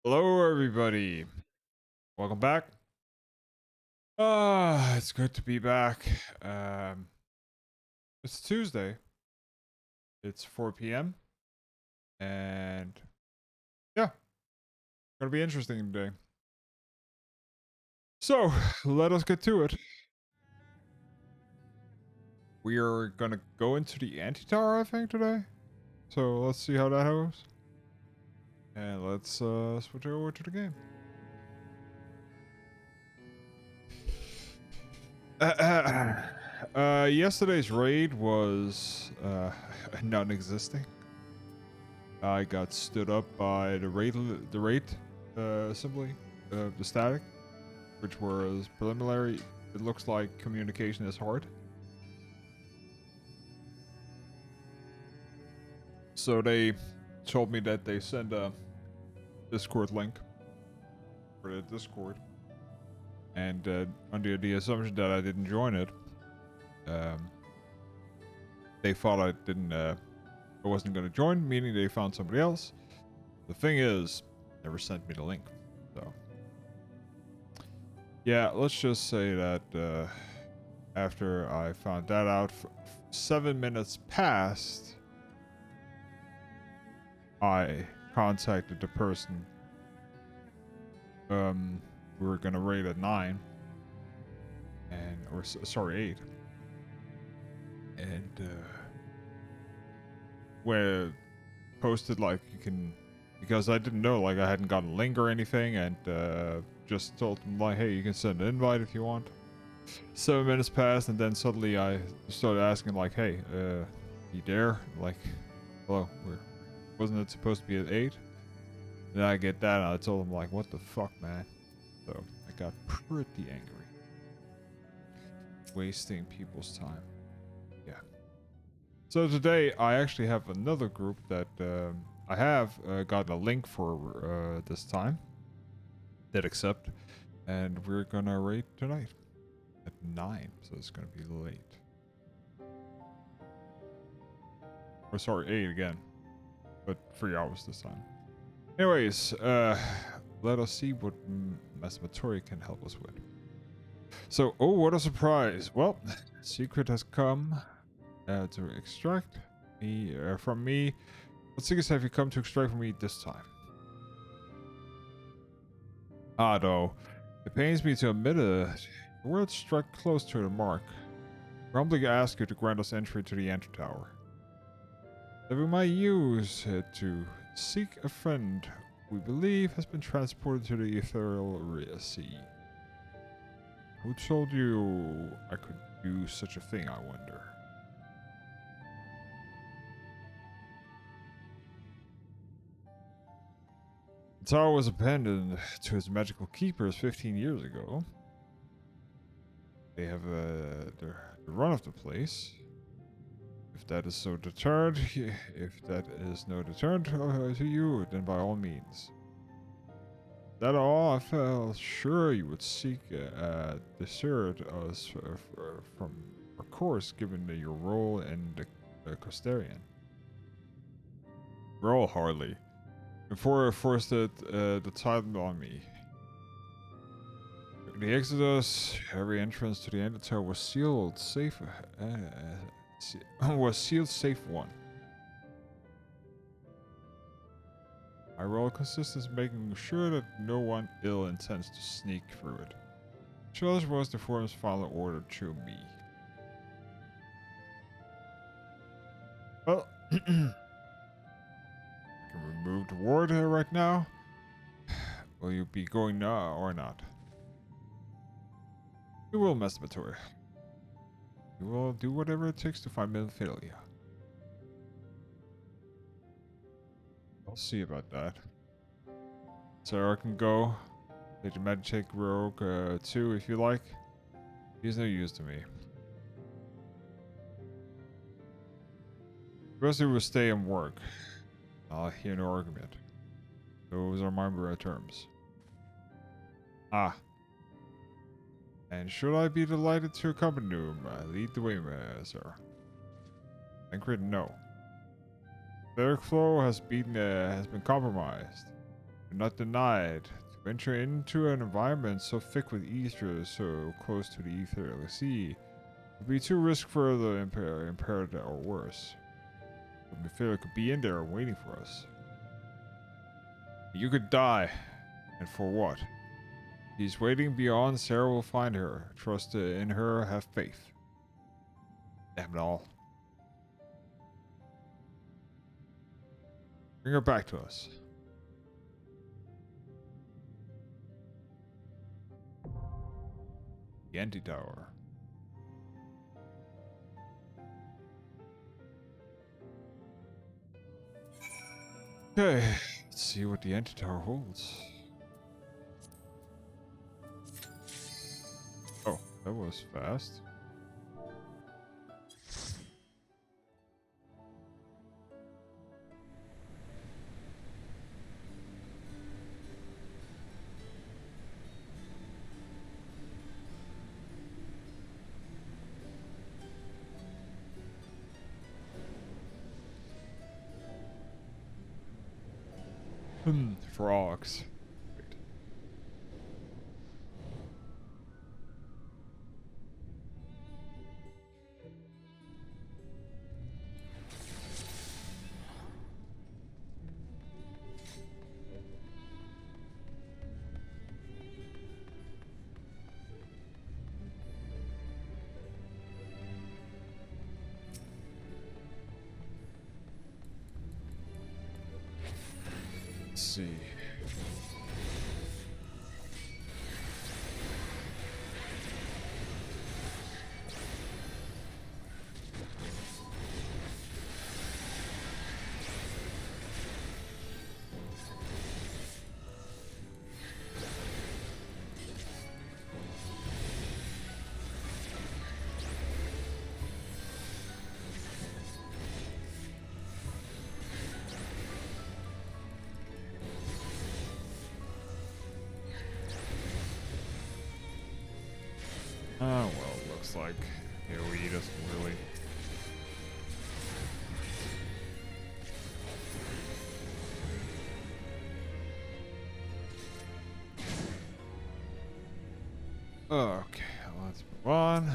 Hello, everybody. Welcome back. It's good to be back. Um, it's Tuesday. It's 4 p.m. And yeah, gonna be interesting today. So let us get to it. We are gonna go into the Antitower, I think, today. So let's see how that goes. And let's switch over to the game. Yesterday's raid was non-existing. I got stood up by the rate assembly, the static, which was preliminary. It looks like communication is hard. So they told me that they send a Discord link for the Discord, and under the assumption that I didn't join it, um, they thought I wasn't going to join, meaning they found somebody else. The thing is, never sent me the link. So yeah, let's just say that after I found that out, 7 minutes passed. I contacted the person. We were gonna raid at 9, or sorry, 8, and where posted like you can, because I didn't know, like I hadn't gotten a link or anything, and just told them like, hey, you can send an invite if you want. 7 minutes passed, and then suddenly I started asking like, hey, you there? Like, hello, wasn't it supposed to be at 8? Then I get that, and I told him like, what the fuck, man? So I got pretty angry. Wasting people's time. Yeah. So today I actually have another group that I have gotten a link for this time. Did accept. And we're gonna raid tonight at 9, so it's gonna be late. Or sorry, 8 again. But 3 hours this time. Anyways, let us see what Mathematori can help us with. So, oh, what a surprise. Well, secret has come to extract me from me. What secrets have you come to extract from me this time? Ah, though, it pains me to admit it. Your words struck close to the mark. We humbly ask you to grant us entry to the Antitower, that we might use it to seek a friend we believe has been transported to the ethereal sea. Who told you I could do such a thing, I wonder? The tower was abandoned to its magical keepers 15 years ago. They have the run of the place. If that is so deterrent, if that is no deterrent to you, then by all means. That all, I felt sure you would seek desert us from our course, given your role in the Custarian. Role hardly. Before I forced the title on me. The Exodus, every entrance to the Antitower was sealed safe. Was sealed safe one. My role consists in making sure that no one ill intends to sneak through it. Choice was the forum's final order to me. Well, I can remove the ward right now. Will you be going now or not? You will, Masturbatory. You will do whatever it takes to find Minfilia. I'll see about that. Sarah can go. Take the Magic Rogue too if you like. He's no use to me. The rest of you will stay and work. I'll hear no argument. Those are my terms. Ah. And should I be delighted to accompany you, lead the way, sir. Tancred, no. Their flow has been compromised. You're not denied. To enter into an environment so thick with ether, so close to the ether sea, would be too risk for the impaired or worse. The failure could be in there waiting for us. You could die. And for what? He's waiting beyond. Sarah will find her. Trust in her. Have faith. Damn it all. Bring her back to us. The Antitower. Okay, let's see what the Antitower holds. Oh, that was fast. Frogs. Wait. Let's see. Oh, well, it looks like AoE doesn't really... Okay, let's move on.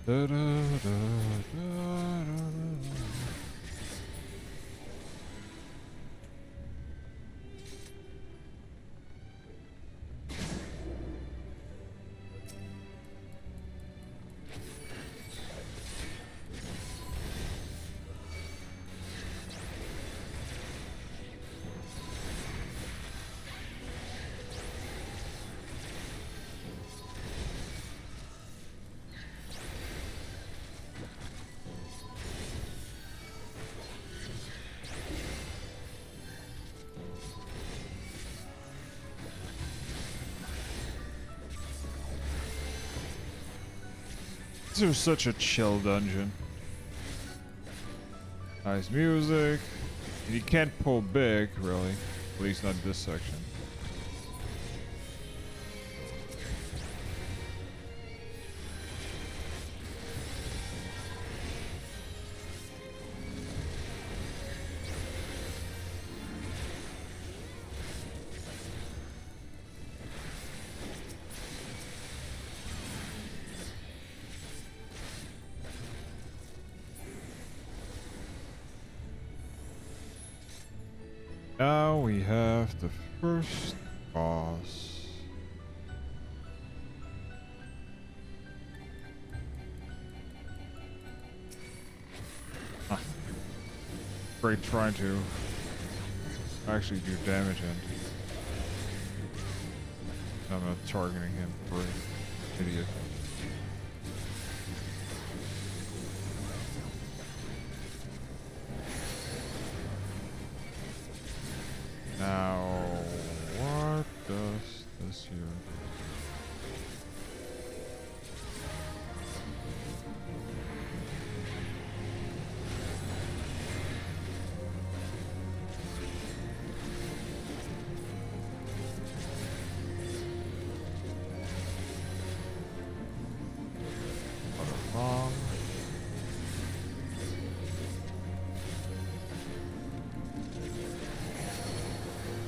Da, da, da, da, da, da. This is such a chill dungeon. Nice music. And you can't pull big, really. At least not this section. Now we have the first boss. Huh. Great trying to actually do damage and I'm not targeting him for an idiot. dust this year. Wrong.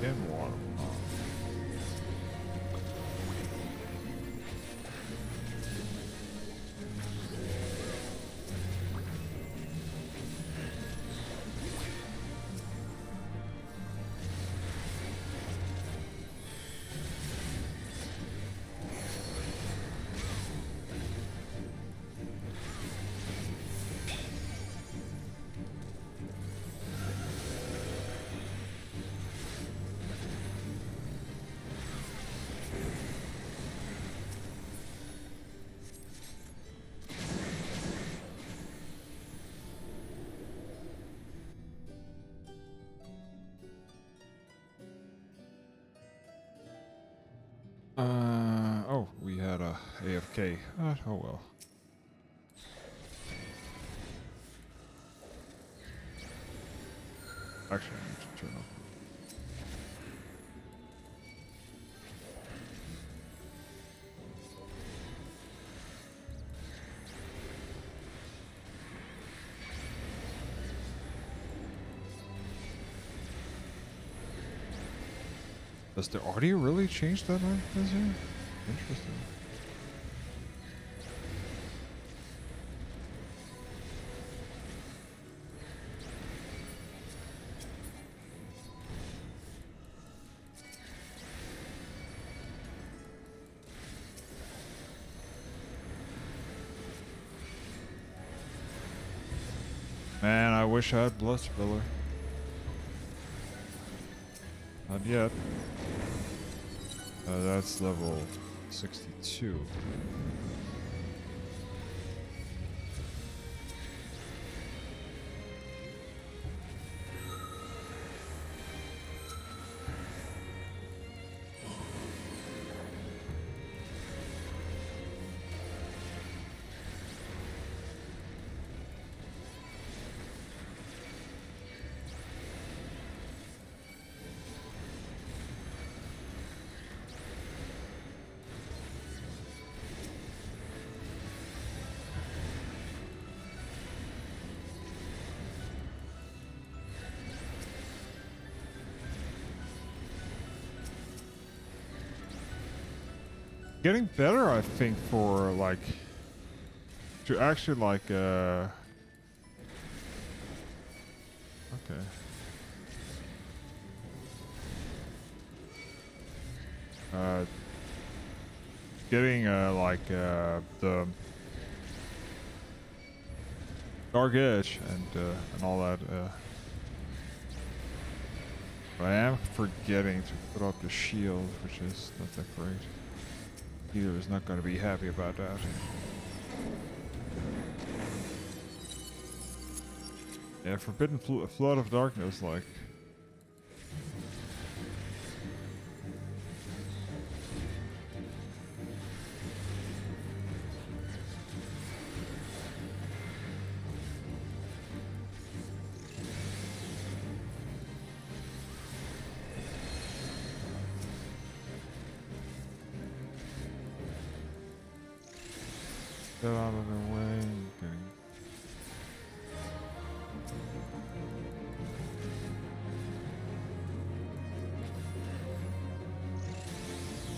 In water. Oh, we had a AFK. Oh well. Actually, I need to turn off. Does the audio really change that much this year? Interesting. Man, I wish I had Blood Spiller. Not yet. That's level 62. Getting better, I think, for like to actually like okay. Getting like the Dark Edge and all that. But I am forgetting to put up the shield, which is not that great. Healer is not going to be happy about that. Yeah, Forbidden Flood of Darkness, like. Get out of the way. Okay.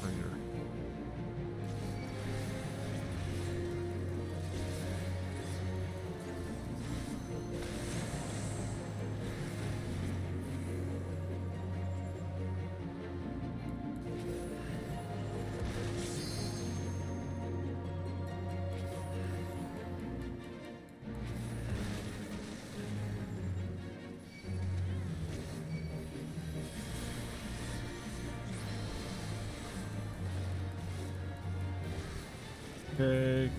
Right here. Okay.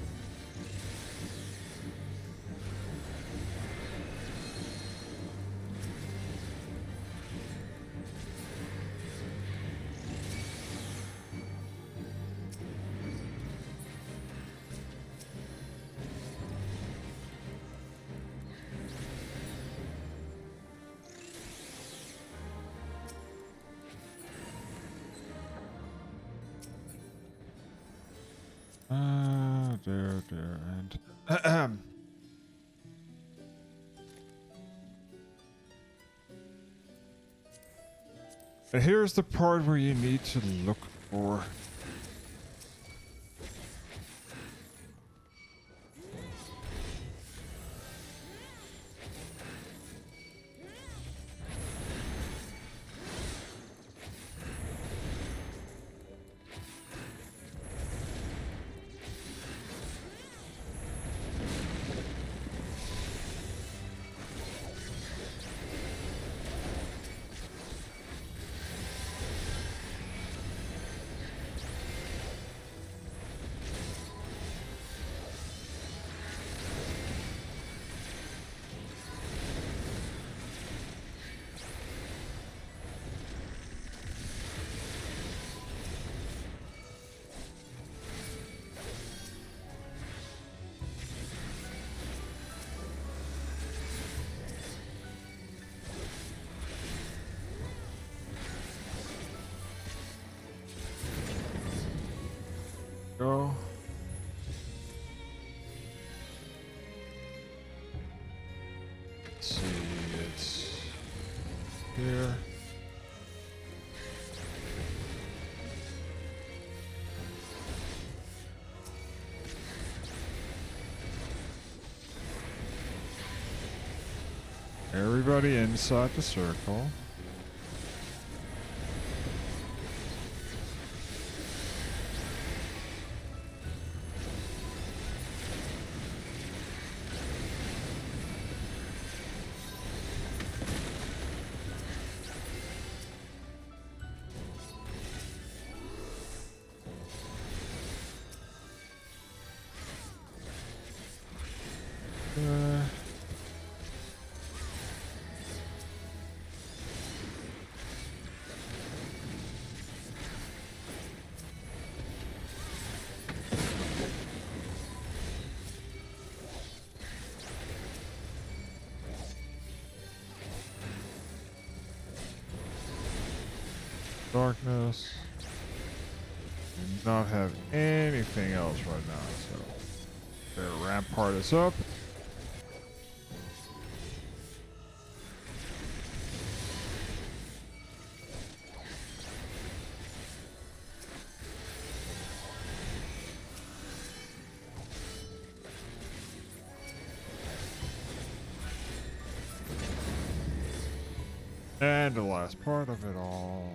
There, and and here's the part where you need to look for. Go. Let's see, it's here. Everybody inside the circle. Darkness. Do not have anything else right now, so their rampart is up. And the last part of it all.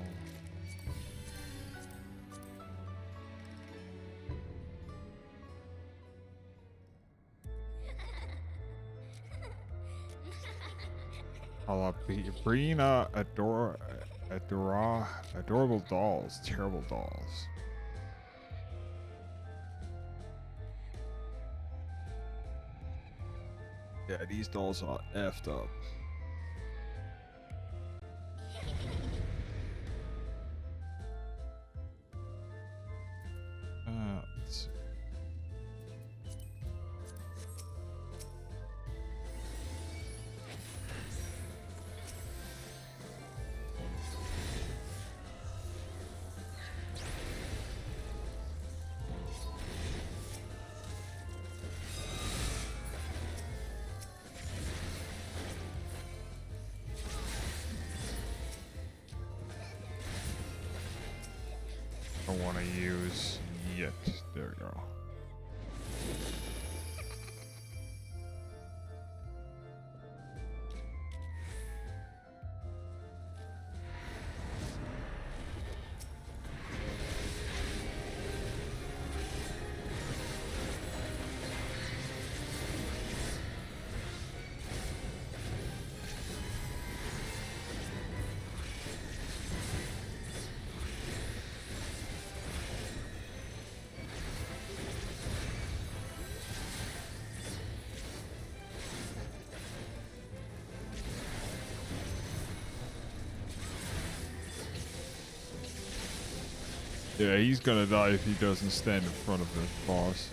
Brina adorable dolls, terrible dolls. Yeah, these dolls are effed up. Let's see. Don't want to use yet. There we go. Yeah, he's gonna die if he doesn't stand in front of the boss.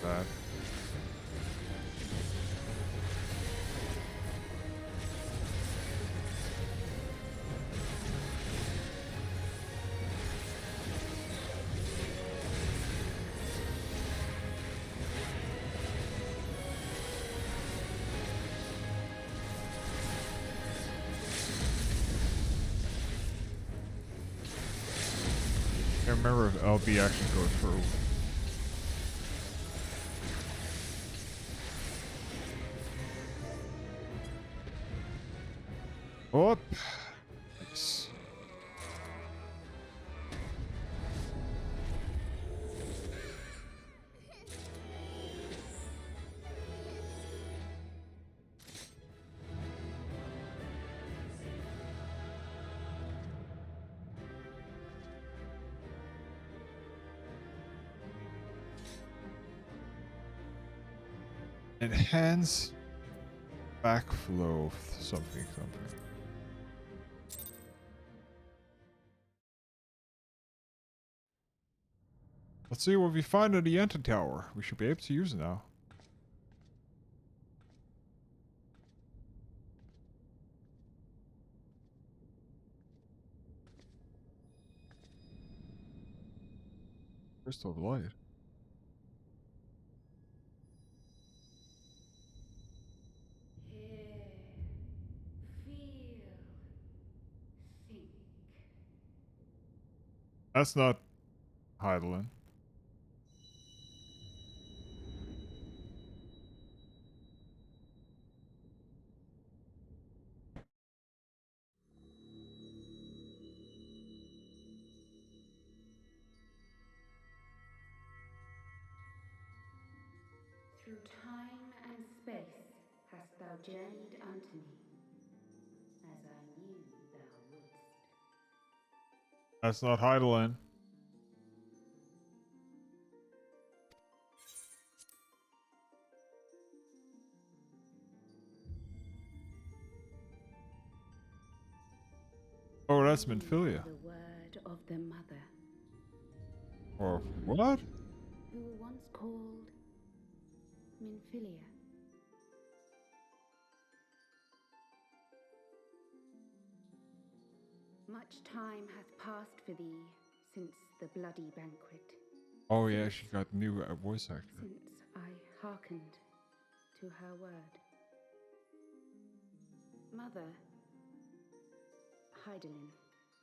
Bad. I can't remember if LB actually goes through. Oh, nice. Enhance backflow something. Let's see what we find in the Antitower. We should be able to use it now. Crystal of light. Hear, feel, think. That's not Heidelin. Through time and space hast thou journeyed unto me, as I knew thou wouldst. That's not Heidelin. Oh, that's Minfilia. The word of the mother, Or what? who were once called Minfilia. Much time hath passed for thee since the bloody banquet, Oh yeah, she got new voice actor. since I hearkened to her word. Mother, Hydaelyn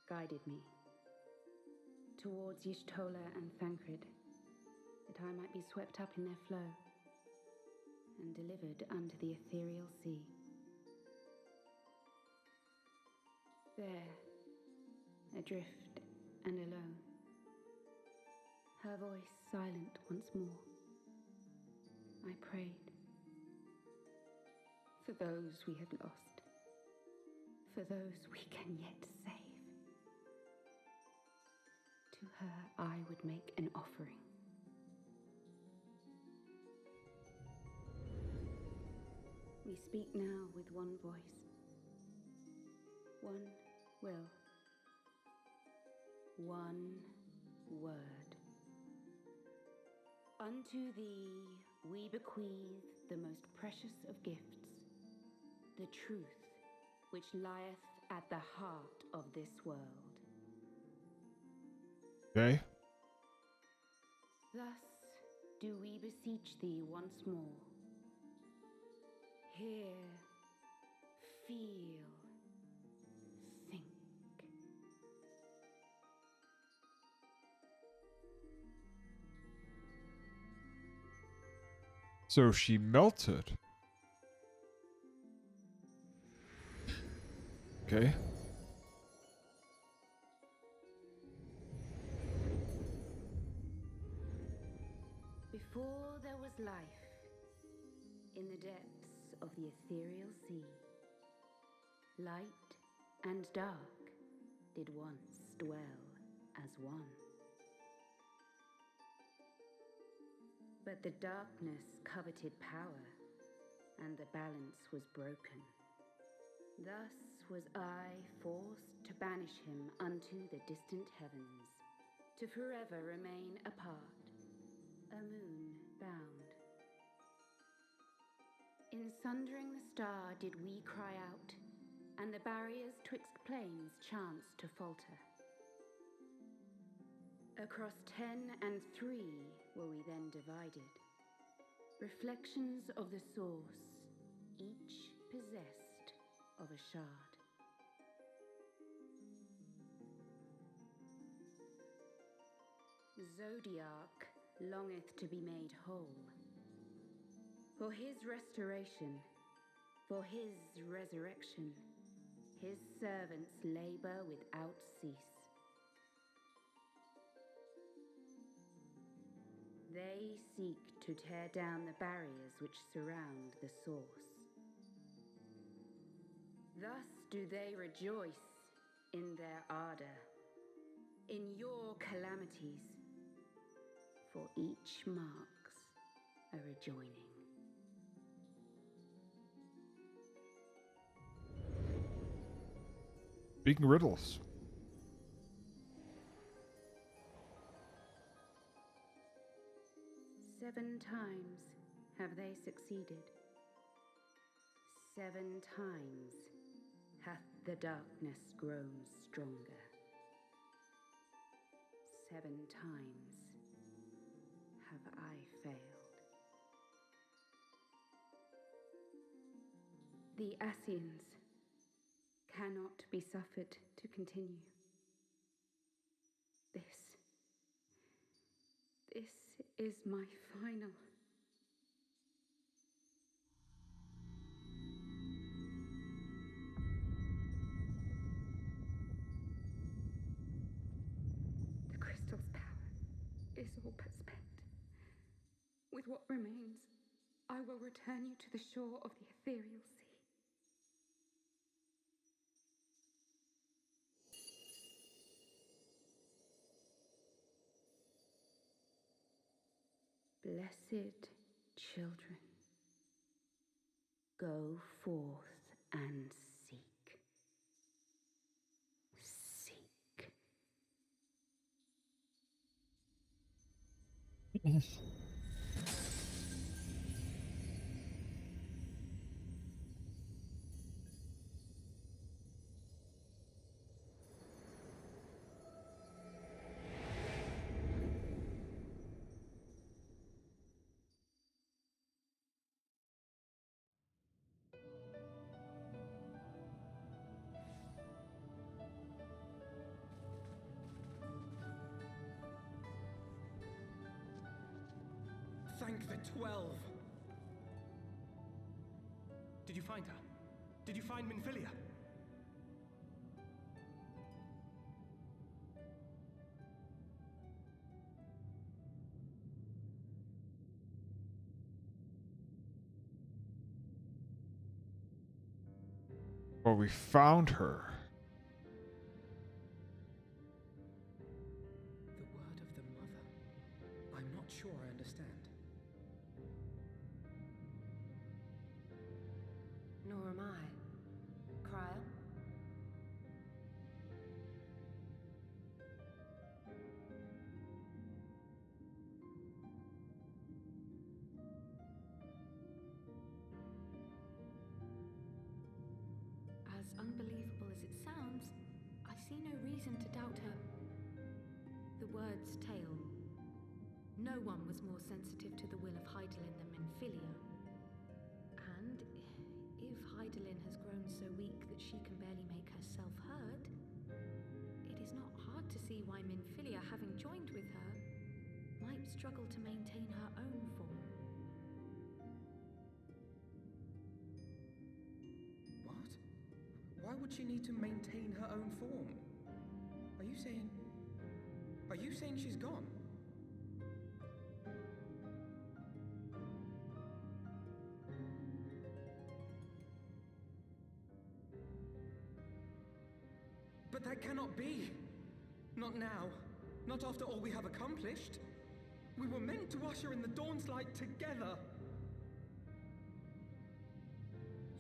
guided me towards Y'shtola and Thancred, that I might be swept up in their flow and delivered unto the ethereal sea. There, adrift and alone, her voice silent once more, I prayed for those we had lost, for those we can yet save. To her I would make an offering. We speak now with one voice, one will, one word. Unto thee we bequeath the most precious of gifts, the truth which lieth at the heart of this world. Okay. Thus do we beseech thee once more. Hear, feel, think. So she melted. Okay. Before there was life, in the depths of the ethereal sea, light and dark did once dwell as one. But the darkness coveted power and the balance was broken. Thus was I forced to banish him unto the distant heavens, to forever remain apart, a moon bound. In sundering the star did we cry out, and the barriers twixt planes chanced to falter. Across 10 and 3 were we then divided, reflections of the source, each possessed of a shard. Zodiac longeth to be made whole. For his restoration, for his resurrection, his servants labor without cease. They seek to tear down the barriers which surround the source. Thus do they rejoice in their ardor, in your calamities, for each marks a rejoining. Speaking riddles. Seven times have they succeeded. 7 times hath the darkness grown stronger. 7 times have I failed. The Ascians cannot be suffered to continue. This is my final. The crystal's power is all but spent. With what remains, I will return you to the shore of the ethereal sea. Blessed children, go forth and seek. Seek. Thank the 12. Did you find her? Did you find Minfilia? Well, we found her. The word of the mother. I'm not sure I understand. Nor am I. Cryle? As unbelievable as it sounds, I see no reason to doubt her. The word's tale. No one was more sensitive to the will of Hydaelyn than Minfilia. And if Hydaelyn has grown so weak that she can barely make herself heard, it is not hard to see why Minfilia, having joined with her, might struggle to maintain her own form. What? Why would she need to maintain her own form? Are you saying... Are you saying she's gone? But that cannot be! Not now. Not after all we have accomplished. We were meant to usher in the dawn's light together.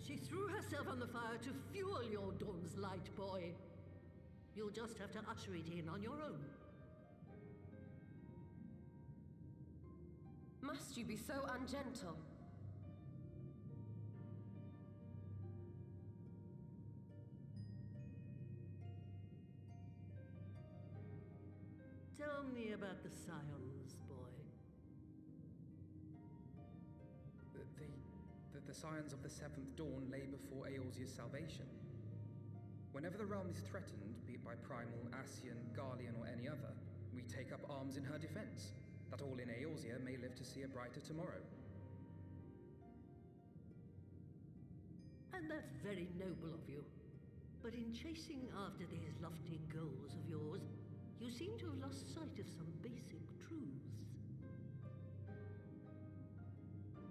She threw herself on the fire to fuel your dawn's light, boy. You'll just have to usher it in on your own. Must you be so ungentle? Tell me about the Scions, boy. The Scions of the Seventh Dawn lay before Eorzea's salvation. Whenever the realm is threatened, be it by Primal, Ascian, Garlean, or any other, we take up arms in her defense, that all in Eorzea may live to see a brighter tomorrow. And that's very noble of you. But in chasing after these lofty goals of yours, you seem to have lost sight of some basic truths.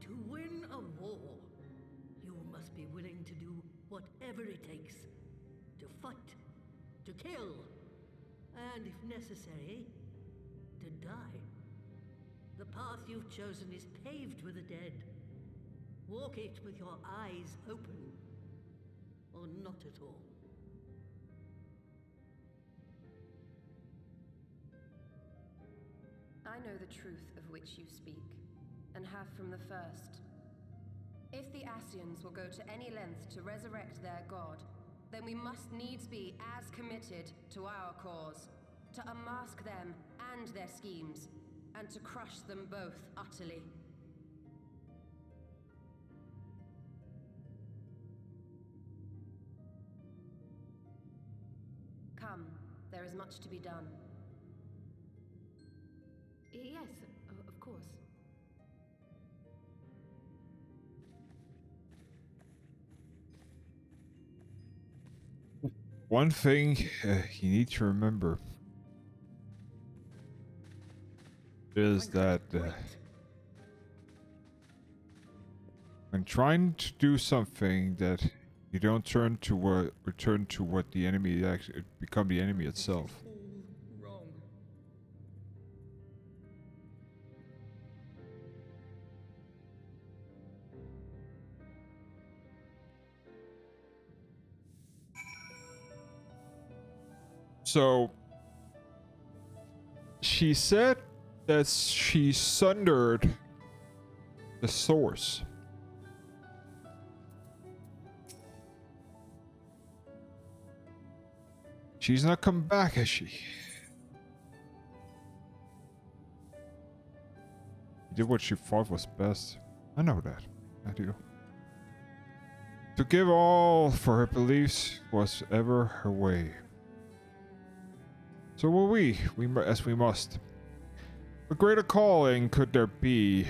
To win a war, you must be willing to do whatever it takes. To fight, to kill, and if necessary, to die. The path you've chosen is paved with the dead. Walk it with your eyes open, or not at all. I know the truth of which you speak, and have from the first. If the Ascians will go to any length to resurrect their god, then we must needs be as committed to our cause, to unmask them and their schemes, and to crush them both utterly. Come, there is much to be done. Yes, of course. One thing you need to remember is that when trying to do something, that you don't return to what the enemy actually become the enemy itself. All wrong. So she said that she sundered the source. She's not come back, has she? She did what she thought was best. I know that. I do. To give all for her beliefs was ever her way. So will we as we must. What greater calling could there be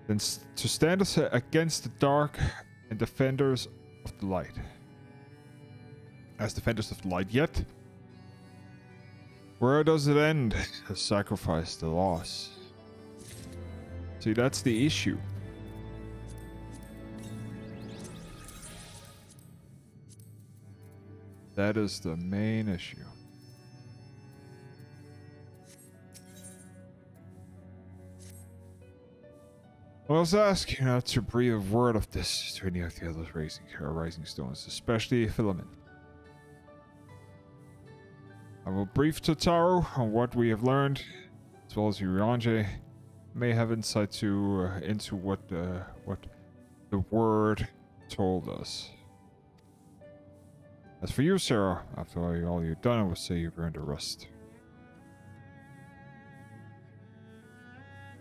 than to stand against the dark and defenders of the light? As defenders of the light, yet where does it end? The sacrifice, the loss. See, that's the issue. That is the main issue. I was asking not to breathe a word of this to any of the other rising stones, especially Philemon. I will brief Totaro on what we have learned, as well as Uriange may have insight into what the word told us. As for you, Sarah, after all you've done, I would say you've earned a rest.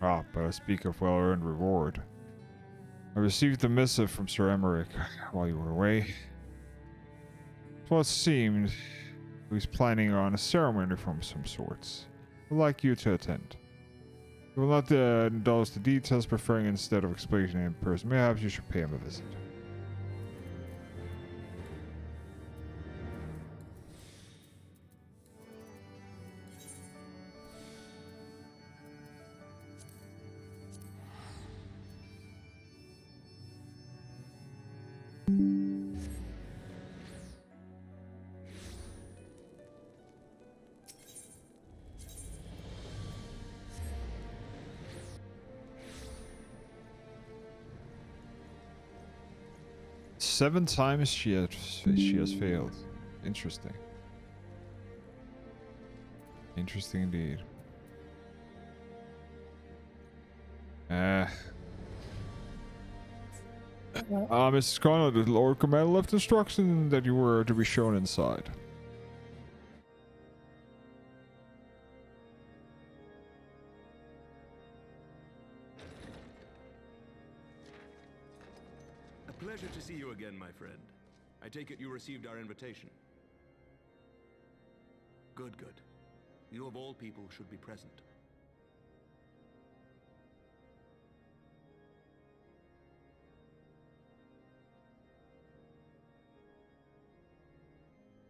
Ah, but I speak of well-earned reward. I received a missive from Sir Emmerich while you were away. So it seemed he was planning on a ceremony from some sorts. I'd like you to attend. You will not indulge the details, preferring instead of explaining in person. Perhaps you should pay him a visit. 7 times she has failed. Interesting. Interesting indeed. Mrs. Connor, the Lord Commander left instruction that you were to be shown inside. A pleasure to see you again, my friend. I take it you received our invitation. Good, good. You of all people should be present.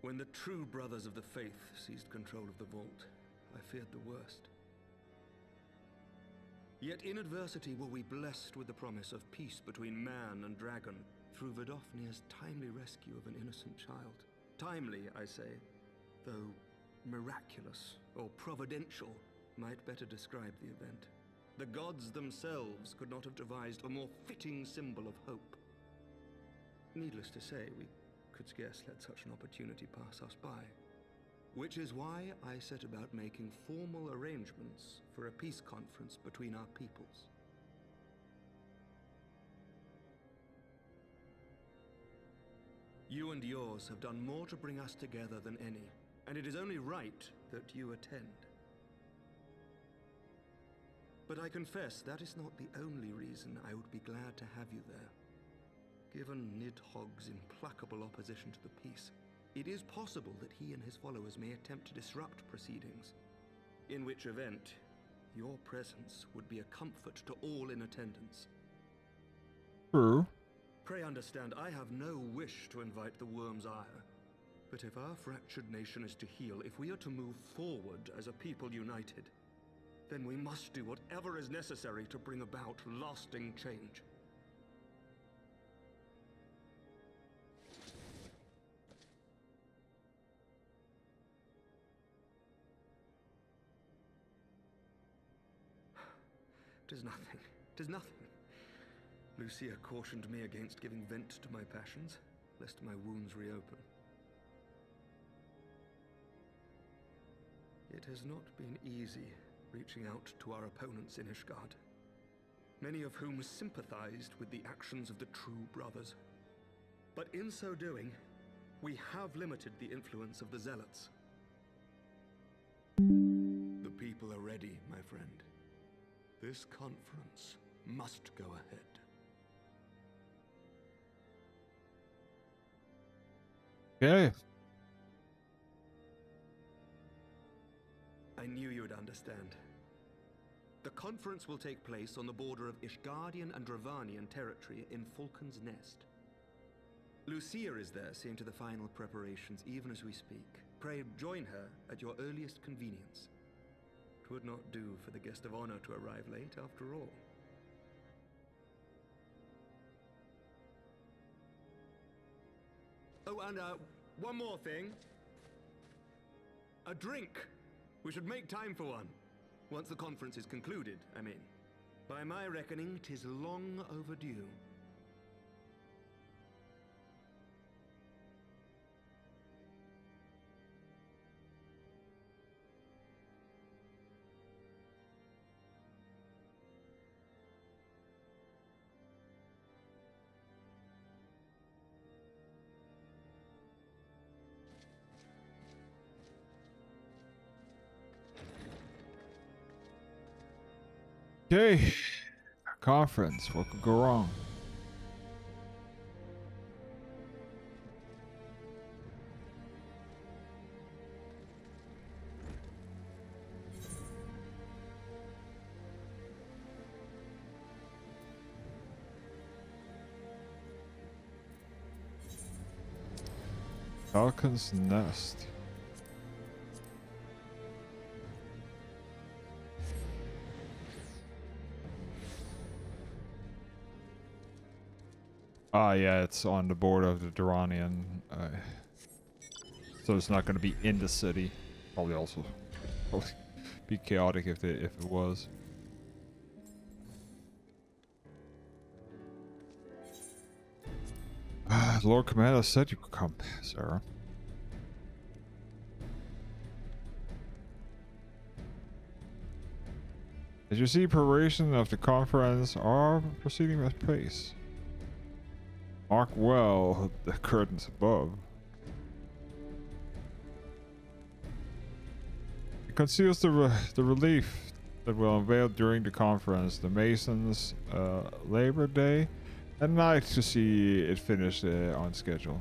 When the true brothers of the faith seized control of the vault, I feared the worst. Yet in adversity were we blessed with the promise of peace between man and dragon through Fettouhi's timely rescue of an innocent child. Timely, I say, though miraculous or providential might better describe the event. The gods themselves could not have devised a more fitting symbol of hope. Needless to say, we could scarce let such an opportunity pass us by. Which is why I set about making formal arrangements for a peace conference between our peoples. You and yours have done more to bring us together than any, and it is only right that you attend. But I confess that is not the only reason I would be glad to have you there. Given Nidhogg's implacable opposition to the peace, it is possible that he and his followers may attempt to disrupt proceedings, in which event your presence would be a comfort to all in attendance. True. Pray understand, I have no wish to invite the worm's ire. But if our fractured nation is to heal, if we are to move forward as a people united, then we must do whatever is necessary to bring about lasting change. Tis nothing. Tis nothing. Lucia cautioned me against giving vent to my passions, lest my wounds reopen. It has not been easy reaching out to our opponents in Ishgard, many of whom sympathized with the actions of the true brothers. But in so doing, we have limited the influence of the zealots. The people are ready, my friend. This conference must go ahead. Okay. I knew you would understand. The conference will take place on the border of Ishgardian and Dravanian territory in Falcon's Nest. Lucia is there seeing to the final preparations even as we speak. Pray join her at your earliest convenience. 'Twould not do for the guest of honor to arrive late, after all. Oh, and one more thing. A drink. We should make time for one. Once the conference is concluded, I mean. By my reckoning, 'tis long overdue. Okay. Conference. What could go wrong? Falcon's Nest. Ah, yeah, it's on the border of the Durranian. So it's not going to be in the city. Probably also be chaotic if it was. Lord Commander said you could come, Sarah. As you see, preparation of the conference are proceeding at pace. Mark well the curtains above. It conceals the relief that will unveil during the conference, the Masons' Labor Day, and night to see it finished on schedule.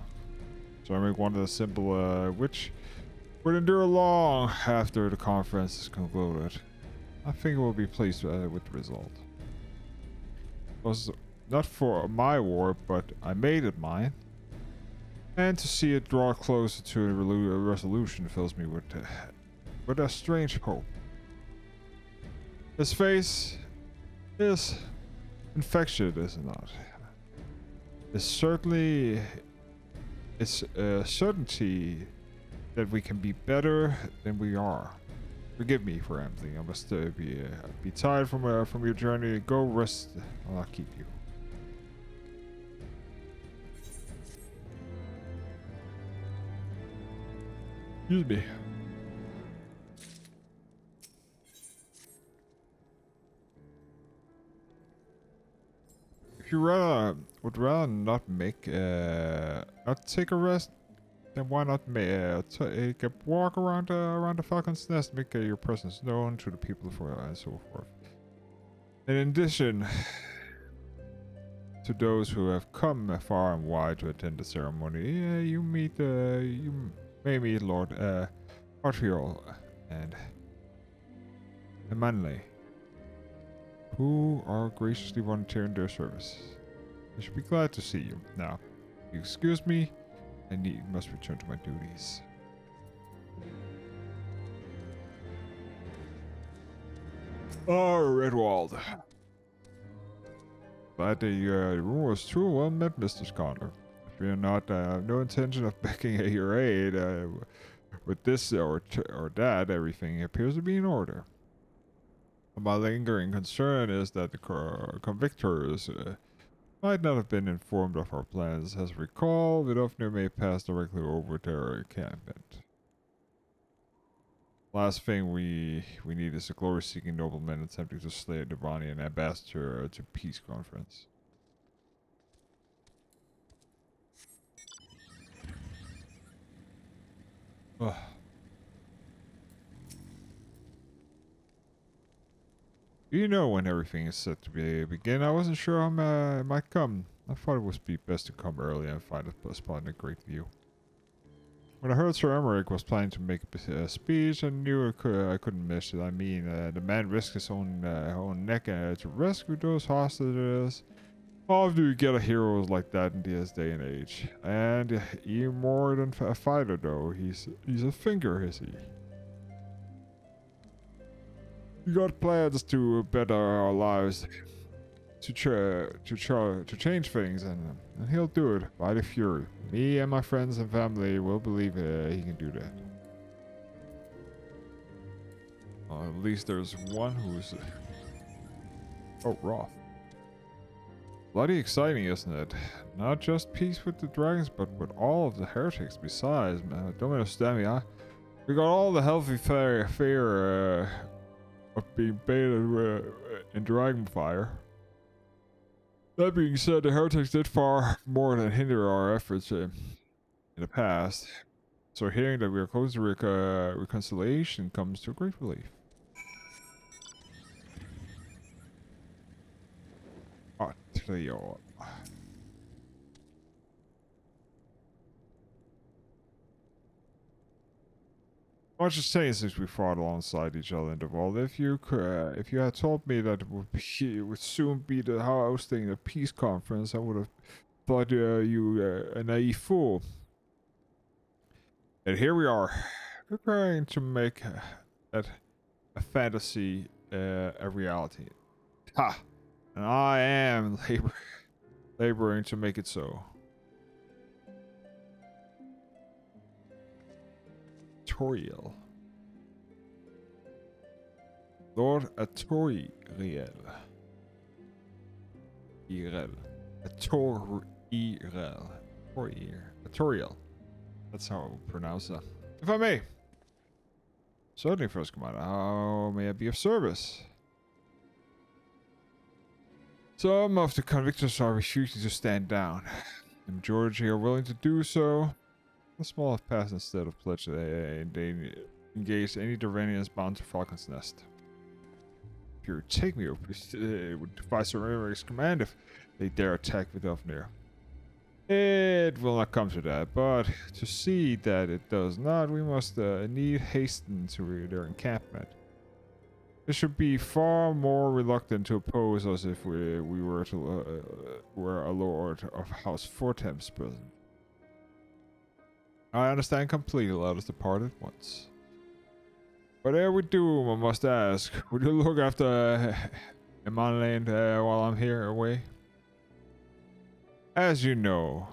So I make one of the simple, which would endure long after the conference is concluded. I think we'll be pleased with the result. It was not for my war, but I made it mine. And to see it draw closer to a resolution fills me with a strange hope. His face is infectious, is it not? It's certainly a certainty that we can be better than we are. Forgive me for rambling. I must be tired from your journey. Go rest. I'll not keep you. Excuse me. If you would rather not take a rest, then why not take a walk around the Falcon's Nest, make your presence known to the people and so forth. And in addition to those who have come far and wide to attend the ceremony, you may meet Lord Artriol and Manley, who are graciously volunteering their service. I should be glad to see you. Now, if you excuse me, I must return to my duties. Oh, Redwald. Glad the rumor was true. Well met, Mr. Connor. Fear not, I have no intention of begging your aid. With this or that, everything appears to be in order. My lingering concern is that the convictors might not have been informed of our plans. As recall, Vidofnir may pass directly over their encampment. Last thing we need is a glory-seeking nobleman attempting to slay a Devonian ambassador to peace conference. Ugh. You know when everything is set to begin. I wasn't sure I might come. I thought it would be best to come early and find a spot in a great view. When I heard Sir Emmerich was planning to make a speech, I knew I couldn't miss it. I mean, the man risked his own neck to rescue those hostages. How do you get a hero like that in this day and age? And even more than a fighter, though. He's a thinker, is he? We got plans to better our lives, to change things, and he'll do it by the fury. Me and my friends and family will believe he can do that. At least there's one who's... Oh, Roth. Bloody exciting, isn't it? Not just peace with the dragons, but with all of the heretics besides. Don't understand me, huh? We got all the healthy fear of being baited in Dragonfire. That being said, the heretics did far more than hinder our efforts in the past. So hearing that we are close to reconciliation comes to great relief. Trio. Much has changed since we fought alongside each other in the vault. If you had told me that it would soon be the hosting a peace conference, I would have thought you a naive fool. And here we are, preparing to make a fantasy a reality. Ha! And I am laboring to make it so. Toriel. Lord Atoriel. Atoriel. Toriel. That's how I would pronounce that. If I may. Certainly, First Commander. How may I be of service? Some of the convicts are refusing to stand down. The majority are willing to do so. A small have passed instead of pledge they engage any Duranians bound to Falcon's Nest. If you take me over, it would defy Sir Eric's command if they dare attack Vidofnir. It will not come to that, but to see that it does not, we must need hasten to their encampment. They should be far more reluctant to oppose us if we were a lord of House Fortem's prison. I understand completely. Let us depart at once. Whatever we do, I must ask, would you look after Emanland while I'm here away? As you know,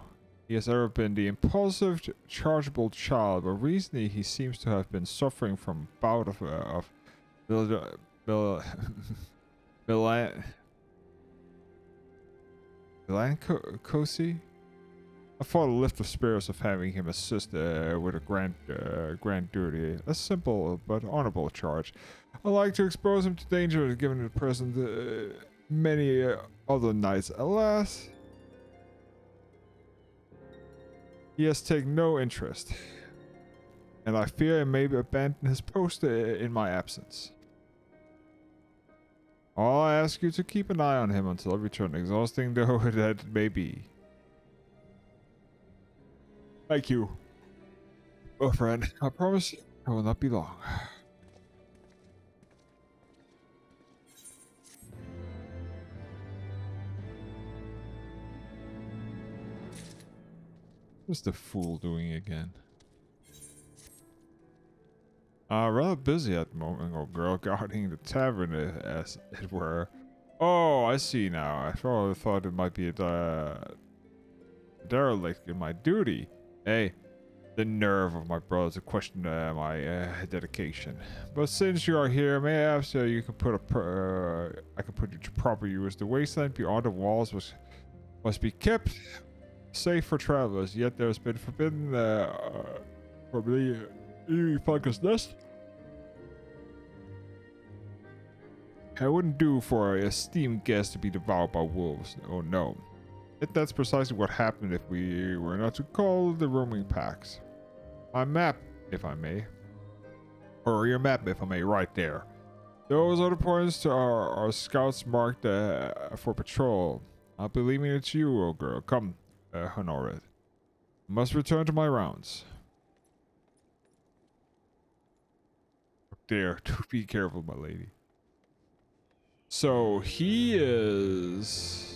he has ever been the impulsive, chargeable child, but recently he seems to have been suffering from a bout of melancholy. I thought a lift of spirits of having him assist with a grand duty, a simple but honorable charge. I like to expose him to danger, given the present many other knights. Alas, he has taken no interest, and I fear he may abandon his post in my absence. I'll ask you to keep an eye on him until I return, exhausting though that may be. Thank you, oh friend. I promise I will not be long. What's the fool doing again? Rather busy at the moment, old girl, guarding the tavern, as it were. Oh, I see now. I thought it might be a derelict in my duty. Hey, the nerve of my brother to question my dedication. But since you are here, may I ask you can put I can put you to proper use. The wasteland beyond the walls must be kept safe for travelers. Yet there has been forbidden from the Falcon's Nest. It wouldn't do for a esteemed guest to be devoured by wolves. Oh no. Yet that's precisely what happened if we were not to call the roaming packs. My map, if I may. Or your map, if I may, right there. Those are the points to our scouts marked for patrol. I'll be leaving it to you, old girl. Come, Honored. Must return to my rounds. There, do be careful, my lady. So he is...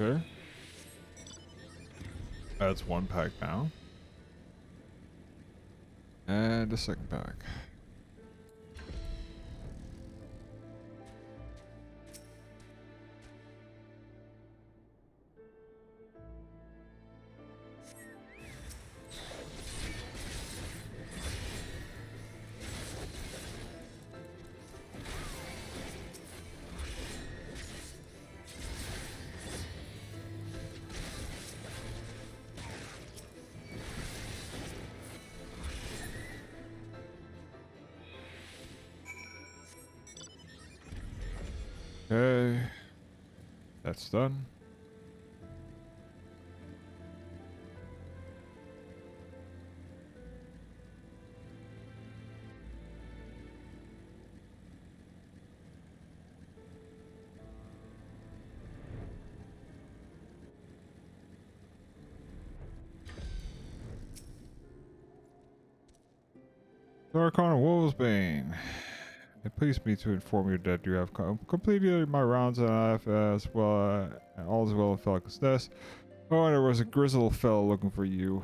Okay. That's one pack down. And the second pack. Okay, that's done. Darkon Wolvesbane. It pleased me to inform you that you have completed my rounds and I have as well, all is well in Falcon's Nest. Oh, there was a grizzled fellow looking for you.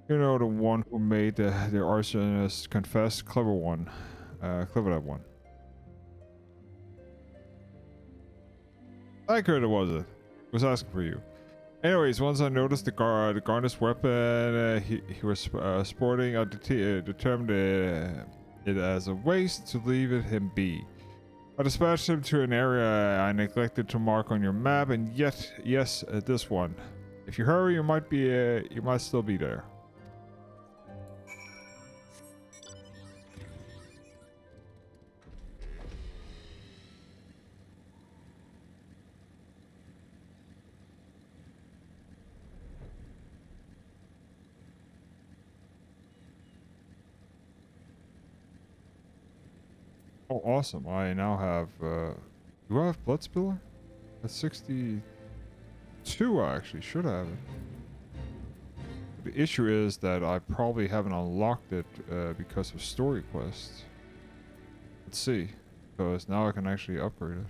You know, the one who made the arsonist confess? Clever one. Clever that one. I could have was it. Was asking for you. Anyways, once I noticed the Garnest weapon he was sporting, I determined it as a waste to leave him be. I dispatched him to an area I neglected to mark on your map, and yet, yes, this one. If you hurry, you might still be there. Oh, awesome. I now have, do I have Bloodspiller? That's 62, I actually should have it. The issue is that I probably haven't unlocked it because of story quests. Let's see, because now I can actually upgrade it.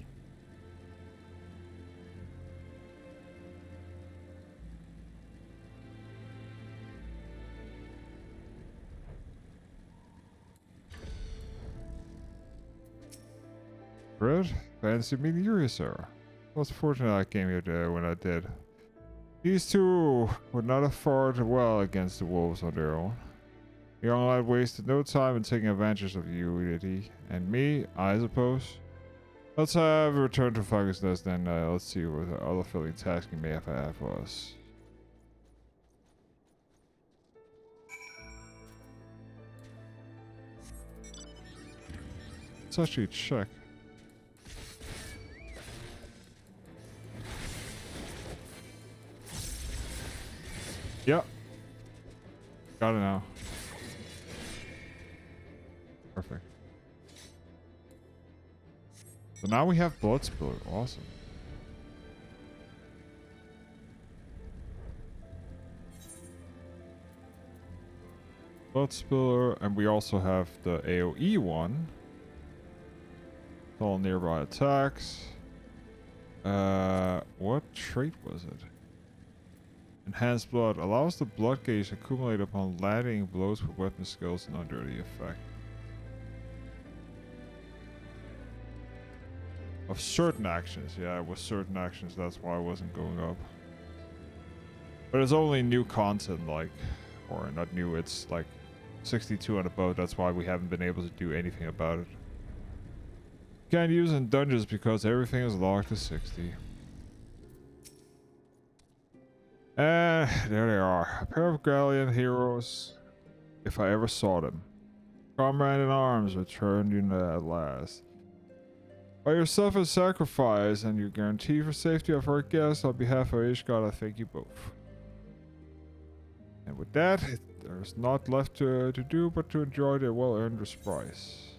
Fred, fancy meeting you here, Sarah. Well, it's fortunate I came here today when I did. These two would not have fared well against the wolves on their own. The young lad wasted no time in taking advantage of you, did he? And me, I suppose. Let's have a return to Falcon's Nest then. Let's see what other filling tasks you may have had for us. Let's actually check. Yep. Got it now. Perfect. So now we have Bloodspiller. Awesome. Bloodspiller, and we also have the AoE one. All nearby attacks. What trait was it? Enhanced blood allows the blood gauge to accumulate upon landing blows with weapon skills and under the effect of certain actions. Yeah, it was certain actions, that's why I wasn't going up. But it's only new content, like, or not new, it's like 62 and above, that's why we haven't been able to do anything about it. Can't use in dungeons because everything is locked to 60. And there they are, a pair of gallant heroes, if I ever saw them. Comrade in arms returned you at last. By your selfless sacrifice and your guarantee for safety of our guests, on behalf of Ishgard, I thank you both. And with that, there's not left to do but to enjoy their well-earned reprise.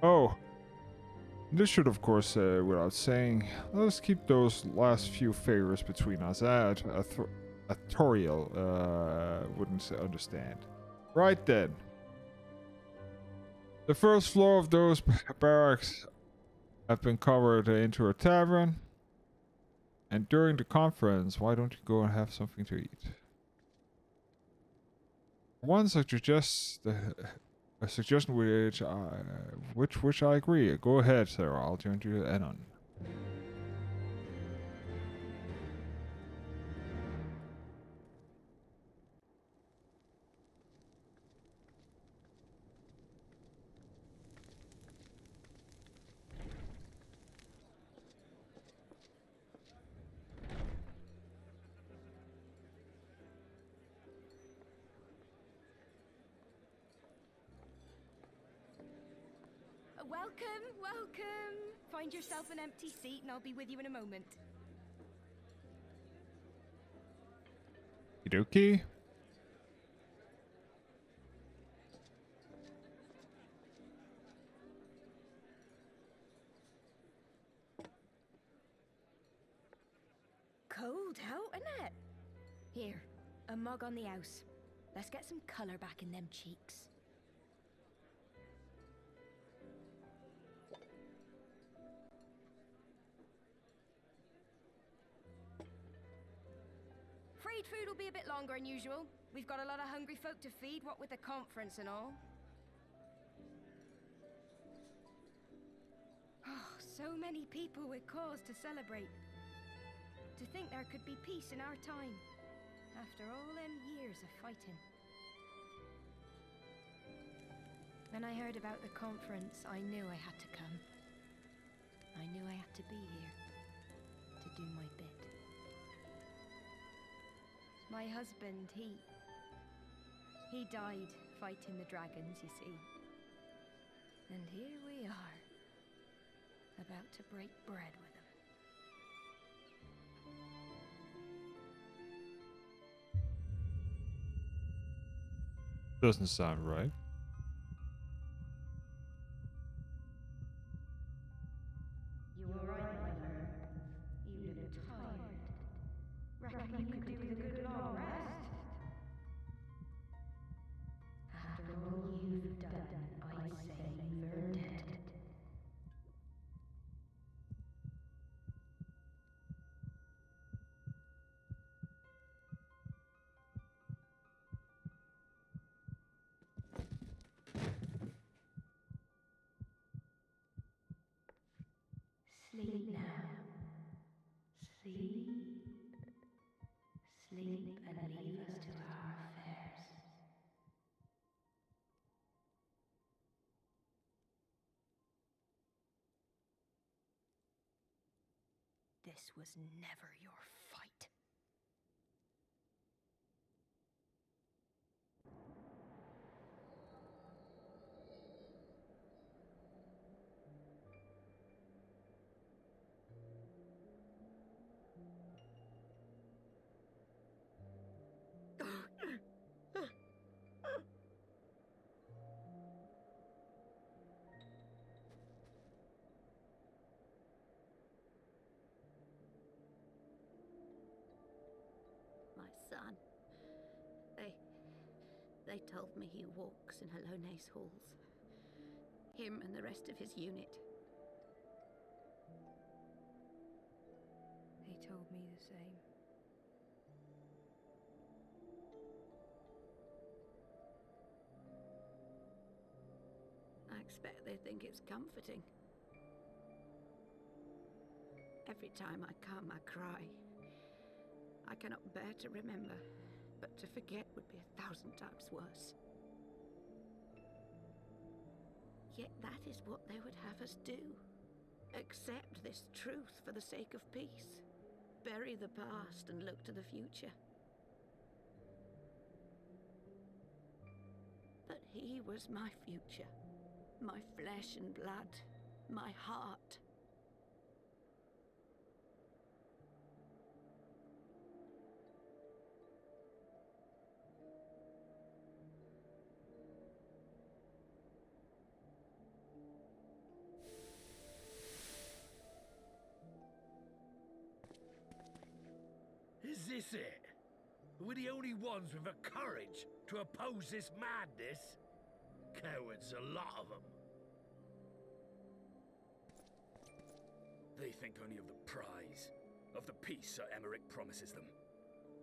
Oh, this should of course, without saying, let us keep those last few favors between us. Toriel wouldn't understand. Right then. The first floor of those barracks have been covered into a tavern. And during the conference, why don't you go and have something to eat? Once I suggest a suggestion which I agree. Go ahead, Sarah. I'll turn to Enon. Welcome, welcome. Find yourself an empty seat and I'll be with you in a moment. Okie cold out, isn't it? Here, a mug on the house. Let's get some colour back in them cheeks. Freed food will be a bit longer than usual. We've got a lot of hungry folk to feed, what with the conference and all. Oh, so many people with cause to celebrate. To think there could be peace in our time, after all them years of fighting. When I heard about the conference, I knew I had to come. I knew I had to be here, to do my bit. My husband, he died fighting the dragons, you see. And here we are, about to break bread with him. Doesn't sound right. You all right, my friend? You look tired. Reckon you could do with a good long rest? After all you've done, I say you've earned it. Sleep now. Sleep. Sleep and leave us to our affairs. This was never your fight. My son. They told me he walks in Halone's halls. Him and the rest of his unit. They told me the same. I expect they think it's comforting. Every time I come, I cry. I cannot bear to remember, but to forget would be 1,000 times worse. Yet that is what they would have us do. Accept this truth for the sake of peace. Bury the past and look to the future. But he was my future. My flesh and blood. My heart. Is this it? We're the only ones with the courage to oppose this madness? Cowards, a lot of them. They think only of the prize, of the peace Sir Emmerich promises them.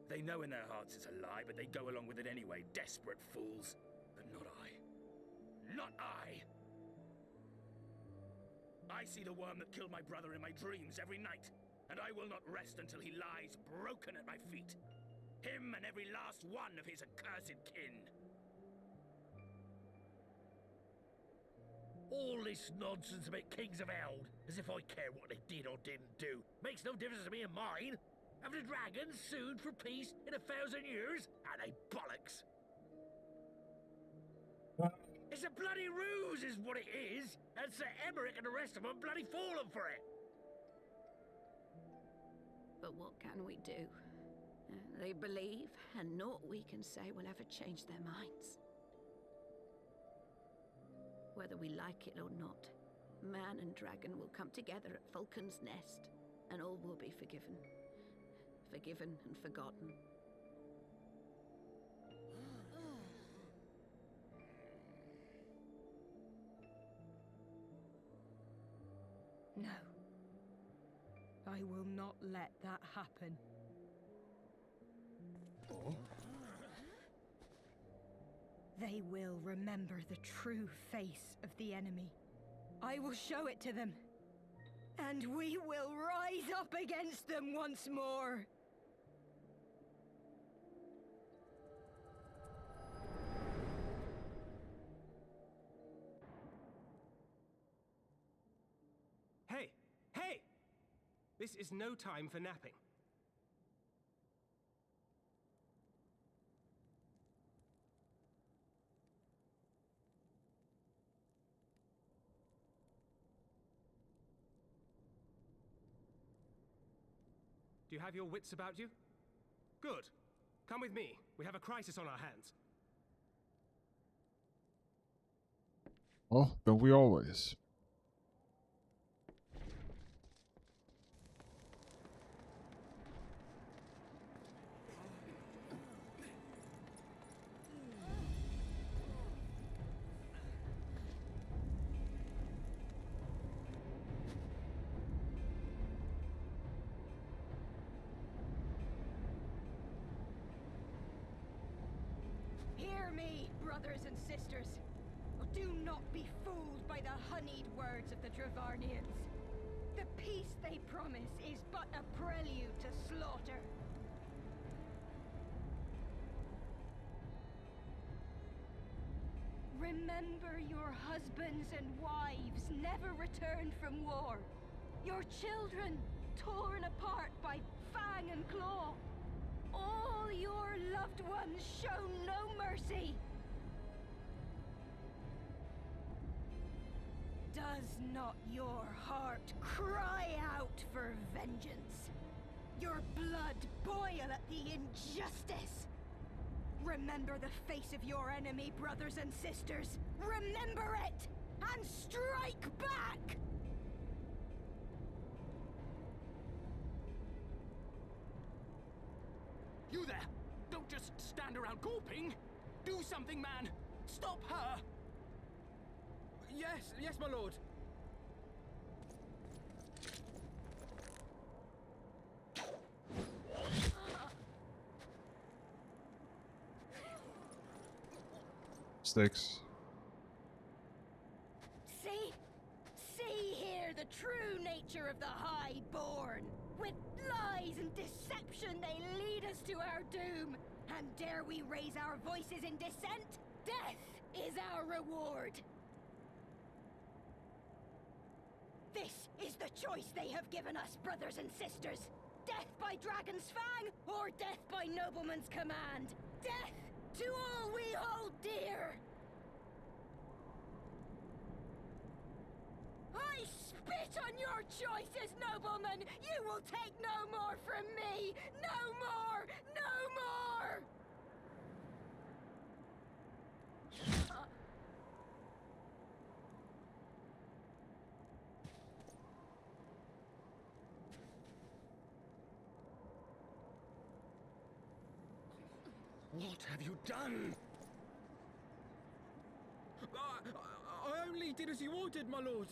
They know in their hearts it's a lie, but they go along with it anyway, desperate fools. But not I. Not I! I see the worm that killed my brother in my dreams every night, and I will not rest until he lies broken at my feet. Him and every last one of his accursed kin. All this nonsense about Kings of Eld, as if I care what they did or didn't do. Makes no difference to me and mine. Have the dragons sued for peace in 1,000 years? Are they bollocks? It's a bloody ruse is what it is, and Sir Emmerich and the rest of them bloody fallen for it. But what can we do? They believe, and naught we can say will ever change their minds. Whether we like it or not, man and dragon will come together at Vulcan's Nest, and all will be forgiven. forgiven and forgotten. No. I will not let that happen. They will remember the true face of the enemy. I will show it to them. And we will rise up against them once more. Hey! Hey! This is no time for napping. Do you have your wits about you? Good. Come with me. We have a crisis on our hands. Well, don't we always? Hear me, brothers and sisters. Do not be fooled by the honeyed words of the Dravarnians. The peace they promise is but a prelude to slaughter. Remember your husbands and wives never returned from war. Your children torn apart by fang and claw. All your loved ones shown no mercy. Does not your heart cry out for vengeance? Your blood boil at the injustice? Remember the face of your enemy, brothers and sisters. Remember it, and strike back! You there! Don't just stand around gawping! Do something, man! Stop her! Yes, yes, my lord. Sticks. See here the true nature of the Highborn. With lies and deception they lead us to our doom. And dare we raise our voices in dissent? Death is our reward. This is the choice they have given us, brothers and sisters. Death by dragon's fang, or death by nobleman's command. Death to all we hold dear. I spit on your choices, noblemen. You will take no more from me. No more, no more. What have you done? I only did as you ordered, my lord.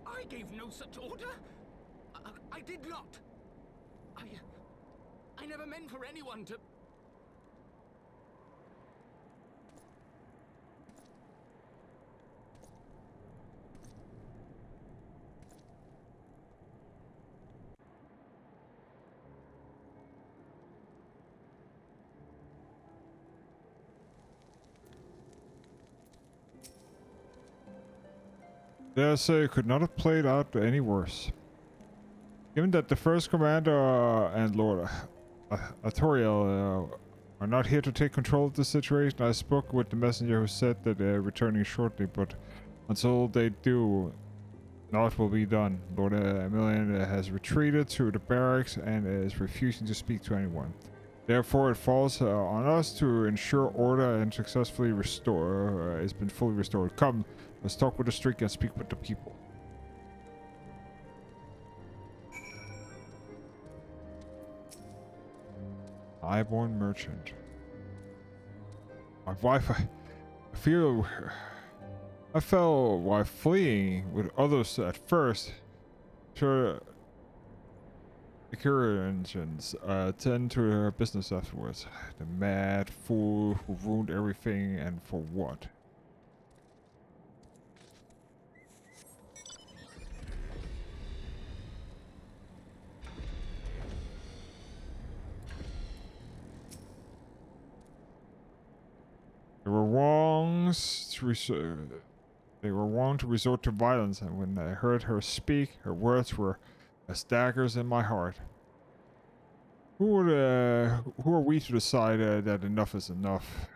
I gave no such order. I did not. I never meant for anyone to... Dare say it could not have played out any worse. Given that the first commander and Lord Artoriel are not here to take control of the situation, I spoke with the messenger who said that they're returning shortly, but until they do, Naught will be done. Lord Emilian has retreated to the barracks and is refusing to speak to anyone. Therefore, it falls on us to ensure order and successfully restore. It's been fully restored. Come, let's talk with the street and speak with the people. Highborn merchant. My wife, I fell while fleeing with others at first. Sure, the Currents tend to her business afterwards. The mad fool who ruined everything, and for what? They were wrong to resort to violence, and when I heard her speak, her words were as daggers in my heart. Who are we to decide that enough is enough?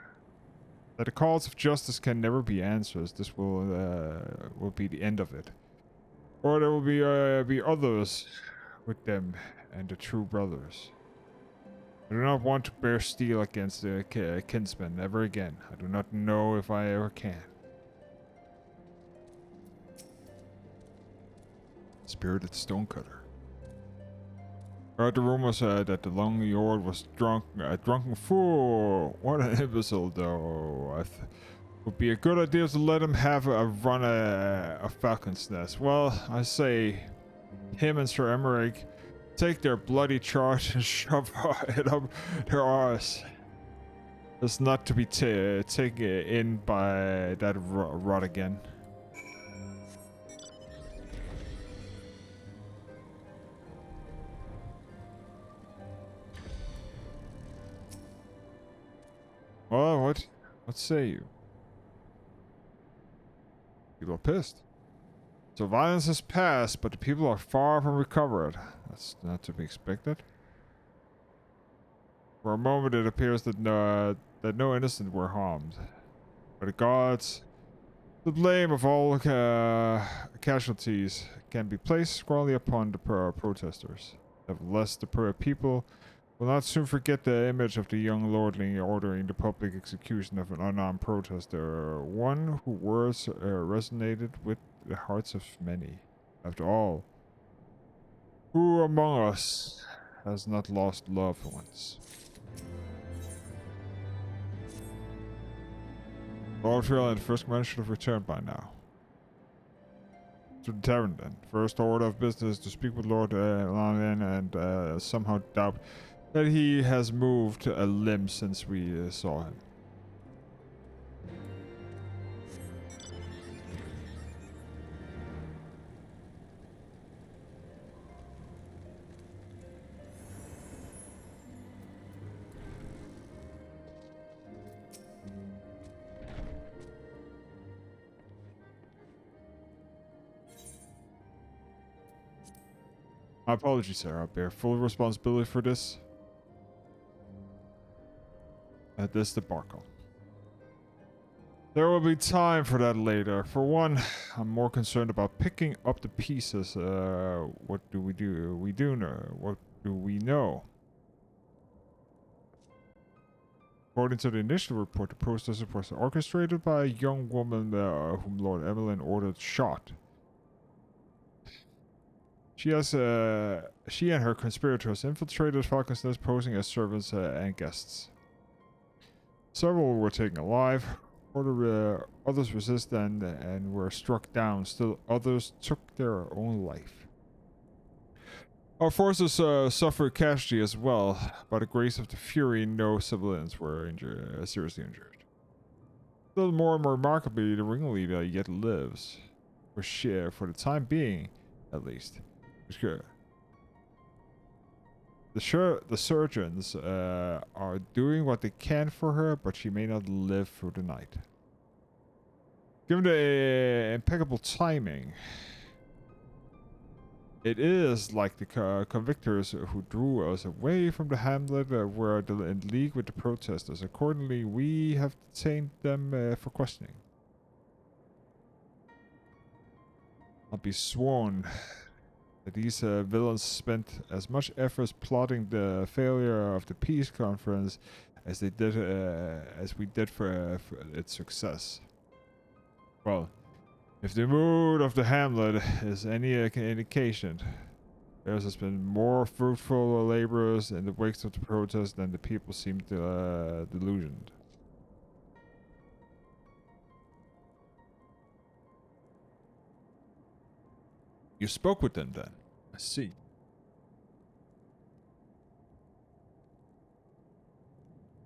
That the calls of justice can never be answers. This will be the end of it. Or there will be others with them and the true brothers. I do not want to bear steel against the kinsmen ever again. I do not know if I ever can. Spirited stonecutter. I heard the rumors that the Long Lord was a drunken fool. What an imbecile, though. Would be a good idea to let him have a run at Falcon's Nest. Well, I say, him and Sir Emmerich take their bloody charge and shove it up their arse. It's not to be taken in by that rot again. Well, what say you? People are pissed. So violence has passed, but the people are far from recovered. That's not to be expected. For a moment it appears that no innocent were harmed. By the gods, the blame of all casualties can be placed squarely upon the protesters. Nevertheless, the people will not soon forget the image of the young lordling ordering the public execution of an unarmed protester, one whose words resonated with the hearts of many. After all, who among us has not lost loved ones? Lord Trail and First Commander should have returned by now. To the tavern then. First order of business to speak with Lord Lanvin and somehow doubt that he has moved a limb since we saw him. My apologies, sir. I bear full responsibility for this. At this debacle. There will be time for that later. For one, I'm more concerned about picking up the pieces. What do we do? We do know. What do we know? According to the initial report, the protest was orchestrated by a young woman whom Lord Emmeline ordered shot. She and her conspirators infiltrated Falcon's Nest, posing as servants and guests. Several were taken alive, others resisted and were struck down. Still others took their own life. Our forces suffered casualty as well. By the grace of the Fury, no civilians were seriously injured. Still more remarkably, the ringleader yet lives. For the time being, at least. The surgeons are doing what they can for her, but she may not live through the night. Given the impeccable timing, it is like the convictors who drew us away from the hamlet were in league with the protesters. Accordingly, we have detained them for questioning. I'll be sworn that these villains spent as much effort plotting the failure of the peace conference as they did, as we did for its success. Well, if the mood of the hamlet is any indication, there has been more fruitful laborers in the wake of the protest than the people seem delusioned. You spoke with them then? I see.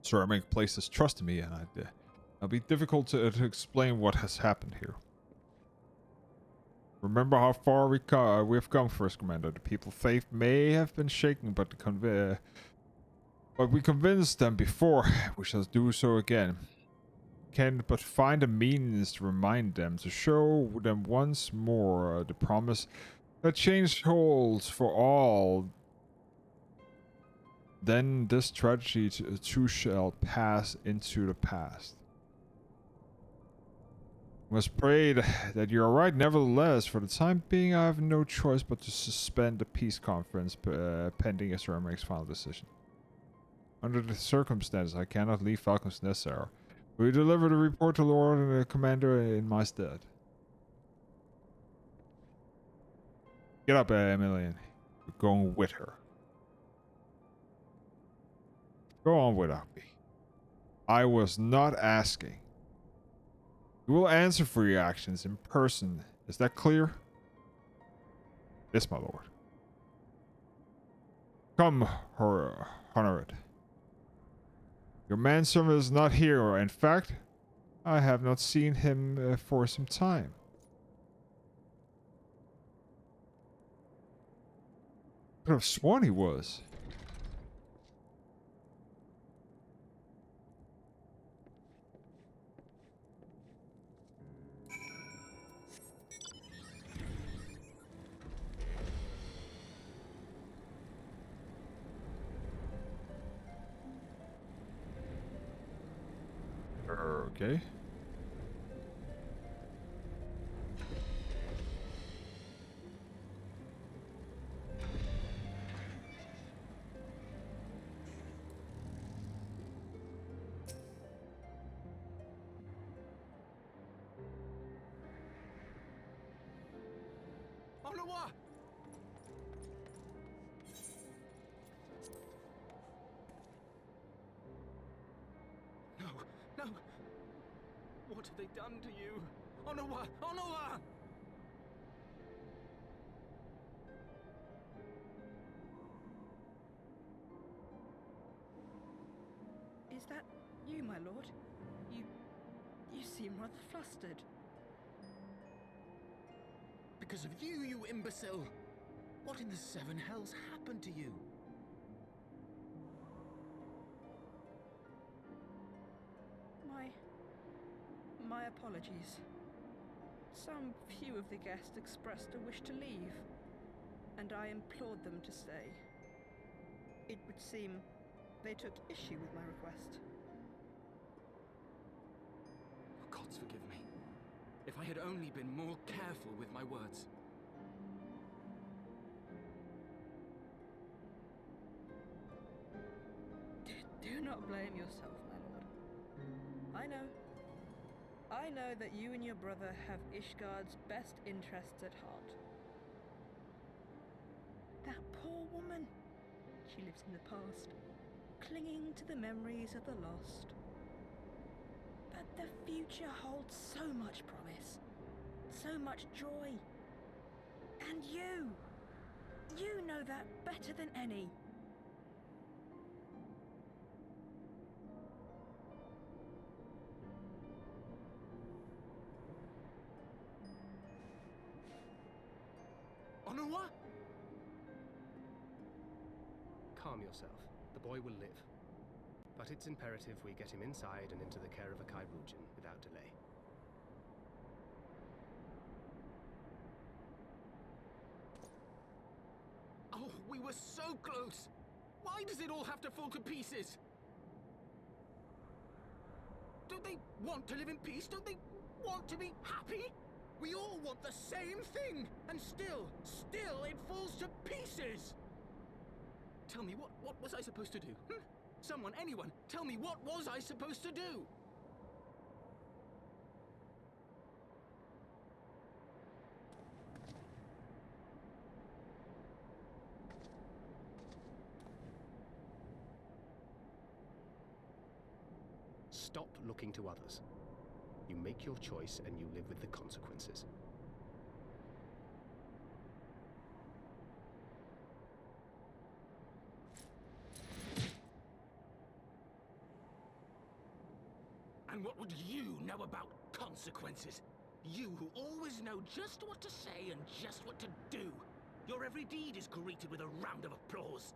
Ceramic places trust in me, and it'll be difficult to explain what has happened here. Remember how far we've come, First Commander. The people's faith may have been shaken, but we convinced them before. We shall do so again. Can but find a means to remind them, to show them once more the promise that change holds for all. Then this tragedy too shall pass into the past. We must pray that you are right. Nevertheless, for the time being, I have no choice but to suspend the peace conference pending Ceramic's final decision. Under the circumstances, I cannot leave Falcon's Nest, Sarah. Will you deliver the report to Lord and the Commander in my stead? Get up, Emilian. You're going with her. Go on without me. I was not asking. You will answer for your actions in person. Is that clear? Yes, my lord. Come, Honored. Your manservant is not here. In fact, I have not seen him for some time. I could have sworn he was. Okay. Olowa! No, no! What have they done to you? Olowa! Olowa! Is that you, my lord? You seem rather flustered. Because of you, you imbecile! What in the seven hells happened to you? My apologies. Some few of the guests expressed a wish to leave, and I implored them to stay. It would seem they took issue with my request. Oh, gods forgive me. If I had only been more careful with my words. Do not blame yourself, my lord. I know that you and your brother have Ishgard's best interests at heart. That poor woman. She lives in the past, clinging to the memories of the lost. But the future holds so much promise, so much joy. And you know that better than any. Olowa? Calm yourself. The boy will live. But it's imperative we get him inside and into the care of a Kairoujan without delay. Oh, we were so close! Why does it all have to fall to pieces? Don't they want to live in peace? Don't they want to be happy? We all want the same thing, and still it falls to pieces! Tell me, what was I supposed to do? Someone, anyone, tell me, what was I supposed to do? Stop looking to others. You make your choice and you live with the consequences. And what would you know about consequences? You who always know just what to say and just what to do. Your every deed is greeted with a round of applause.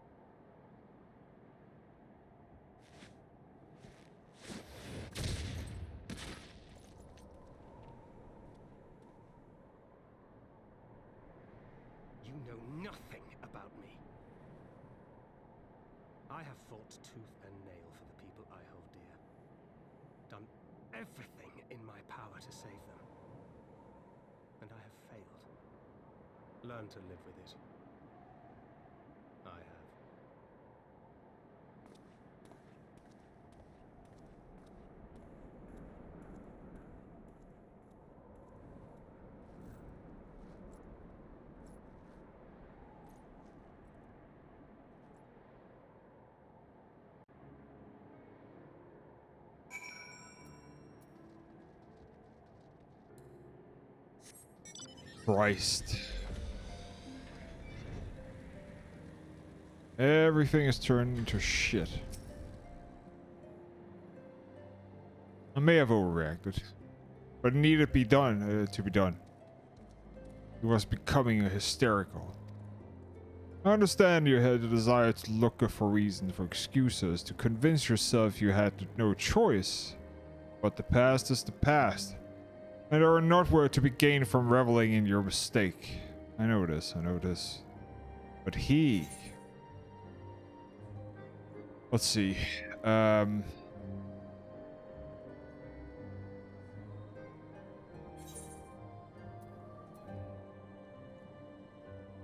You know nothing about me. I have fought tooth and nail for the people I hold dear. Done everything in my power to save them. And I have failed. Learn to live with it. I have. Christ. Everything is turned into shit. I may have overreacted, but it needed to be done. He was becoming hysterical. I understand you had the desire to look for reasons, for excuses, to convince yourself you had no choice. But the past is the past. And there are not worth to be gained from reveling in your mistake. I know this. But he... Let's see.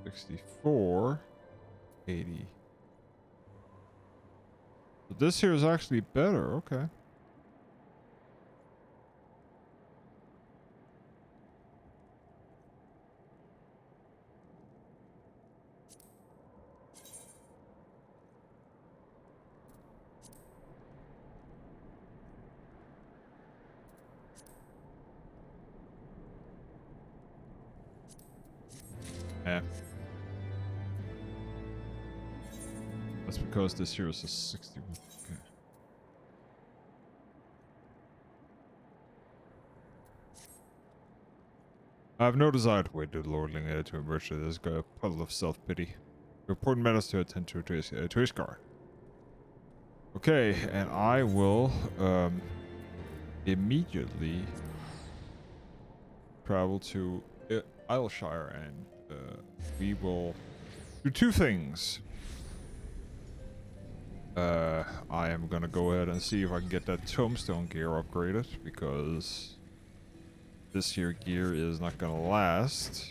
64, 80. So this here is actually better. Okay. Yeah. That's because this here is a 61. Okay. I have no desire to wait the lordling heir to emerge to this puddle of self-pity. Important matters to attend to his guard. Okay, and I will immediately travel to Isleshire, and we will do two things. I am gonna go ahead and see if I can get that tombstone gear upgraded, because this here gear is not gonna last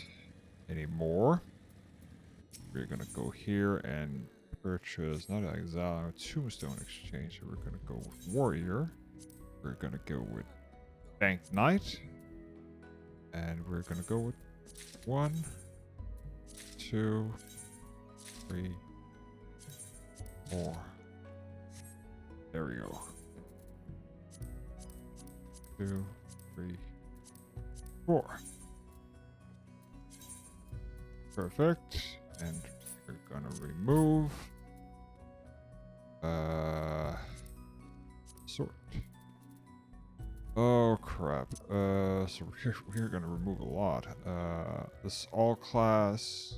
anymore. We're gonna go here and purchase not exile, tombstone exchange. So we're gonna go with warrior. We're gonna go with tank knight, and we're gonna go with 1, 2, 3, 4. There we go. 2, 3, 4. Perfect. And we're gonna remove sort. Oh crap. So we're gonna remove a lot. This all class.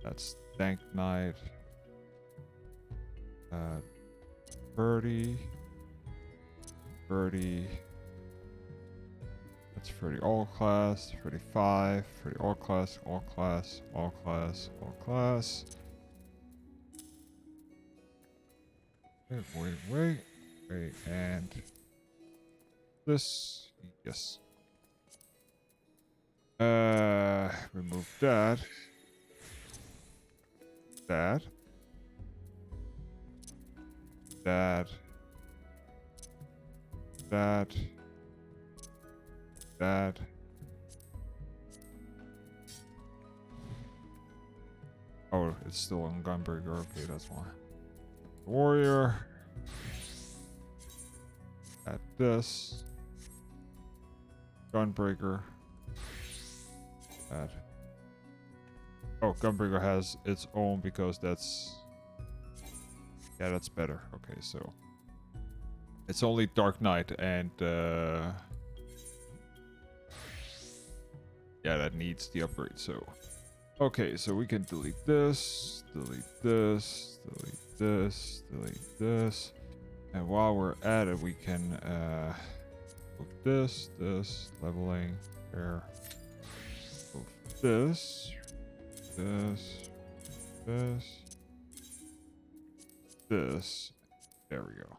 That's tank knight. 30. That's 30 all class, 35, 30 all class. Wait, and this. Yes. Remove that. That. That. That. That. Oh, it's still on Gunbreaker. Okay, that's why. Warrior. Add this. Gunbreaker. Add. Oh, Gunbreaker has its own because that's... Yeah, that's better. Okay, so... It's only Dark Knight and... Yeah, that needs the upgrade, so... Okay, so we can delete this, delete this, delete this, delete this. And while we're at it, we can move this, leveling, there. Move this, this. There we go.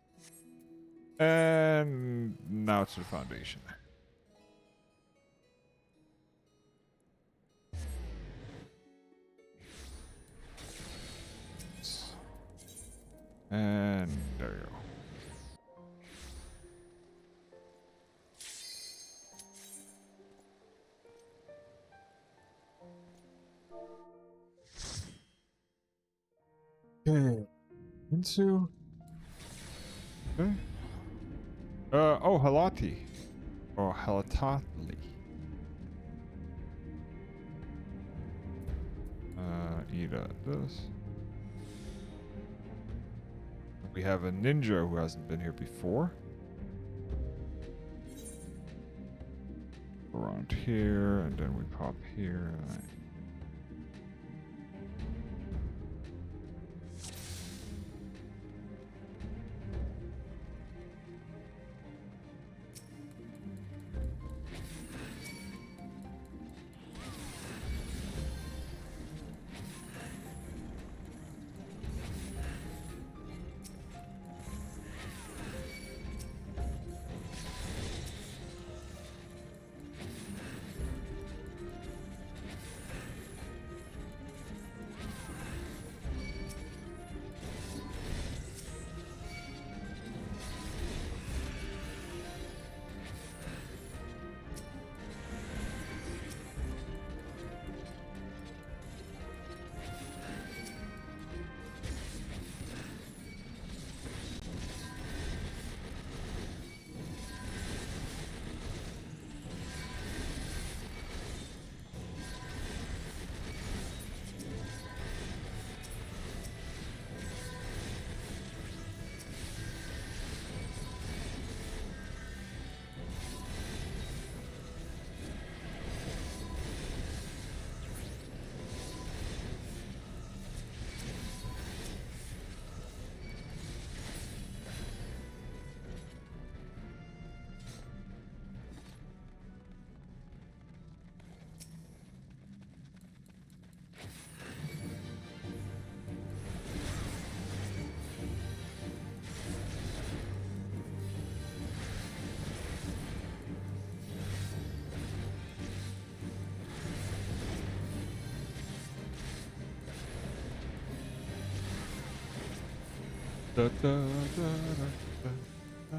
And now to the foundation. And there you go. Okay. Into. Okay. Oh, Halati. Or Halatatli. Eat this. We have a ninja who hasn't been here before. Around here, and then we pop here. Da, da, da, da, da.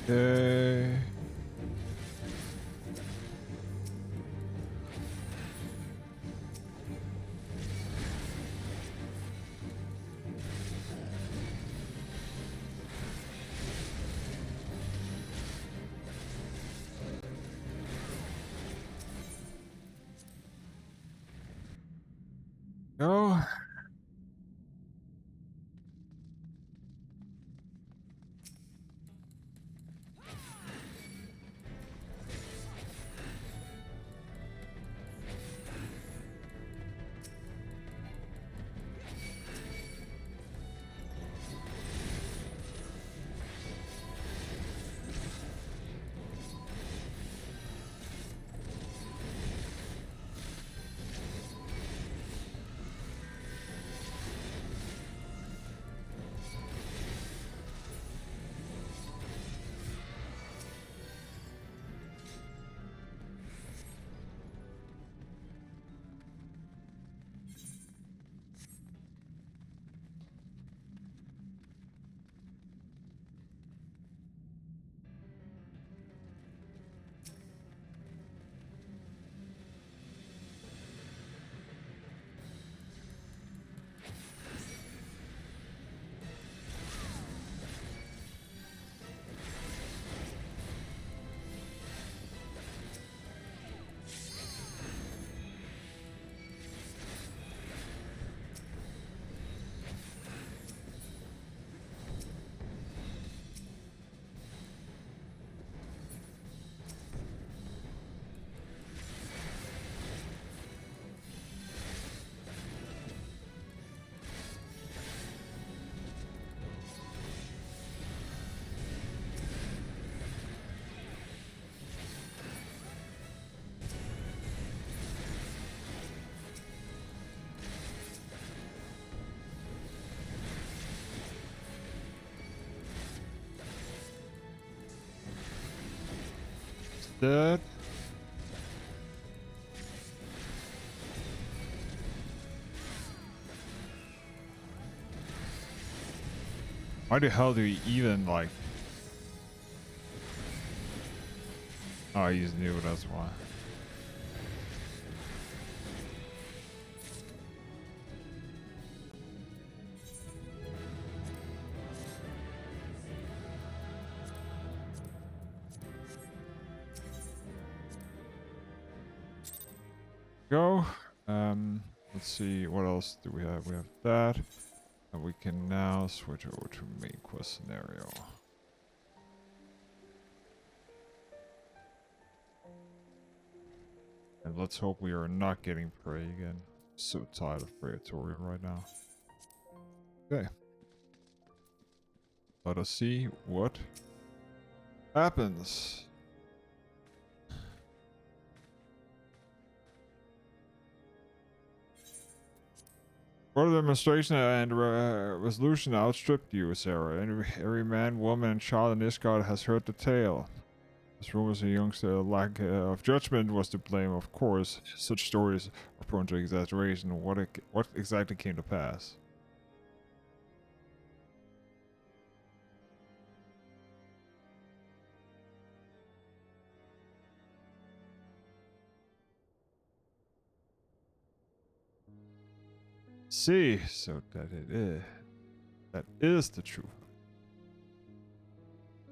Okay. Go. Dead. Why the hell do you even like? Oh, he's new, that's why. Go. Let's see, what else do we have? We have that. And we can now switch over to main quest scenario. And let's hope we are not getting prey again. So tired of Fettouhi right now. Okay. Let us see what happens. For the demonstration and resolution outstripped you, Sarah. Every man, woman, and child in this guard has heard the tale. As rumors a youngster lack of judgment was to blame, of course. Such stories are prone to exaggeration. What exactly came to pass? See, so that it is. That is the truth.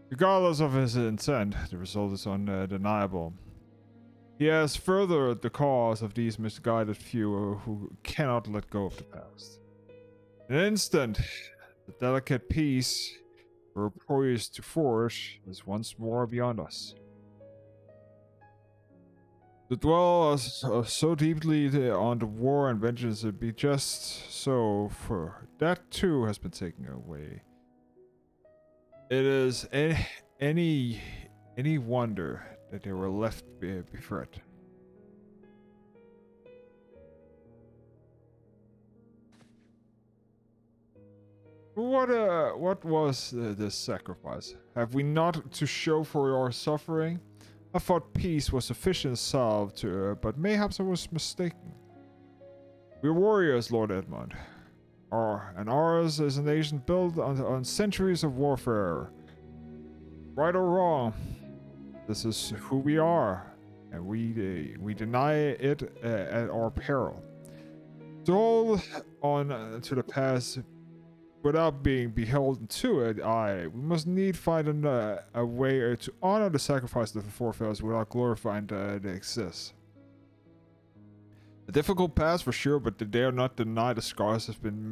Regardless of his intent, the result is undeniable. He has furthered the cause of these misguided few who cannot let go of the past. In an instant, the delicate peace we're poised to forge is once more beyond us. To dwell so deeply on the war and vengeance would be just so, for that too has been taken away. It is any wonder that they were left befret. What was this sacrifice? Have we not to show for our suffering? I thought peace was sufficient salve to, but mayhaps I was mistaken. We're warriors, Lord Edmund. And ours is a nation built on centuries of warfare. Right or wrong, this is who we are, and we deny it at our peril. To hold on to the past without being beholden to it, we must need find a way to honor the sacrifice of the forefathers without glorifying that they exist. A difficult path for sure, but they dare not deny the scars have been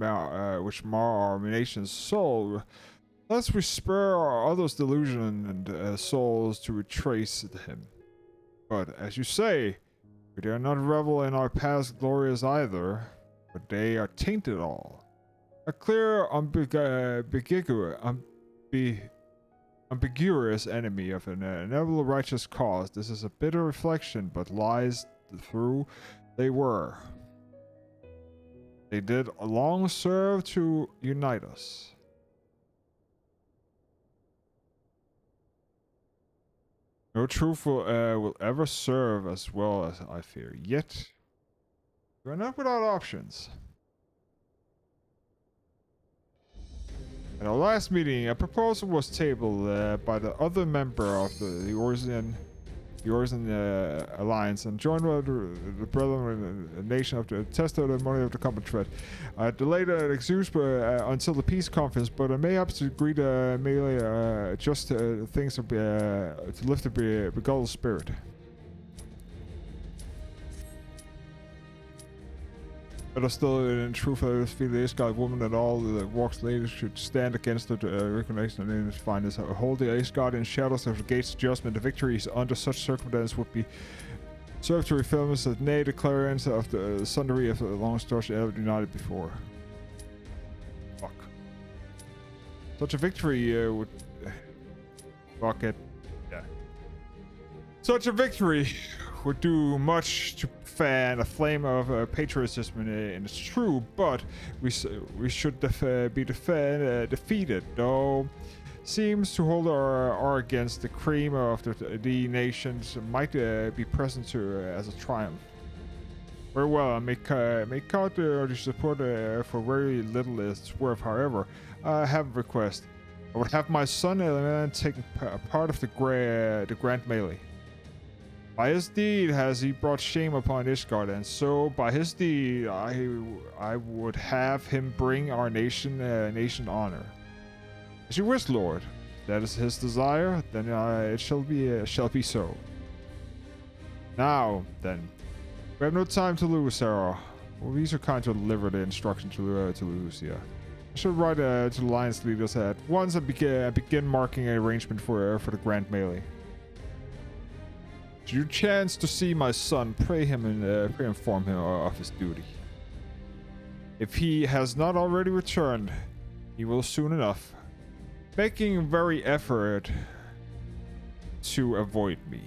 which mar our nation's soul, lest we spur our others' delusion and souls to retrace him. But as you say, we dare not revel in our past glories either, but they are tainted all. A clear, ambiguous enemy of an inevitable righteous cause. This is a bitter reflection, but lies through they were. They did long serve to unite us. No truth will ever serve as well as I fear. Yet, we are not without options. At our last meeting, a proposal was tabled by the other member of the Orsian Alliance and joined with the brethren nation of the test of the money of the common threat. Delayed excuse until the peace conference, but mayhaps to agree to merely just things to lift the beguiled spirit. But still, in truth, I feel the Aesgard woman and all the walks ladies should stand against the recognition and its finest. Hold the Aesgard in shadows of the gate's adjustment. The victories under such circumstances would be served to refilm as nay the clarence of the sundry of the long stars ever united before. Fuck. Such a victory would... fuck it. Yeah. Such a victory would do much to fan a flame of patriotism and it's true, but we should be defeated, though seems to hold our against the cream of the nations might be present as a triumph. Very well, I may count the support for very little it's worth. However, I have a request. I would have my son take part of the grand melee. By his deed has he brought shame upon Ishgard, and so by his deed I would have him bring our nation honor. As you wish, Lord. If that is his desire, then it shall be so. Now then, we have no time to lose, Sarah. Well, these are kind to deliver the instruction to Lucia. I should write to the alliance leaders at once and begin marking an arrangement for the grand melee. Should you chance to see my son, pray inform him of his duty. If he has not already returned, he will soon enough, making very effort to avoid me.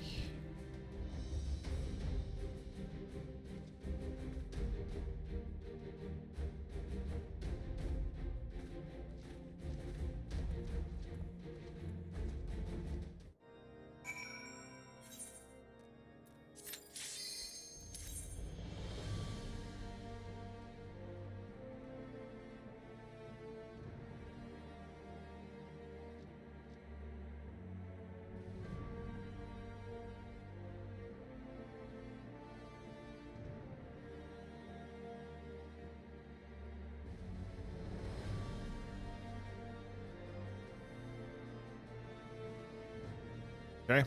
Okay.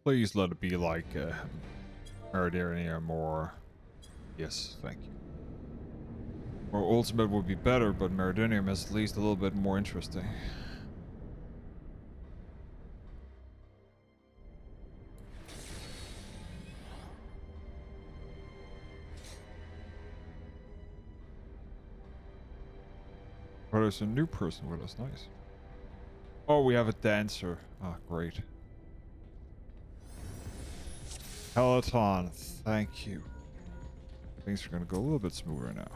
Please let it be like Meridian more. Yes, thank you. More ultimate would be better, but Meridinium is at least a little bit more interesting. Oh, there's a new person with us. Nice. Oh, we have a dancer. Ah, great. Peloton, thank you. Things are gonna go a little bit smoother now.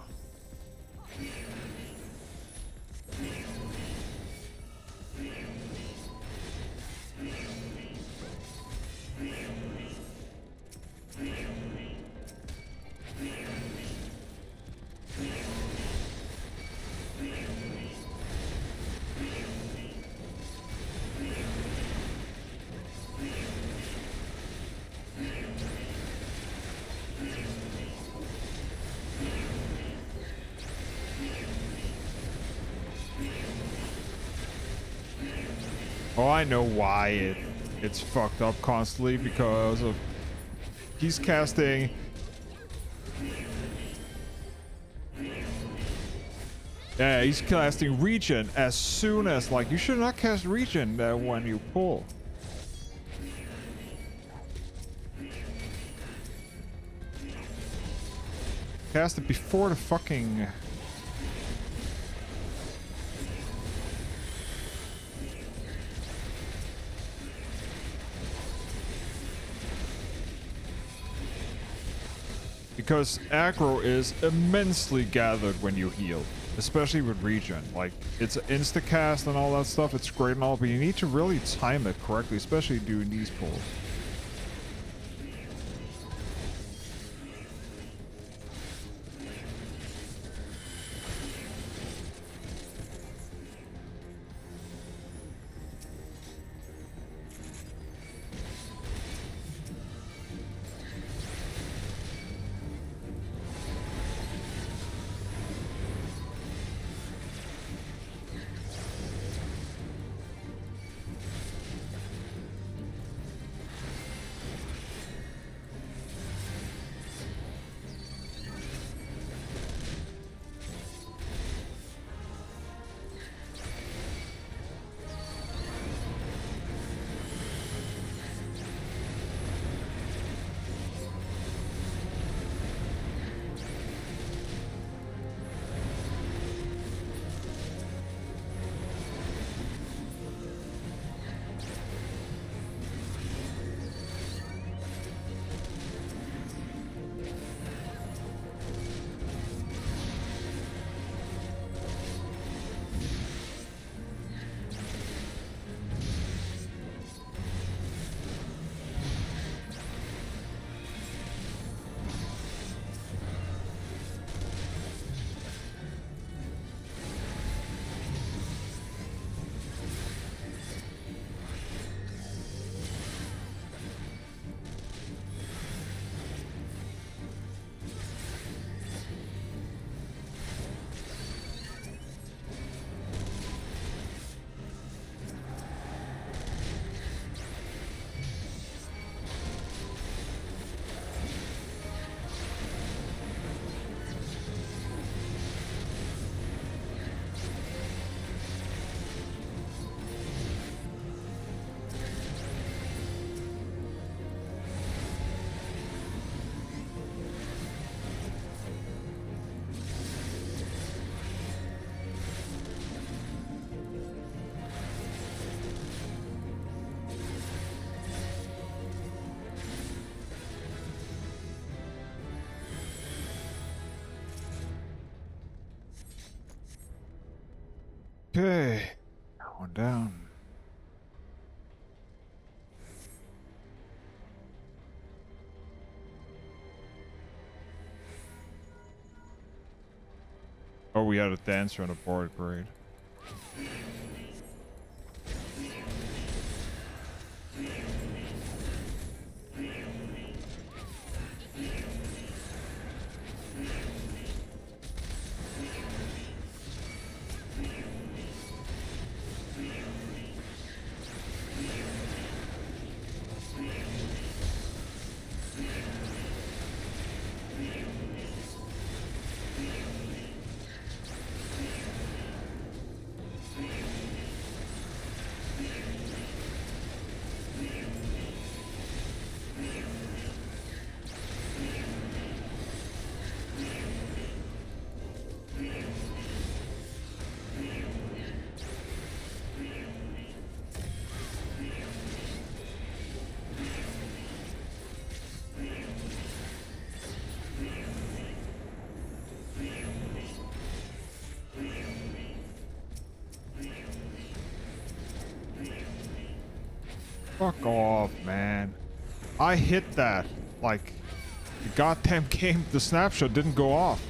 Oh, I know why it's fucked up constantly, because of he's casting he's casting regen as soon as, like, you should not cast regen when you pull. Cast it before the fucking because aggro is immensely gathered when you heal, especially with regen. Like, it's insta cast and all that stuff. It's great and all, but you need to really time it correctly, especially doing these pulls. Okay, one down. Oh, we had a dancer on a board, great. Fuck off, man. I hit that. Like, the goddamn game, the snapshot didn't go off.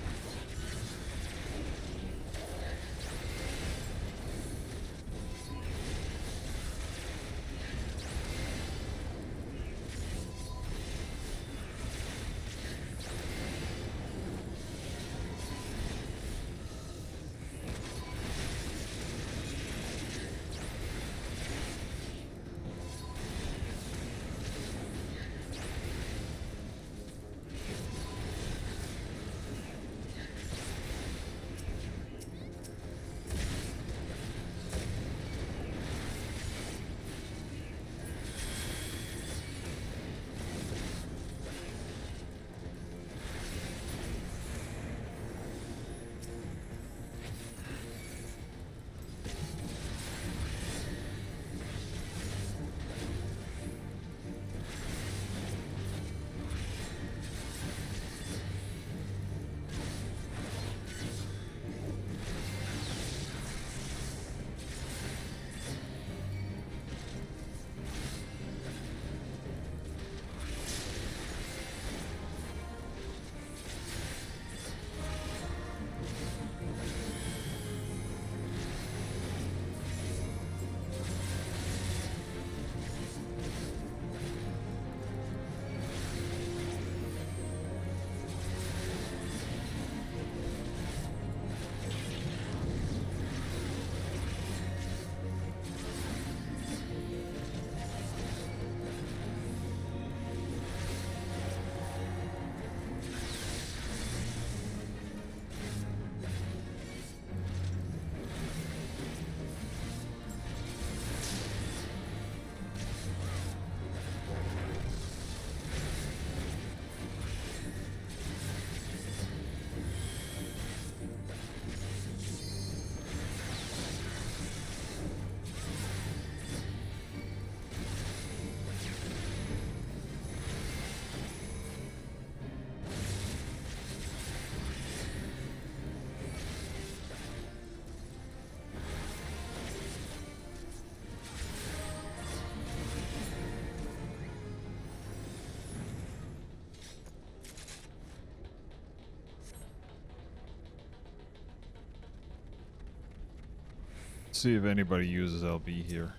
See if anybody uses LB here.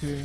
Okay.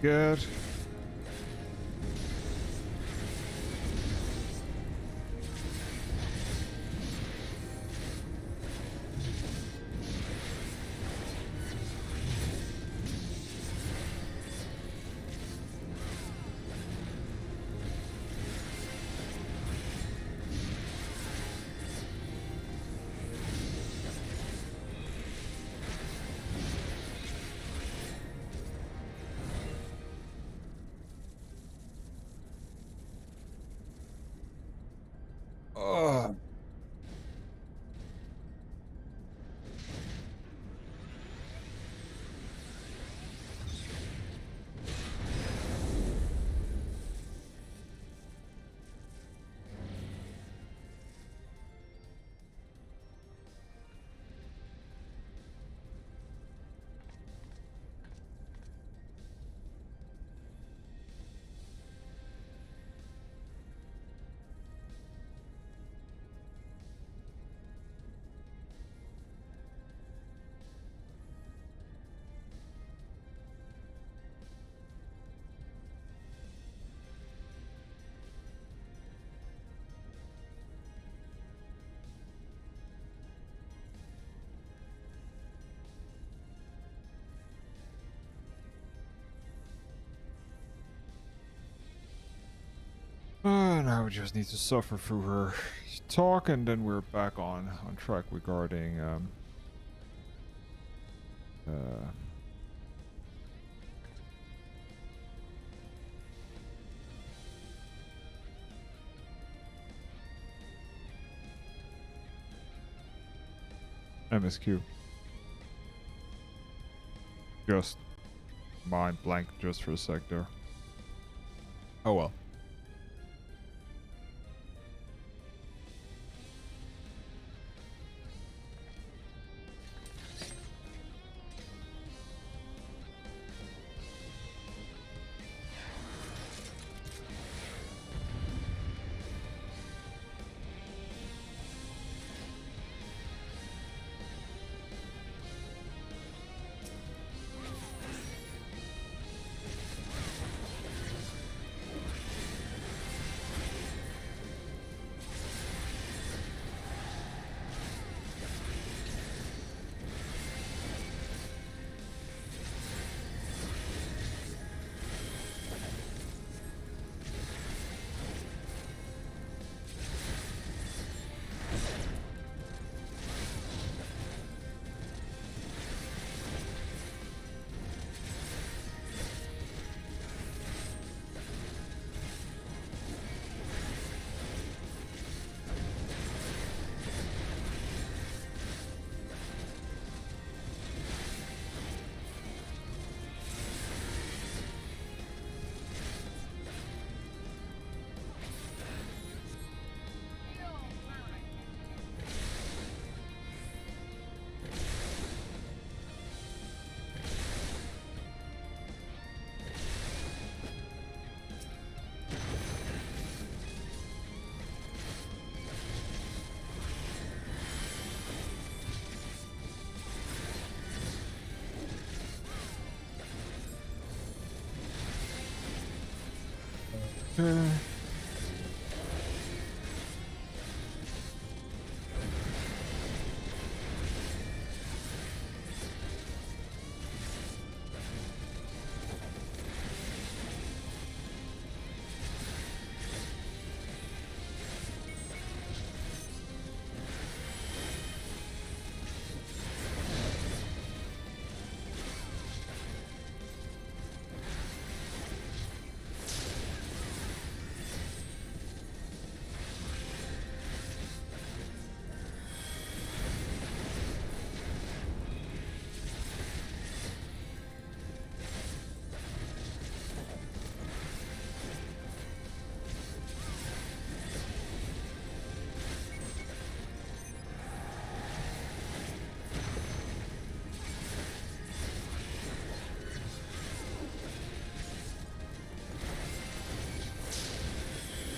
Good. Now we just need to suffer through her talk, and then we're back on track regarding MSQ. Just mind blank just for a sec there. Oh well.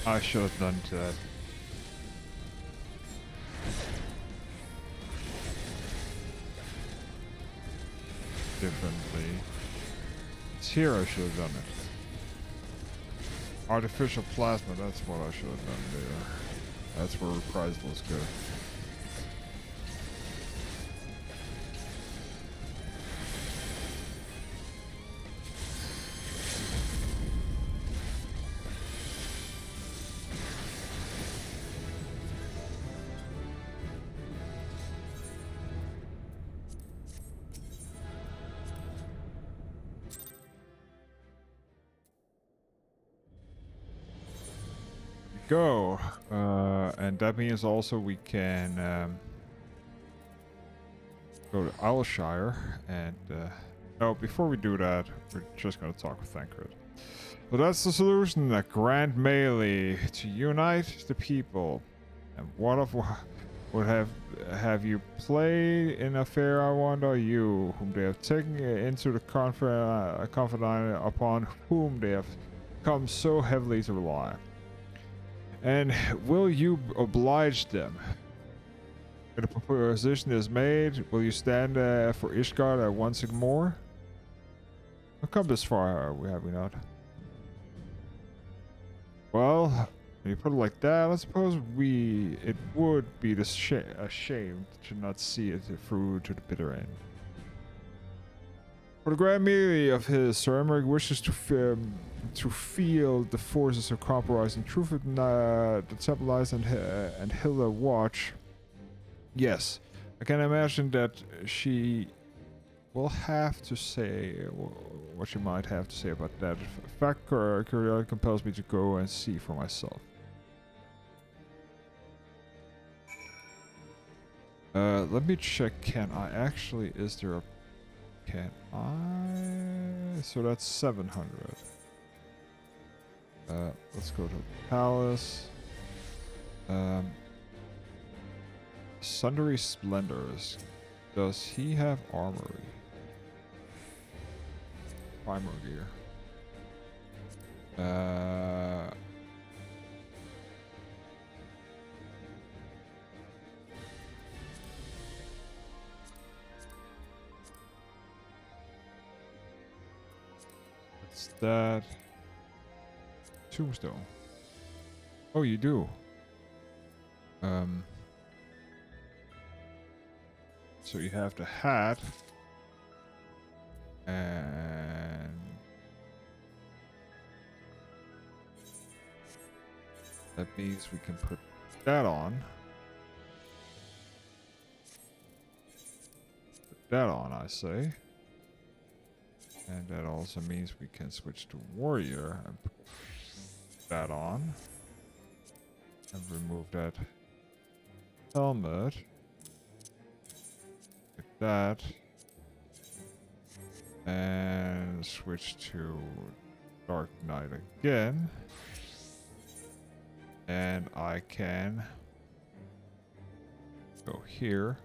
I should have done that. Differently. It's here I should have done it. Artificial plasma, that's what I should have done there. That's where reprisal is good. Go, and that means also we can go to Owlshire, and no, before we do that, we're just gonna talk with Thancred. So that's the solution, a grand melee to unite the people. And what of would have you played in a fair, I wonder, you whom they have taken into the confidant upon whom they have come so heavily to rely? And will you oblige them? When the proposition is made, will you stand for Ishgard once more? We've come this far, have we not? Well, when you put it like that, I suppose it would be a shame to not see it through to the bitter end. For the grand melee of his, Sir Emmerich wishes to feel the forces of compromise and truth that Tempelize and Hilda watch. Yes, I can imagine that she will have to say what she might have to say about that. In fact, curiosity compels me to go and see for myself. Let me check. Can I actually? Is there a? Can I? So that's 700. Let's go to the palace. Sundry Splendors. Does he have armory? Primer gear. What's that? Tombstone. Oh, you do. So you have the hat. And that means we can put that on. Put that on, I say. And that also means we can switch to warrior and put that on. And remove that helmet. Like that. And switch to Dark Knight again. And I can go here.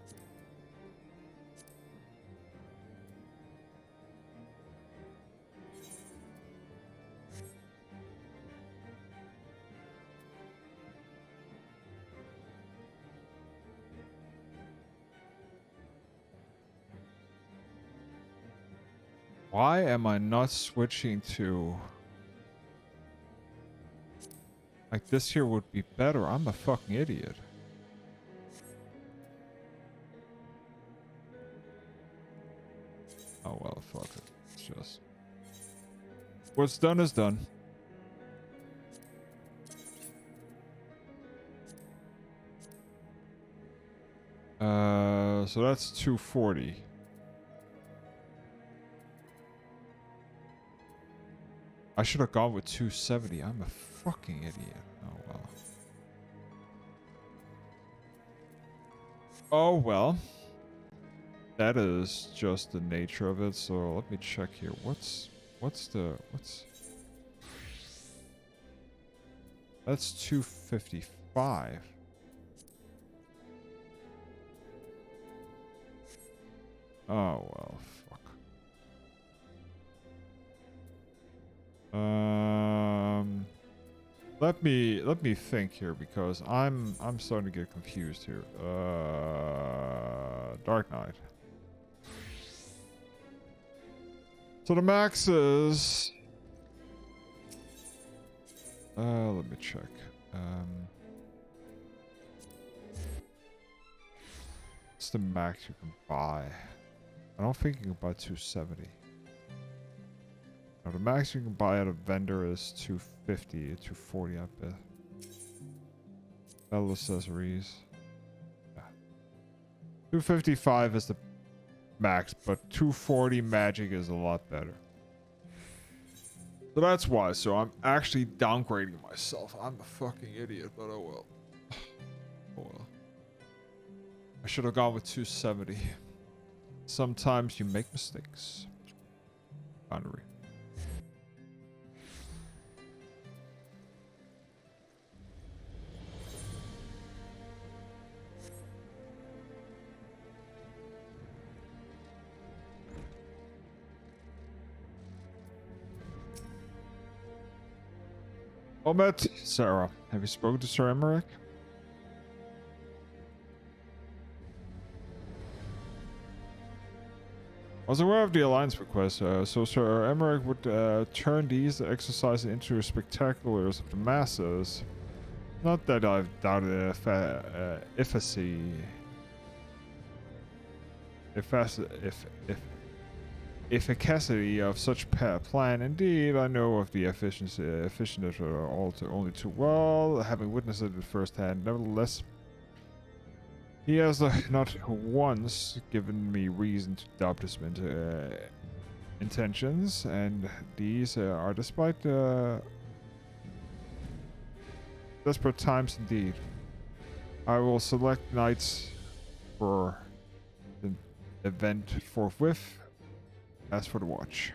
Why am I not switching to... Like, this here would be better. I'm a fucking idiot. Oh well, fuck it. It's just... What's done is done. So that's 240. I should have gone with 270. I'm a fucking idiot. Oh well. Oh well. That is just the nature of it. So let me check here. What's that's 255. Oh well, fuck. Let me think here because I'm starting to get confused here. Dark Knight. So the max is let me check. What's the max you can buy? I don't think you can buy 270. Now the max you can buy at a vendor is 250, 240 I bet. Metal accessories. Yeah. 255 is the max, but 240 magic is a lot better. So that's why. So I'm actually downgrading myself. I'm a fucking idiot, but oh well. Oh well. I should have gone with 270. Sometimes you make mistakes. Boundary. Omet, Sarah, have you spoken to Sir Emmerich? I was aware of the alliance request, so Sir Emmerich would turn these exercises into spectaculars of the masses. Not that I've doubted efficacy. efficacy of such plan. Indeed, I know of the efficiency only too well, having witnessed it firsthand. Nevertheless, he has not once given me reason to doubt his intentions, and these are despite desperate times indeed. I will select nights for the event forthwith. As for the watch,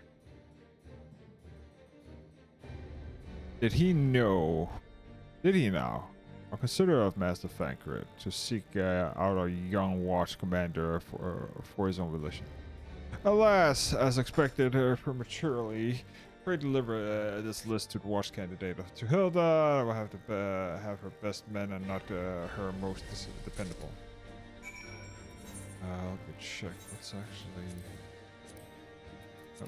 did he know? Did he now? Or consider of Master Thancred to seek out a young watch commander for his own volition? Alas, as expected, prematurely, pray deliver this list to the watch candidate. To Hilda, I will have to have her best men and not her most dependable. Let me check what's actually. Oh.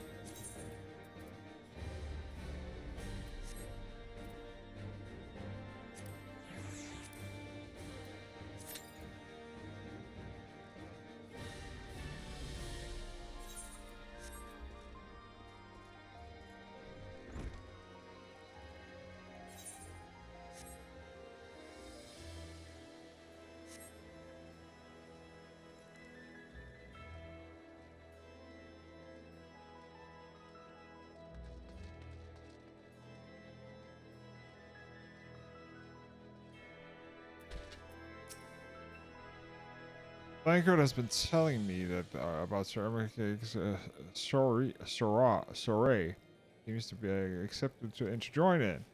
Thancred has been telling me that about Sir Emmeric's soiree. He seems to be accepted to join in.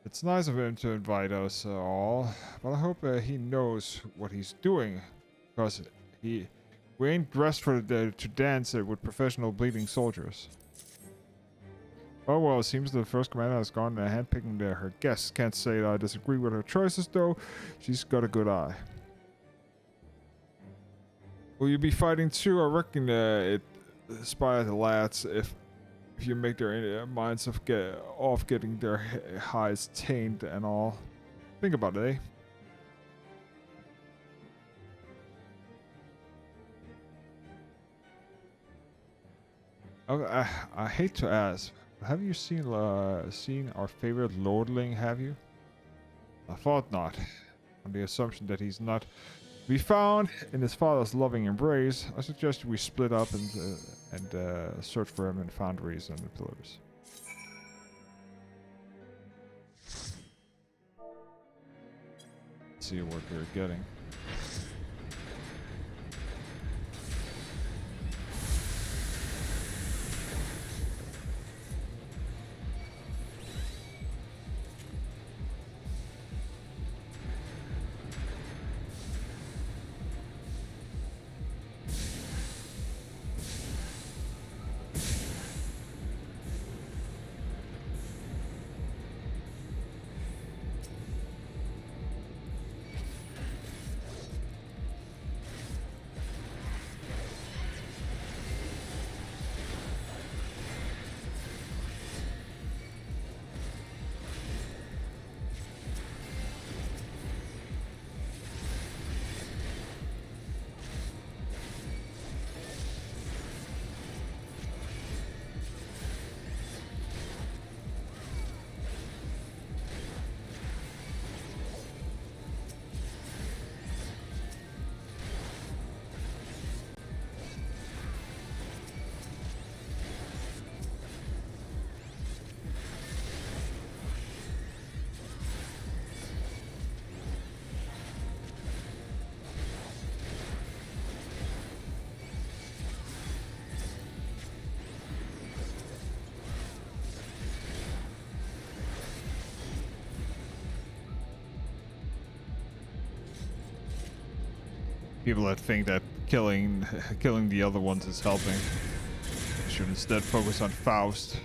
It's nice of him to invite us all, but I hope he knows what he's doing, because we ain't dressed to dance with professional bleeding soldiers. Oh well, it seems the first commander has gone handpicking her guests. Can't say that I disagree with her choices, though. She's got a good eye. Will you be fighting too? I reckon it inspires the lads if you make their minds off getting their hides tamed and all. Think about it, eh? I hate to ask, have you seen our favorite lordling? Have you? I thought not. On the assumption that he's not to be found in his father's loving embrace, I suggest we split up and search for him in foundries and the pillars. Let's see what we're getting. People that think that killing the other ones is helping should instead focus on Faust.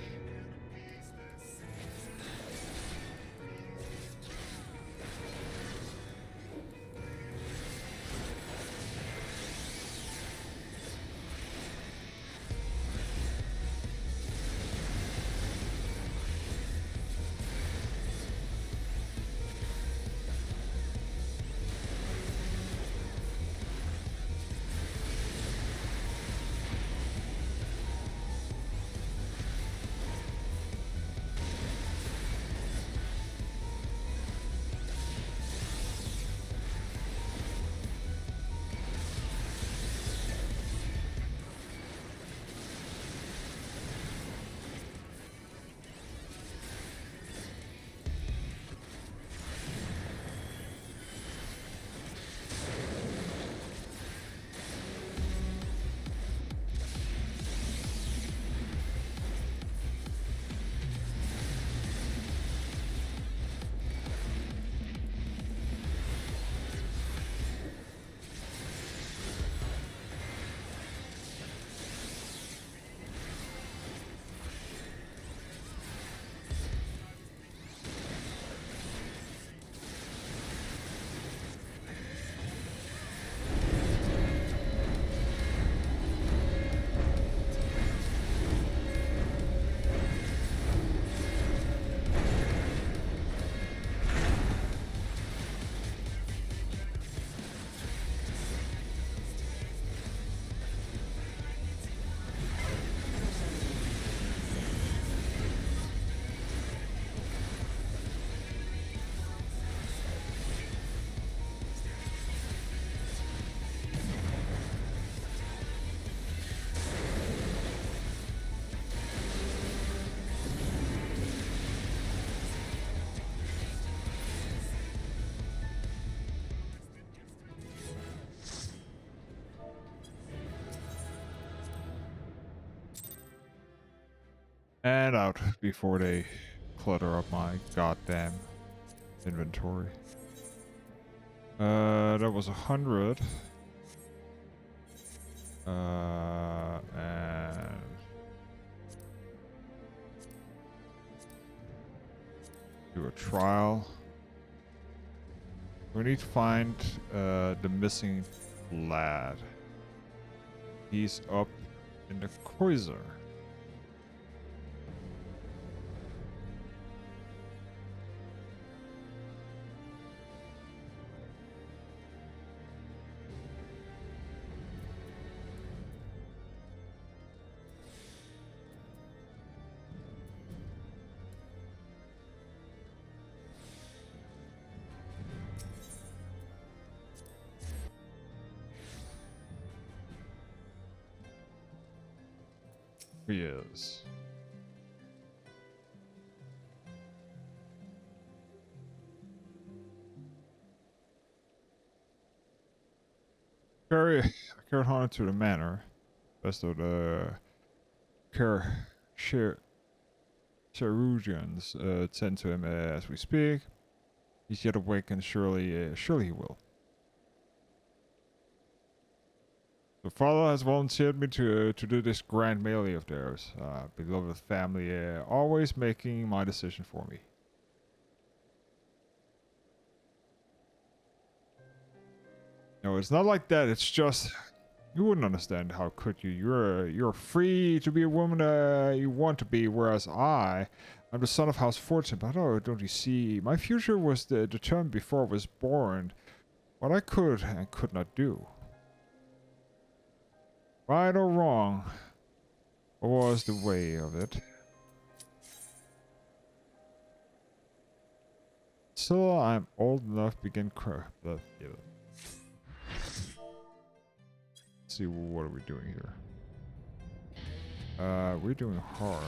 And out before they clutter up my goddamn inventory. That was 100. And do a trial. We need to find the missing lad. He's up in the cruiser. He is. Carried Hana to the manor. Best of the Cherugians tend to him as we speak. He's yet awake, and surely he will. The father has volunteered me to do this grand melee of theirs. Beloved family, always making my decision for me. No, it's not like that. It's just you wouldn't understand. How could you? You're free to be a woman you want to be, whereas I'm the son of House Fortune. But oh, don't you see? My future was determined before I was born. What I could and could not do. Right or wrong, what was the way of it? Still, I'm old enough to begin Let's see, what are we doing here? We're doing hard.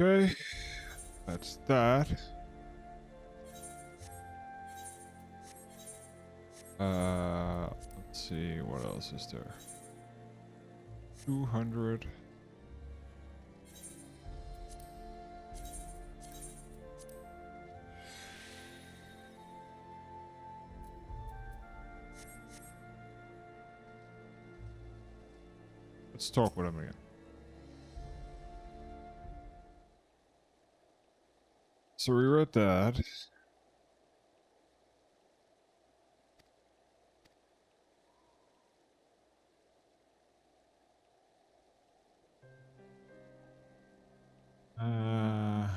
Okay, that's that. Let's see, what else is there? 200. Let's talk with him again. So we read that. A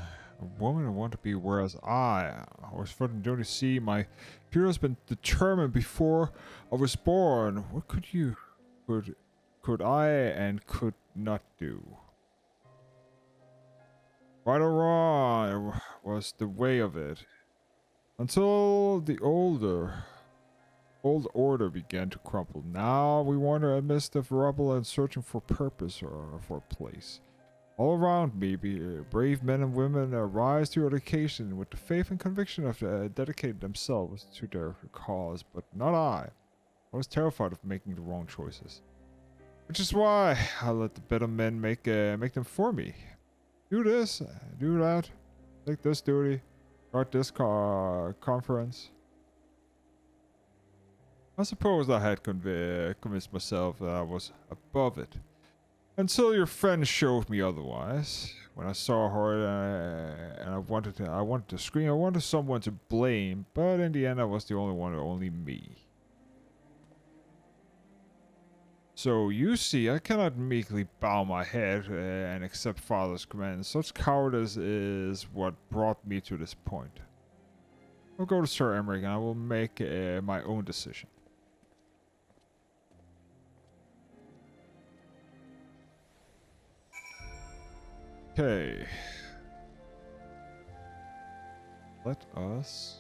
woman I want to be, whereas I was further to see my future has been determined before I was born. What could I and could not do? Right or wrong was the way of it. Until the old order began to crumble. Now we wander amidst the rubble and searching for purpose or for a place. All around me, brave men and women rise to the occasion with the faith and conviction of dedicating themselves to their cause, but not I. I was terrified of making the wrong choices, which is why I let the better men make them for me. Do this, do that, take this duty, start this conference. I suppose I had convinced myself that I was above it. Until your friend showed me otherwise. When I saw her and I wanted to scream, I wanted someone to blame, but in the end I was the only one, only me. So you see, I cannot meekly bow my head and accept Father's commands. Such cowardice is what brought me to this point. I'll go to Sir Emmerich and I will make my own decision. Okay. Let us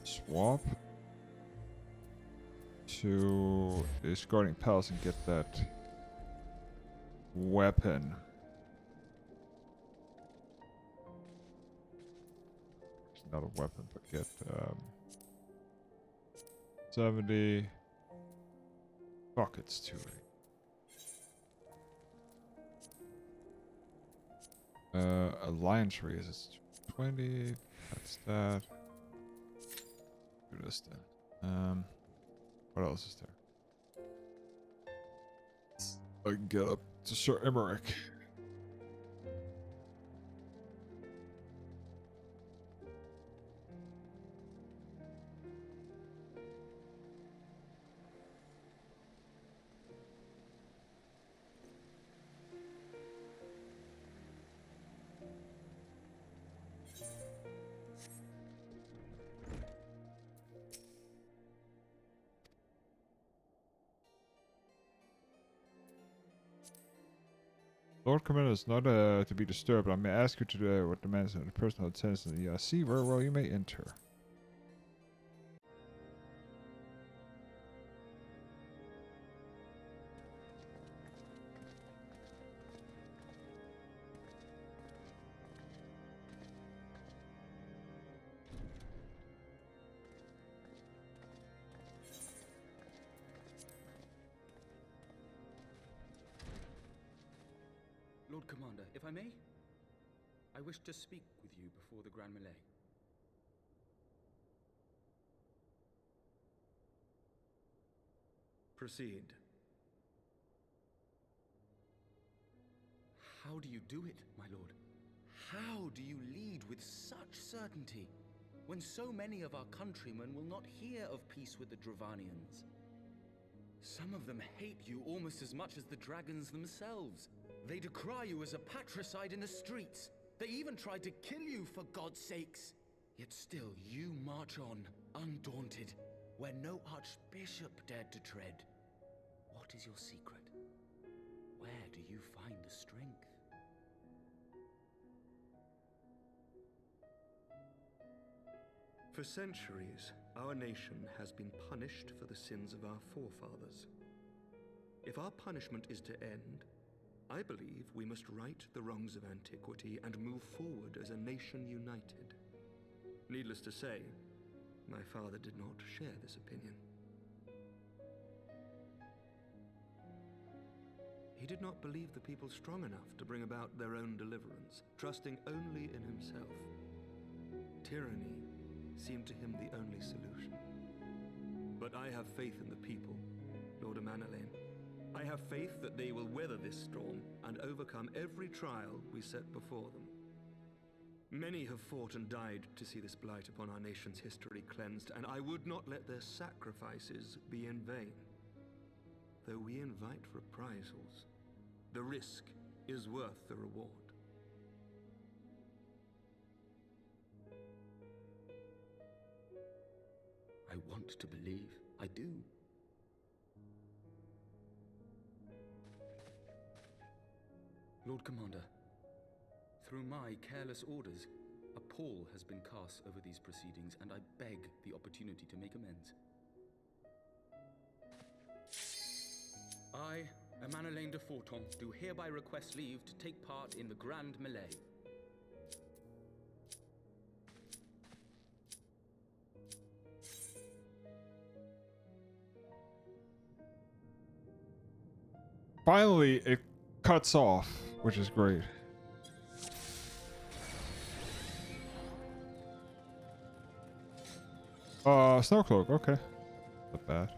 swap to this guarding palace and get that weapon. It's not a weapon, but get 70 buckets to it. Alliance raise is 20. That's that. Do this then. What else is there? I can get up to Sir Emmerich. Lord Commander is not to be disturbed. I may ask you to do what demands of the personal attendance in the ERC. Very well, you may enter. Lord Commander, if I may, I wish to speak with you before the Grand Melee. Proceed. How do you do it, my lord? How do you lead with such certainty, when so many of our countrymen will not hear of peace with the Dravanians? Some of them hate you almost as much as the dragons themselves. They decry you as a patricide in the streets. They even tried to kill you, for God's sakes. Yet still you march on, undaunted, where no archbishop dared to tread. What is your secret? Where do you find the strength? For centuries, our nation has been punished for the sins of our forefathers. If our punishment is to end, I believe we must right the wrongs of antiquity and move forward as a nation united. Needless to say, my father did not share this opinion. He did not believe the people strong enough to bring about their own deliverance, trusting only in himself. Tyranny seemed to him the only solution. But I have faith in the people, Lord Amanalain. I have faith that they will weather this storm and overcome every trial we set before them. Many have fought and died to see this blight upon our nation's history cleansed, and I would not let their sacrifices be in vain. Though we invite reprisals, the risk is worth the reward. I want to believe. I do. Lord Commander, through my careless orders, a pall has been cast over these proceedings, and I beg the opportunity to make amends. I, Amanalain de Forton, do hereby request leave to take part in the Grand Melee. Finally, it cuts off, which is great. Snowcloak, okay. Not bad.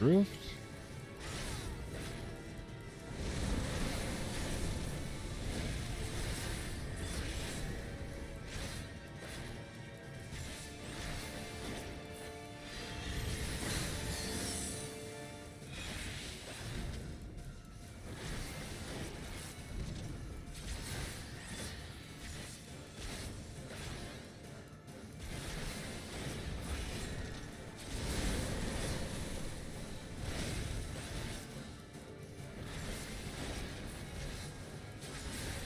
Drift?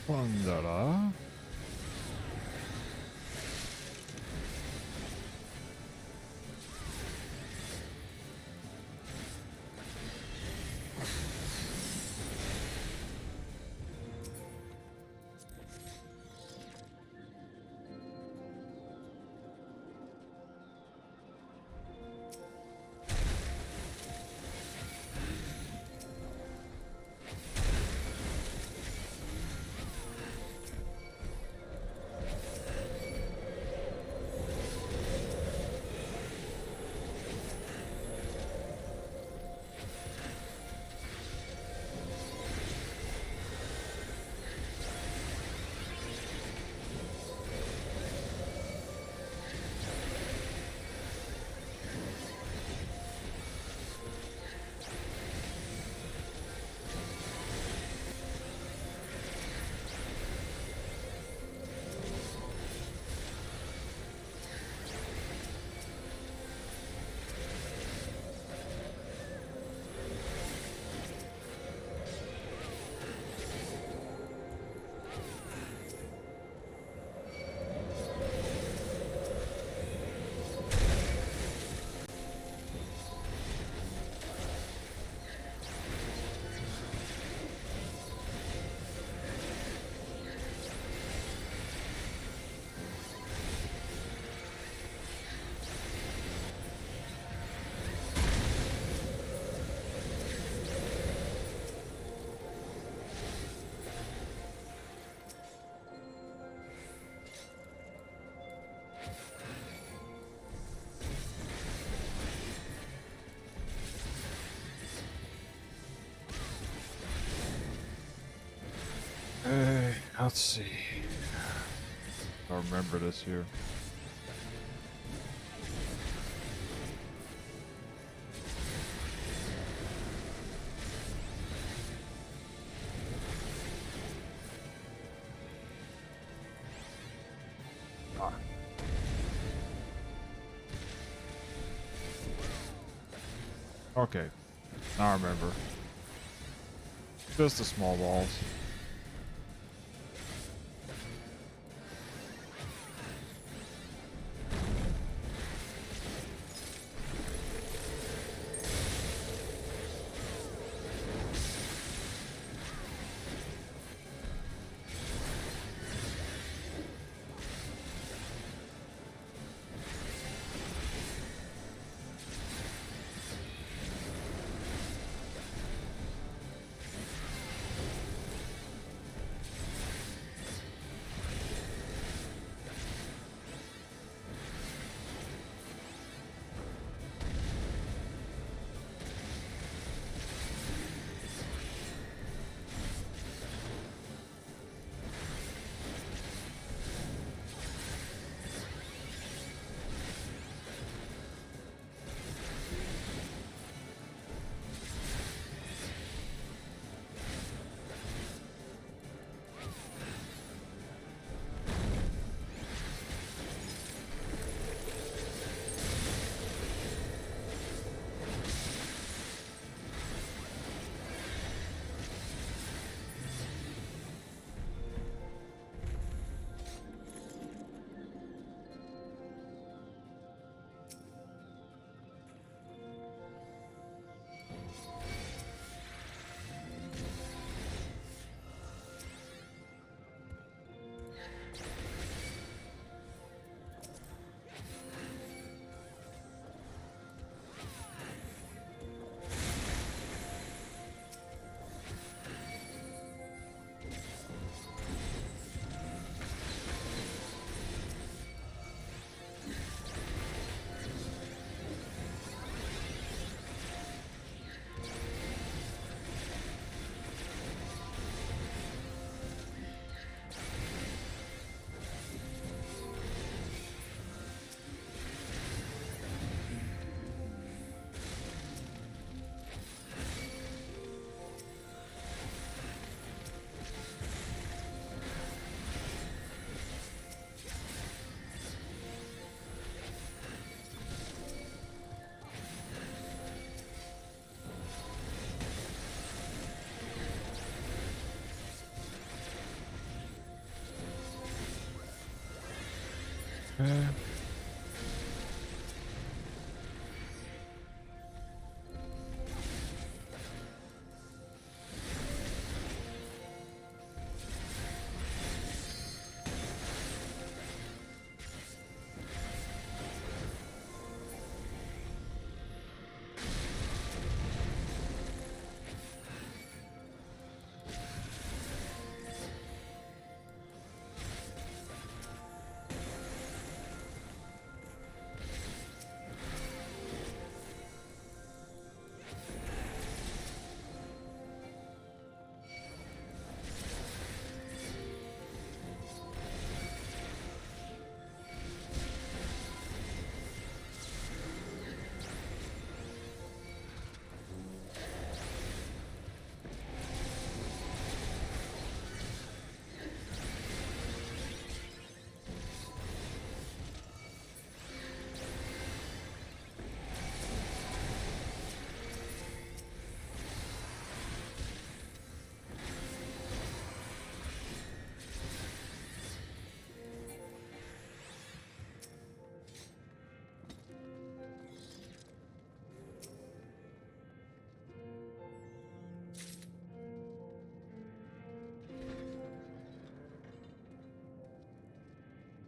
Wandera. let's see. I remember this here. Okay, now I remember. Just the small balls.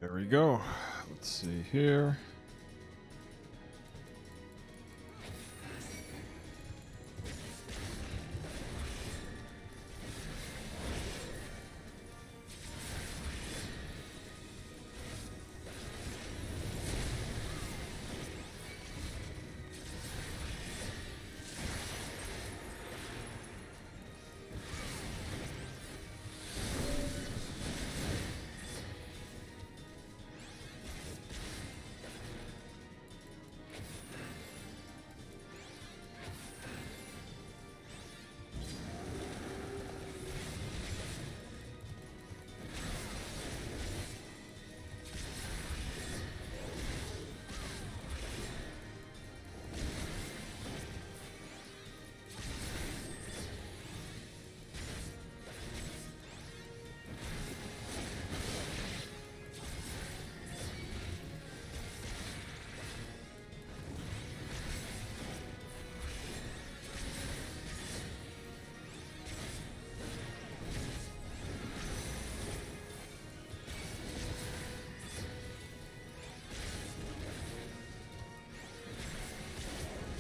There we go. Let's see here.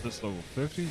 This level 50? Yeah.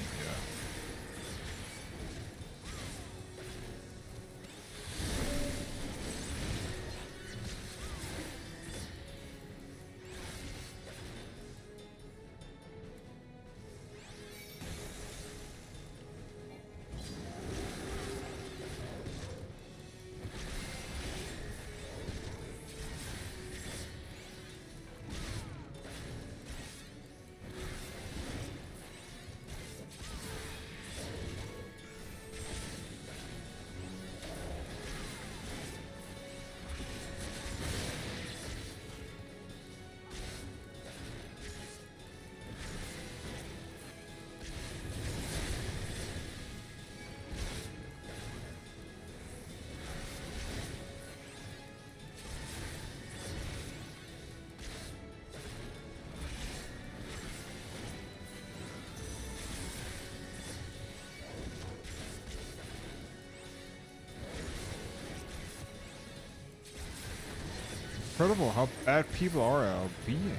Incredible how bad people are at being.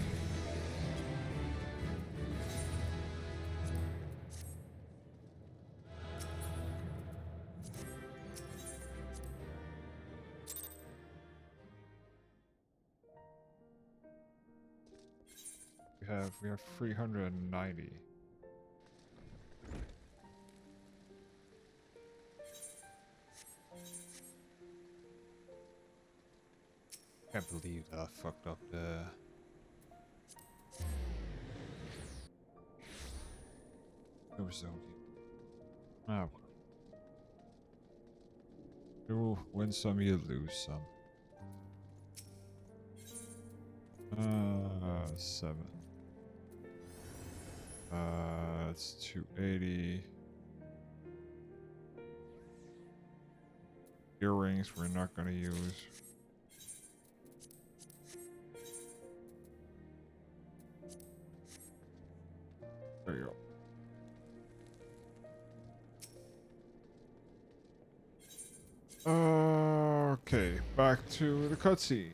We have 390. Can't believe that I fucked up the zone. Ah, well. You win some, you lose some. 7. It's 280. Earrings we're not gonna use. There you go. Okay, back to the cutscene.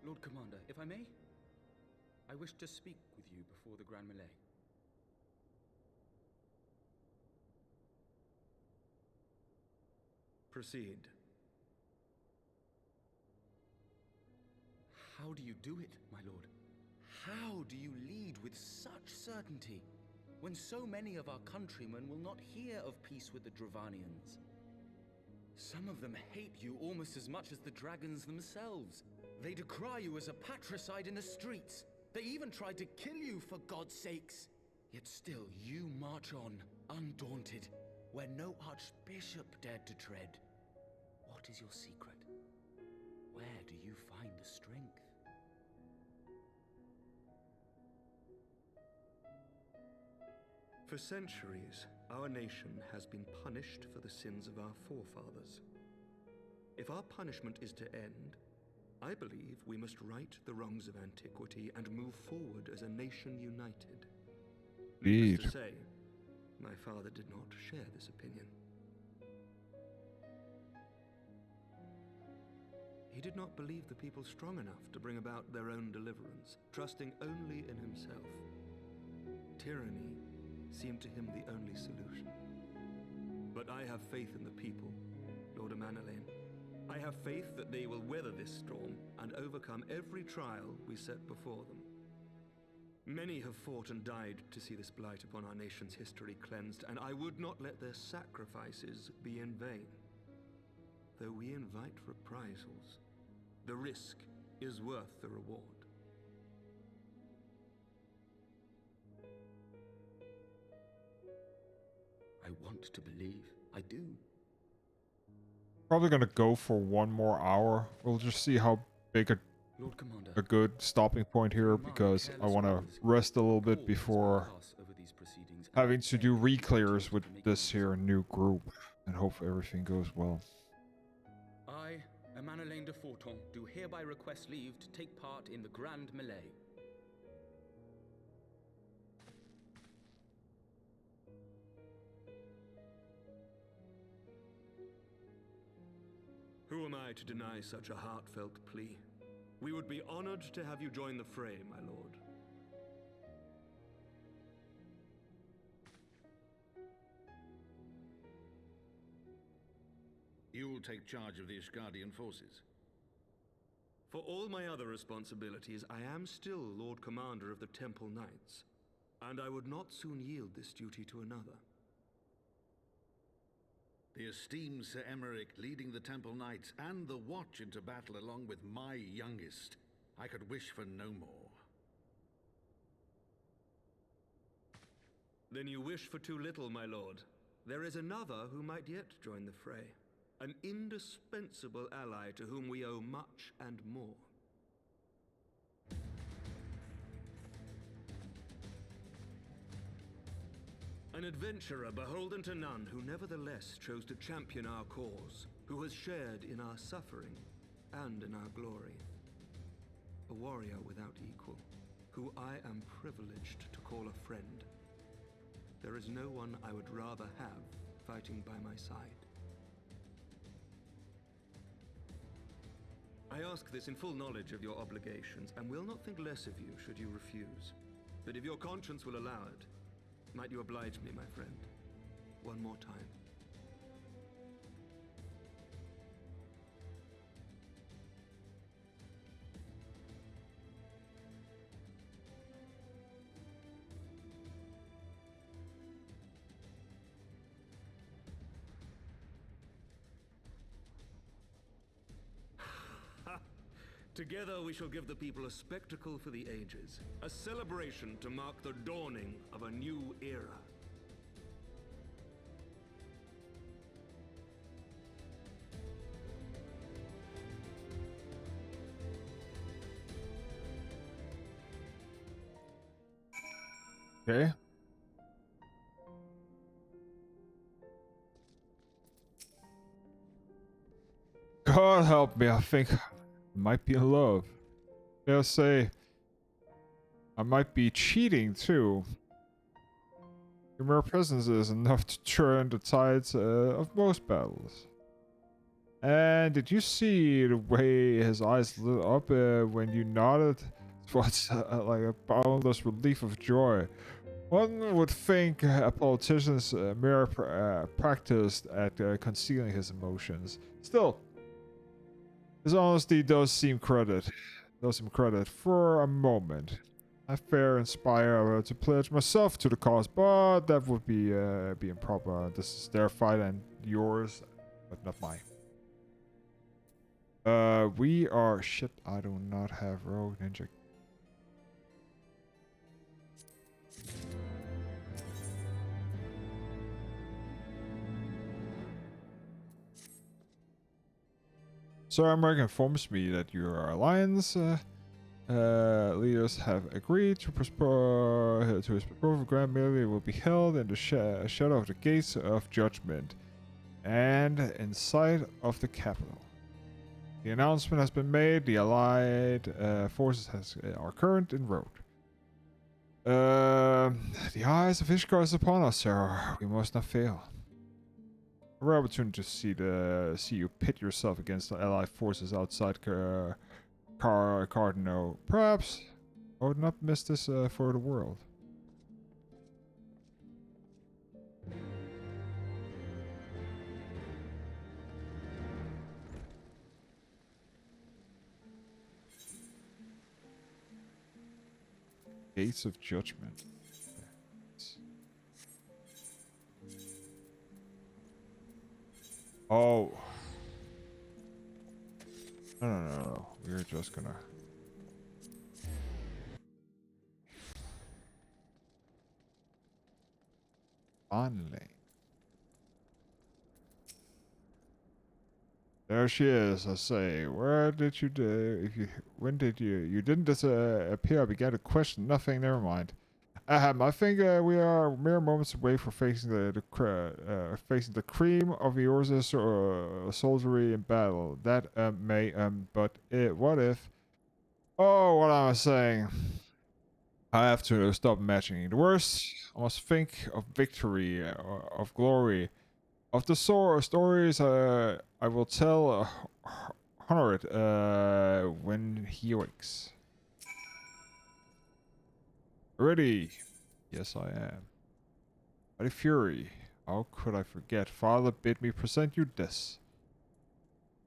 Lord Commander, if I may, I wish to speak with you before the Grand Melee. Proceed. How do you do it, my lord? How do you lead with such certainty, when so many of our countrymen will not hear of peace with the Dravanians? Some of them hate you almost as much as the dragons themselves. They decry you as a patricide in the streets. They even tried to kill you, for God's sakes. Yet still you march on, undaunted, where no archbishop dared to tread. What is your secret? Where do you find the strength? For centuries, our nation has been punished for the sins of our forefathers. If our punishment is to end, I believe we must right the wrongs of antiquity and move forward as a nation united. Needless to say, my father did not share this opinion. He did not believe the people strong enough to bring about their own deliverance, trusting only in himself. Tyranny seemed to him the only solution. But I have faith in the people, Lord Amanalain. I have faith that they will weather this storm and overcome every trial we set before them. Many have fought and died to see this blight upon our nation's history cleansed, and I would not let their sacrifices be in vain. Though we invite reprisals, the risk is worth the reward. I want to believe. I do. Probably gonna go for 1 more hour. We'll just see how big Lord Commander, a good stopping point here, because I want to rest a little bit before having to do re-clears with this here new group, and hope everything goes well. I, Emanelaine de Forton, do hereby request leave to take part in the Grand Melee. Who am I to deny such a heartfelt plea? We would be honored to have you join the fray, my lord. You'll take charge of the Ishgardian forces. For all my other responsibilities, I am still Lord Commander of the Temple Knights, and I would not soon yield this duty to another. The esteemed Sir Emeric leading the Temple Knights and the Watch into battle along with my youngest. I could wish for no more. Then you wish for too little, my lord. There is another who might yet join the fray. An indispensable ally to whom we owe much and more. An adventurer beholden to none, who nevertheless chose to champion our cause, who has shared in our suffering and in our glory. A warrior without equal, who I am privileged to call a friend. There is no one I would rather have fighting by my side. I ask this in full knowledge of your obligations, and will not think less of you should you refuse. But if your conscience will allow it, might you oblige me, my friend, one more time? Together we shall give the people a spectacle for the ages, a celebration to mark the dawning of a new era. Okay. God help me, I think I might be in love. They'll say I might be cheating too. Your mere presence is enough to turn the tides of most battles. And did you see the way his eyes lit up when you nodded? It was like a boundless relief of joy. One would think a politician's mere practiced at concealing his emotions. Still, his honesty does him credit for a moment. I fear inspire to pledge myself to the cause, but that would be improper. This is their fight and yours, but not mine. We are shit. I do not have rogue ninja. Sir Emeric informs me that your alliance leaders have agreed to his proposal. Grand Melee will be held in the shadow of the gates of judgment and in sight of the capital. The announcement has been made. The allied forces are current en route. The eyes of Ishgard is upon us, sir. We must not fail. A rare opportunity to see you pit yourself against the allied forces outside Cardinal. Perhaps I would not miss this for the world. Gates of Judgment. Oh. No. We're just gonna... Finally. There she is, I say. Where did you when did you didn't appear? I began to question nothing, never mind. I think we are mere moments away from facing facing the cream of Eorze's soldiery in battle. That but what if? Oh, what am I saying? I have to stop imagining the worst. I must think of victory, of glory, of the stories I will tell Honored when he awakes. Ready? Yes, I am. Mighty Fury, how could I forget? Father bid me present you this.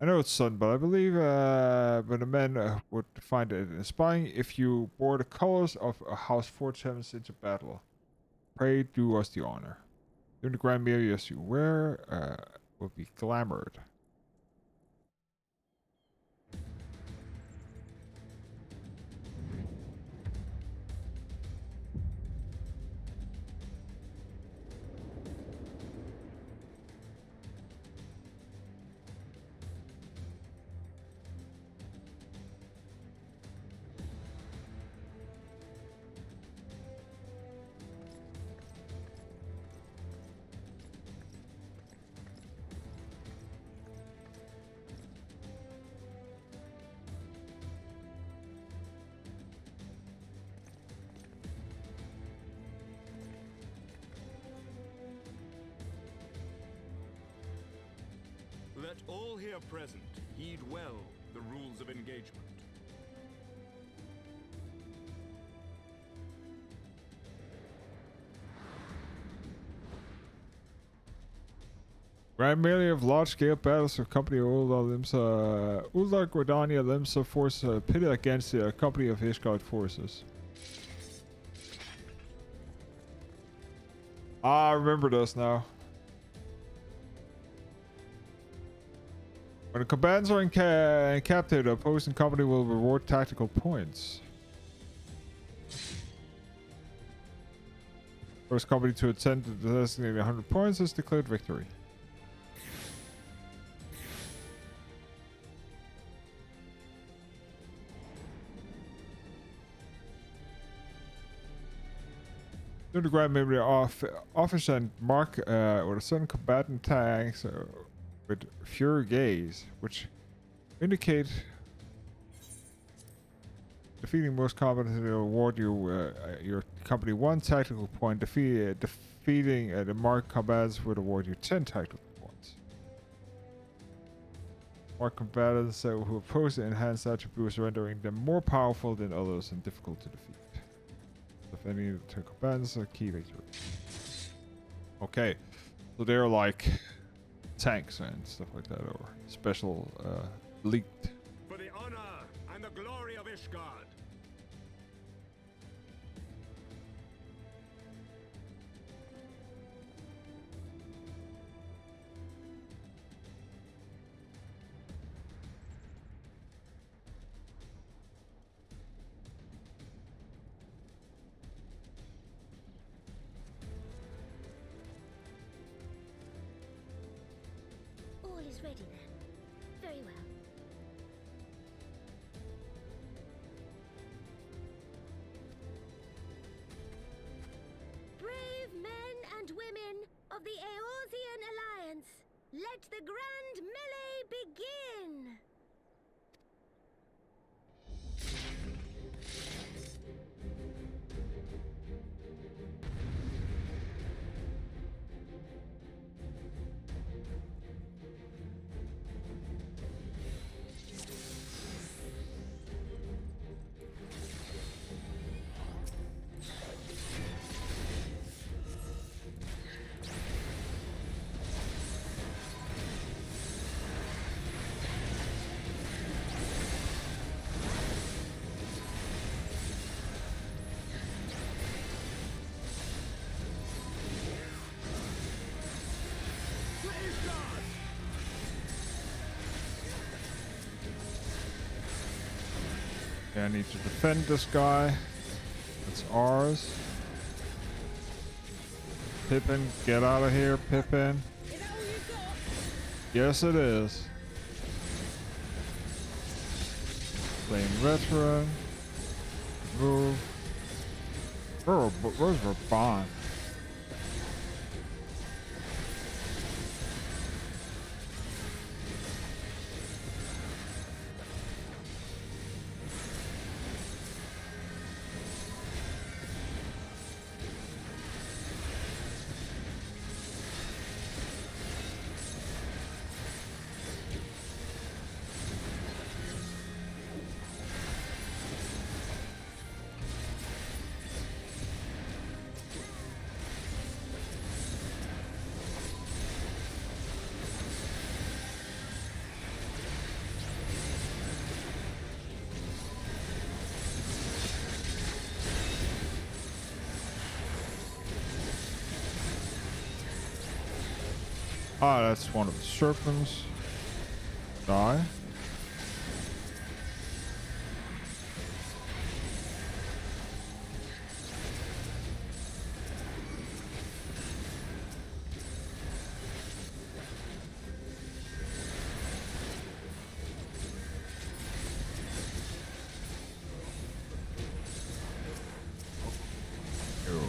I know it's son, but I believe when the men would find it inspiring if you bore the colors of House 47 into battle. Pray do us the honor. During the grand meal, as you wear will be glamored. Let all here present heed well the rules of engagement. Grand melee of large-scale battles of company Ulda Gordania Limsa force pitted against the company of Ishgard forces. I remember this now. When the combatants are in captive, the opposing company will reward tactical points. First company to attempt to designate 100 points is declared victory. During the grand memory officer and mark or the sudden combatant tanks with Fury Gaze, which indicate defeating most combatants will award you your company 1 tactical point. Defeating the marked combatants would award you 10 tactical points. Marked combatants who oppose the enhanced attributes, rendering them more powerful than others and difficult to defeat. If any combatants are key victory. Okay, so they're like tanks and stuff like that, or special elite. For the honor and the glory of Ishgard. All is ready then. Very well. Brave men and women of the Eorzean Alliance, let the grand melee begin! Okay, I need to defend this guy. It's ours. Pippin, get out of here, Pippin. Yes, it is. Flame veteran. Move. Where's Raban? Ah, that's one of the serpents. Die. Ew.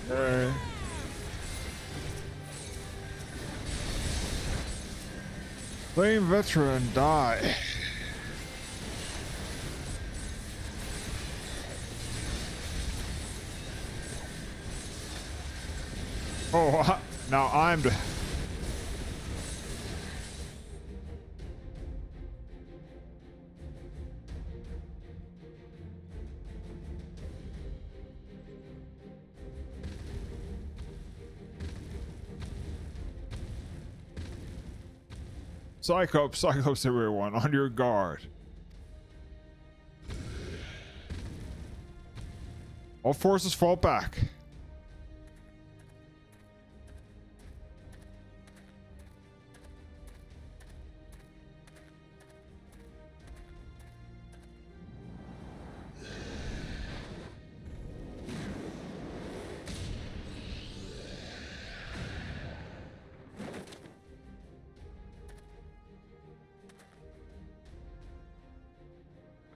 Hey. Flame veteran, die. Oh, now I'm the... Cyclops everyone, on your guard. All forces fall back.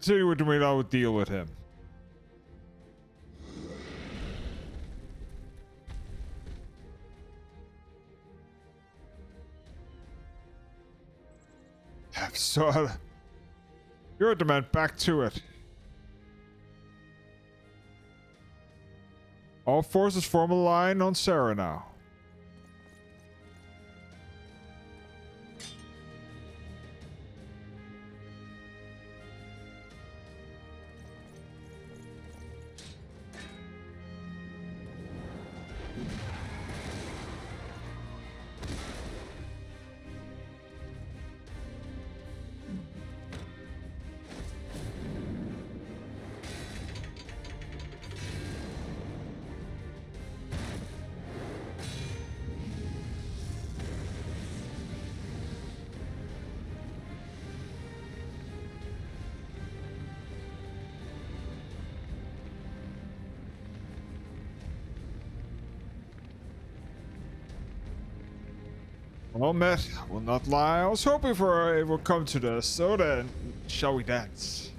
See what we know, deal with him. So, you're the man, back to it. All forces form a line on Sarah now. Well met, will not lie. I was hoping for it would come to this. So then, shall we dance?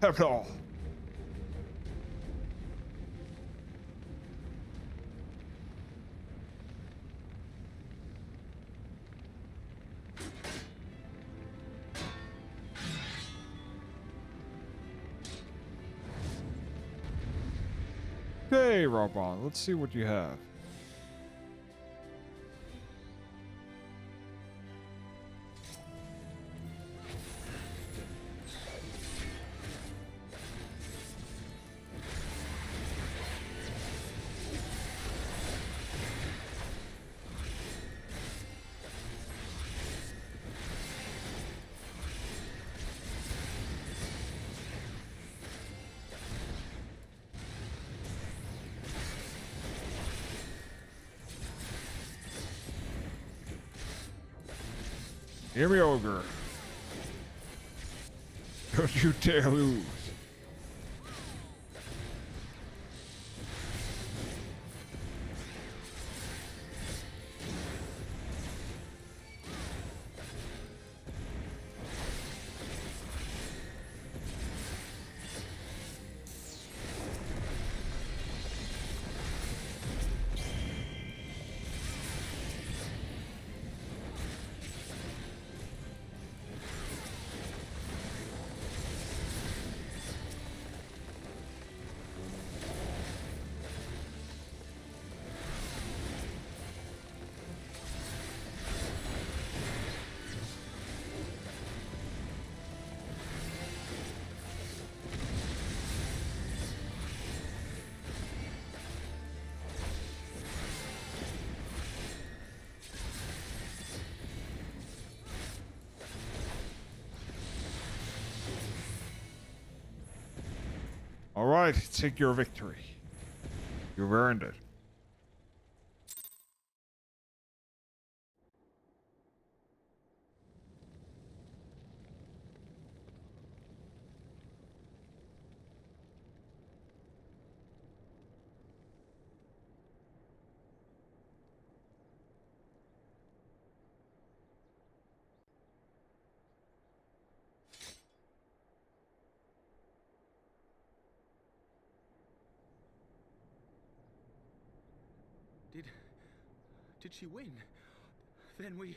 Have it all. Okay, Robon, let's see what you have. Hear me, Ogre. Don't you dare lose. All right, take your victory. You've earned it. Did she win? Then we...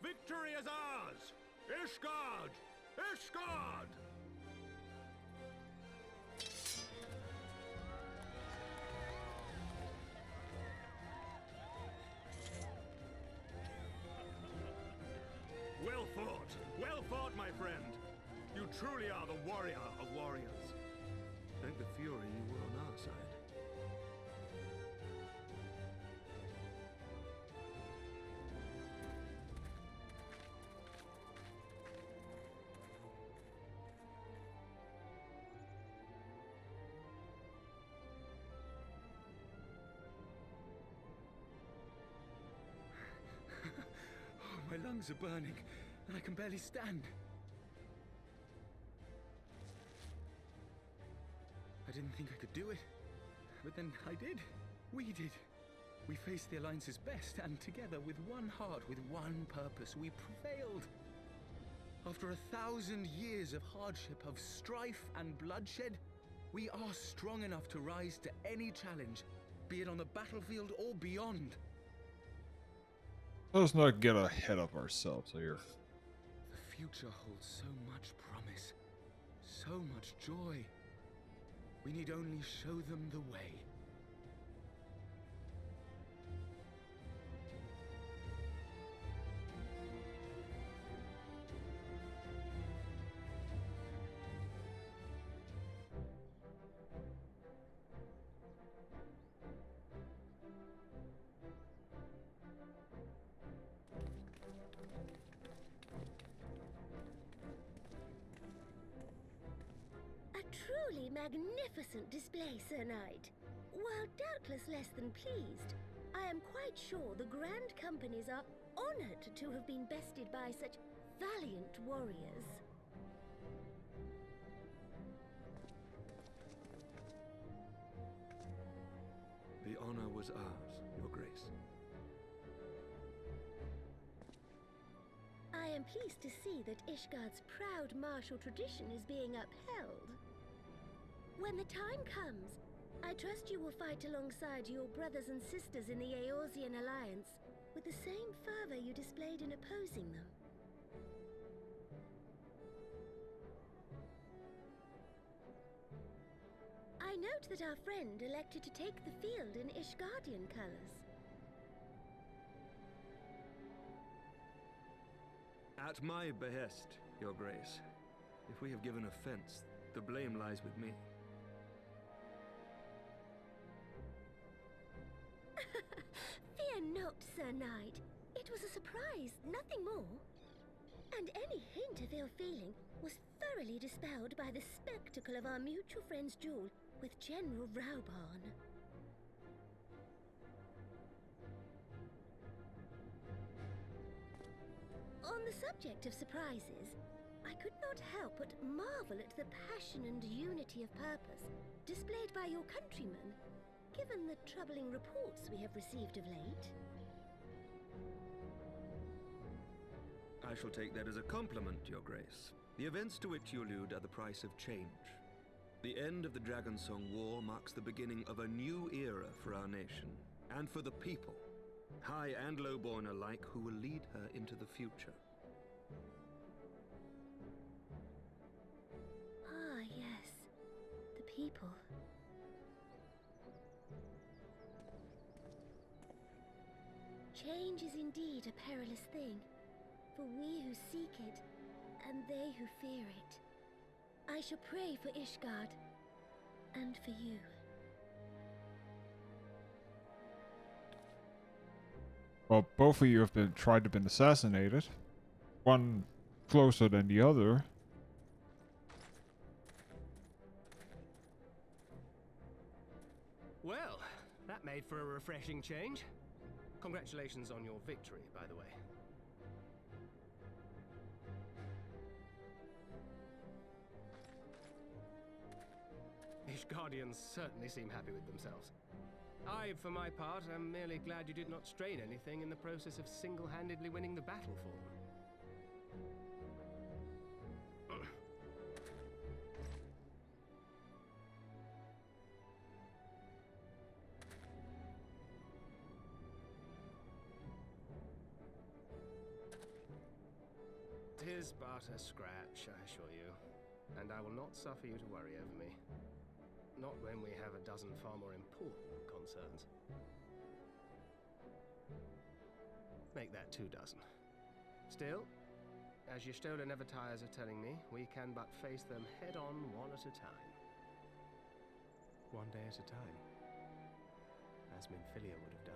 Victory is ours! Ishgard! Ishgard! Well fought, my friend. You truly are the warrior of warriors. Thank the Fury you were on our side. Oh, my lungs are burning, and I can barely stand. I didn't think I could do it, but then I did. We did. We faced the Alliance's best, and together, with one heart, with one purpose, we prevailed. After 1,000 years of hardship, of strife and bloodshed, we are strong enough to rise to any challenge, be it on the battlefield or beyond. Let's not get ahead of ourselves here. The future holds so much promise, so much joy. We need only show them the way. A truly magnificent magnificent display, Sir Knight. While doubtless less than pleased, I am quite sure the Grand Companies are honored to have been bested by such valiant warriors. The honor was ours, Your Grace. I am pleased to see that Ishgard's proud martial tradition is being upheld. When the time comes, I trust you will fight alongside your brothers and sisters in the Eorzean Alliance with the same fervor you displayed in opposing them. I note that our friend elected to take the field in Ishgardian colors. At my behest, Your Grace. If we have given offense, the blame lies with me. Fear not, Sir Knight. It was a surprise, nothing more. And any hint of ill feeling was thoroughly dispelled by the spectacle of our mutual friend's duel with General Raubarn. On the subject of surprises, I could not help but marvel at the passion and unity of purpose displayed by your countrymen, given the troubling reports we have received of late. I shall take that as a compliment, Your Grace. The events to which you allude are the price of change. The end of the Dragonsong War marks the beginning of a new era for our nation, and for the people, high and low-born alike, who will lead her into the future. Ah, yes. The people. Change is indeed a perilous thing, for we who seek it, and they who fear it. I shall pray for Ishgard, and for you. Well, both of you have tried to been assassinated. One closer than the other. Well, that made for a refreshing change. Congratulations on your victory, by the way. Ishgardians certainly seem happy with themselves. I, for my part, am merely glad you did not strain anything in the process of single-handedly winning the battle for them. Tis but a scratch, I assure you, and I will not suffer you to worry over me. Not when we have a dozen far more important concerns. Make that 2 dozen. Still, as your Stola never tires of telling me, we can but face them head-on one at a time. One day at a time, as Minfilia would have done.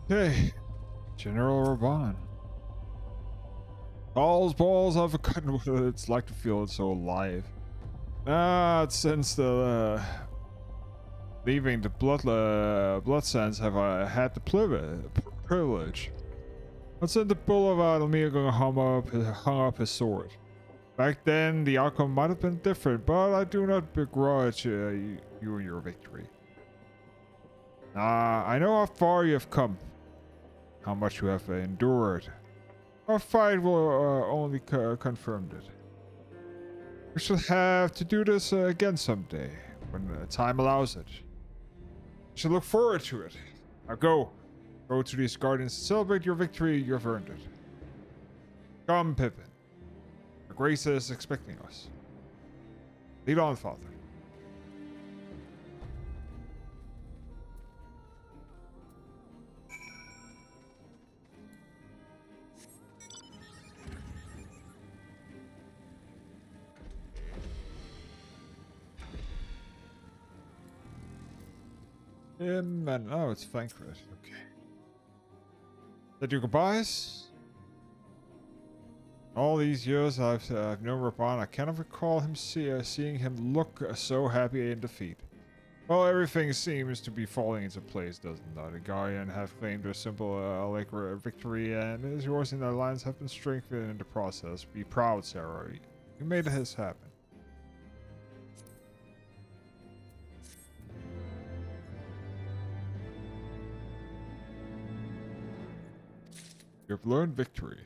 Okay, General Raban. Balls, I've forgotten what it's like to feel it so alive. Since the leaving the blood sands have I had the privilege. Once in the boulevard, Omega hung up his sword. Back then, the outcome might have been different, but I do not begrudge you and your victory. I know how far you have come. How much you have endured. Our fight will only confirm it. We shall have to do this again someday, when time allows it. I shall look forward to it. Now go to these gardens to celebrate your victory. You have earned it. Come, Pippin. The Grace is expecting us. Lead on, Father. And oh, it's Thancred. Okay. Said your goodbyes. All these years I've known Raban, I cannot recall him seeing him look so happy in defeat. Well, everything seems to be falling into place, doesn't it? The Guardian have claimed a simple victory, and yours in the alliance have been strengthened in the process. Be proud, Sarah. You made this happen. You have learned victory.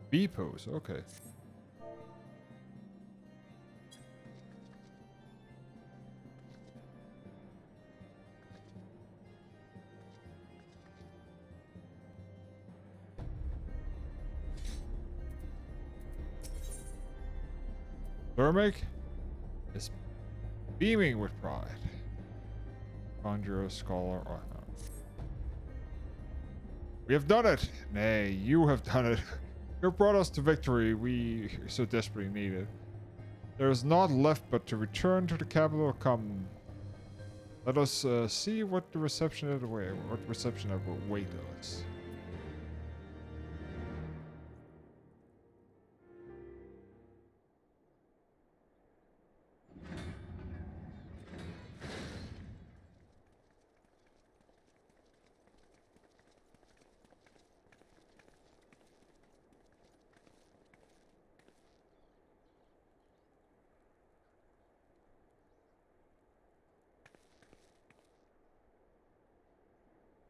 B pose, okay. Thermic is beaming with pride. Conjurer, scholar, or no. We have done it! Nay, you have done it. You have brought us to victory we so desperately needed. There is naught left but to return to the capital. Come. Let us see what the reception await us.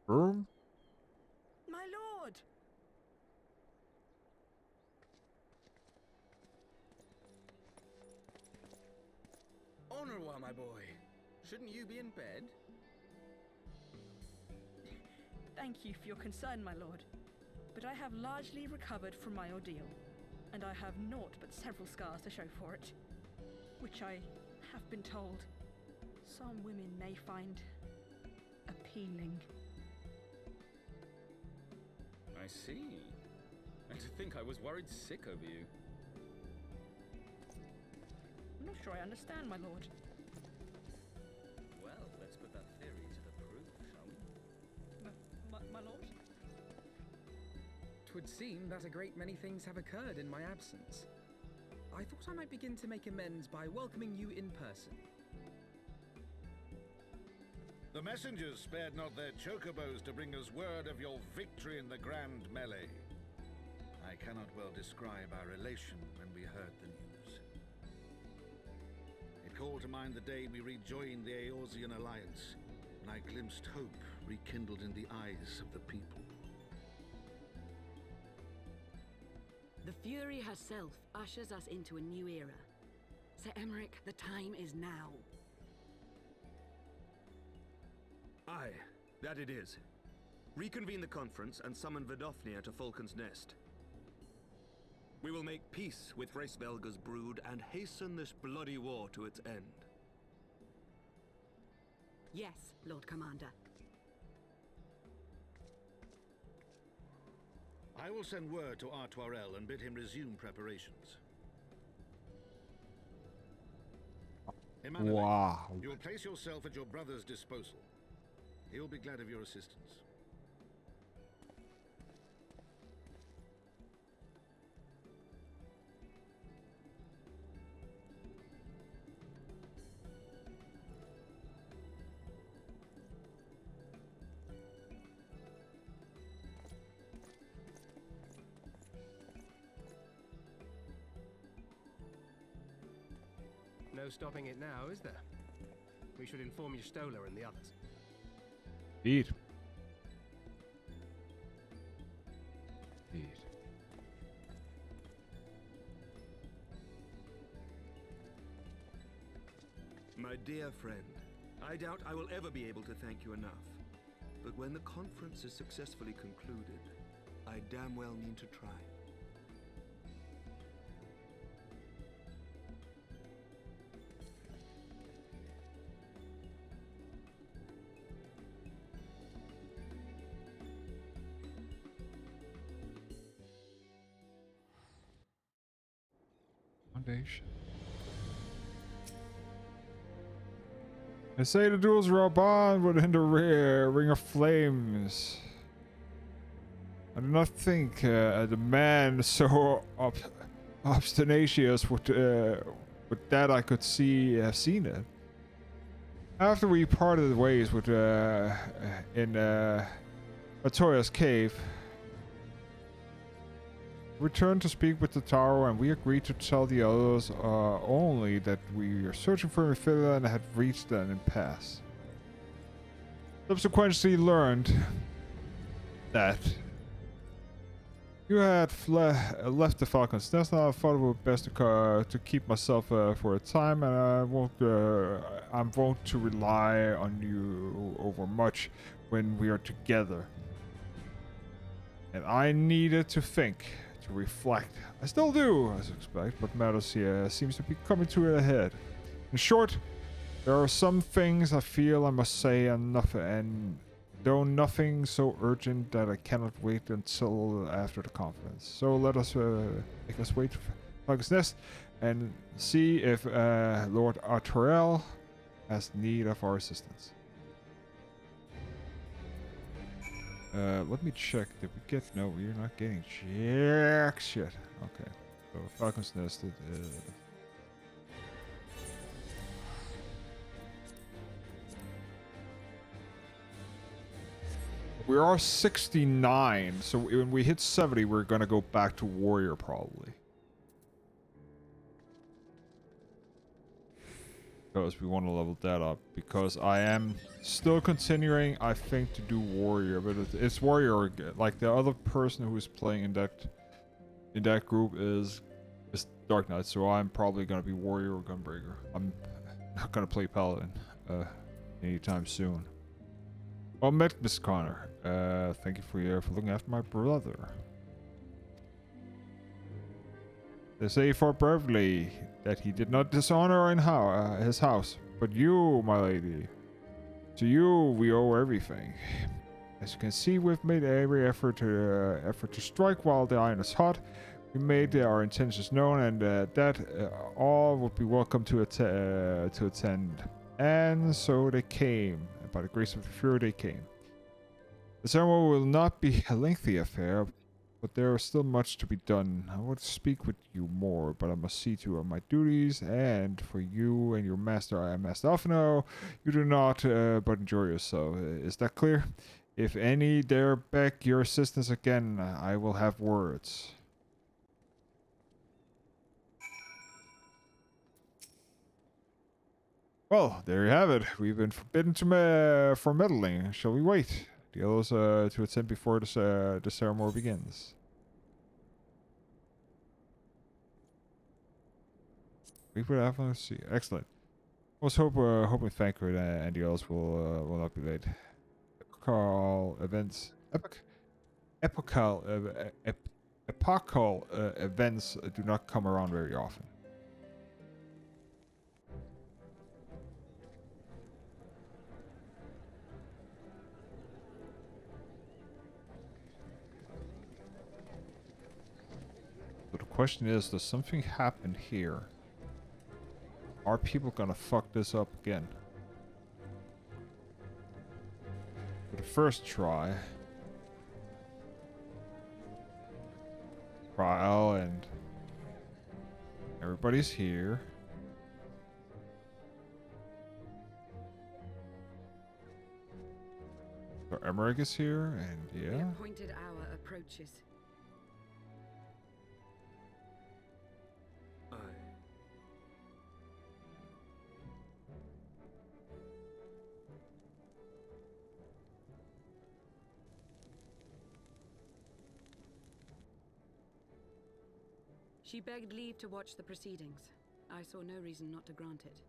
Room? My lord! Honorwa, my boy. Shouldn't you be in bed? Thank you for your concern, my lord. But I have largely recovered from my ordeal, and I have naught but several scars to show for it, which I have been told some women may find appealing. I see. And to think I was worried sick over you. I'm not sure I understand, my lord. Well, let's put that theory to the proof, shall we? My lord? 'Twould seem that a great many things have occurred in my absence. I thought I might begin to make amends by welcoming you in person. The messengers spared not their chocobos to bring us word of your victory in the grand melee. I cannot well describe our elation when we heard the news. It called to mind the day we rejoined the Eorzean alliance, and I glimpsed hope rekindled in the eyes of the people. The Fury herself ushers us into a new era. Sir Emmerich, the time is now. Aye, that it is. Reconvene the conference and summon Vods to Falcon's Nest. We will make peace with Hraesvelga's brood and hasten this bloody war to its end. Yes, Lord Commander. I will send word to Artoirel and bid him resume preparations. Emmanuel, Wow. you will place yourself at your brother's disposal. He will be glad of your assistance. No stopping it now, is there? We should inform Stola and the others. Indeed. Indeed. My dear friend, I doubt I will ever be able to thank you enough. But when the conference is successfully concluded, I damn well mean to try. Foundation. They say the duels are bond within the ring of flames. I do not think the man so obstinacious with that I could have seen it. After we parted ways with in Latoya's cave, we returned to speak with the tower, and we agreed to tell the others only that we are searching for Mephilia and had reached an impasse. Subsequently learned that you had left the Falcon's Nest, and I thought it would be best to keep myself for a time, and I won't to rely on you over much when we are together. And I needed to think, to reflect. I still do, as I expect, but matters here seems to be coming to a head. In short, there are some things I feel I must say, and though nothing so urgent that I cannot wait until after the conference. So let us make us wait for Falcon's Nest and see if Lord Arturel has need of our assistance. Let me check. Did we get? No, we're not getting jack shit. Okay. So Falcon's Nest. We are 69, so when we hit 70, we're gonna go back to warrior probably. Because we want to level that up. Because I am still continuing, I think, to do warrior, but it's warrior again. Like the other person who is playing in that group is Dark Knight, so I'm probably gonna be warrior or gunbreaker. I'm not gonna play paladin anytime soon. Well met, Miss Connor. Thank you for looking after my brother. They say for bravely that he did not dishonor his house, but you, my lady. To you we owe everything. As you can see, we've made every effort to strike while the iron is hot. We made our intentions known, and that all would be welcome to attend. And so they came. And by the grace of the Fury, they came. The ceremony will not be a lengthy affair, but there is still much to be done. I would speak with you more, but I must see to my duties, and for you and your master, I am Master Alphino. You do not, but enjoy yourself. Is that clear? If any dare beg your assistance again, I will have words. Well, there you have it. We've been forbidden for meddling. Shall we wait? The others to attend before the ceremony begins. We would have to see. Excellent. Let's hoping Thancred and the others will not be late. Epochal events. Epochal events do not come around very often. So the question is, does something happen here? Are people gonna fuck this up again? For the first try. Trial and everybody's here. So Emmerich is here, and yeah. The appointed hour approaches. She begged leave to watch the proceedings. I saw no reason not to grant it.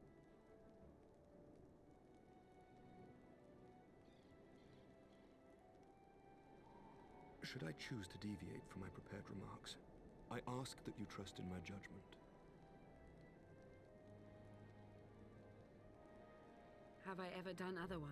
Should I choose to deviate from my prepared remarks, I ask that you trust in my judgment. Have I ever done otherwise?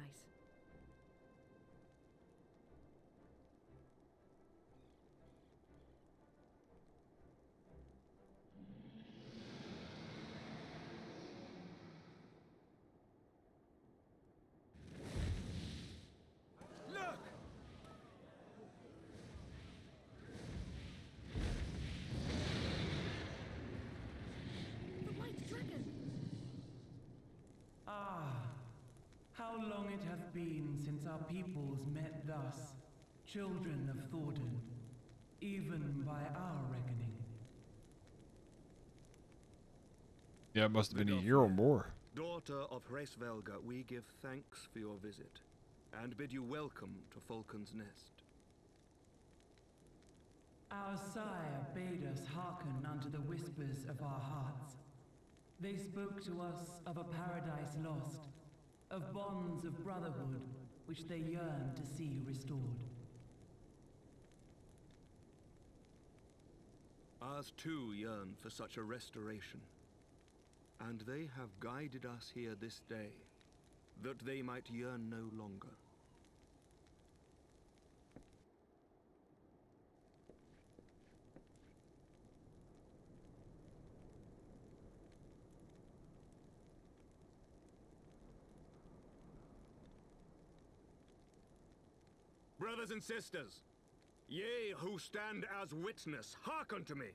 How long it hath been since our peoples met thus, children of Thordan, even by our reckoning. Yeah, it must have been a year or more. Daughter of Hraesvelga, we give thanks for your visit, and bid you welcome to Falcon's Nest. Our sire bade us hearken unto the whispers of our hearts. They spoke to us of a paradise lost, of bonds of brotherhood which they yearn to see restored. Ours too yearn for such a restoration, and they have guided us here this day, that they might yearn no longer. Brothers and sisters, ye who stand as witness, hearken to me.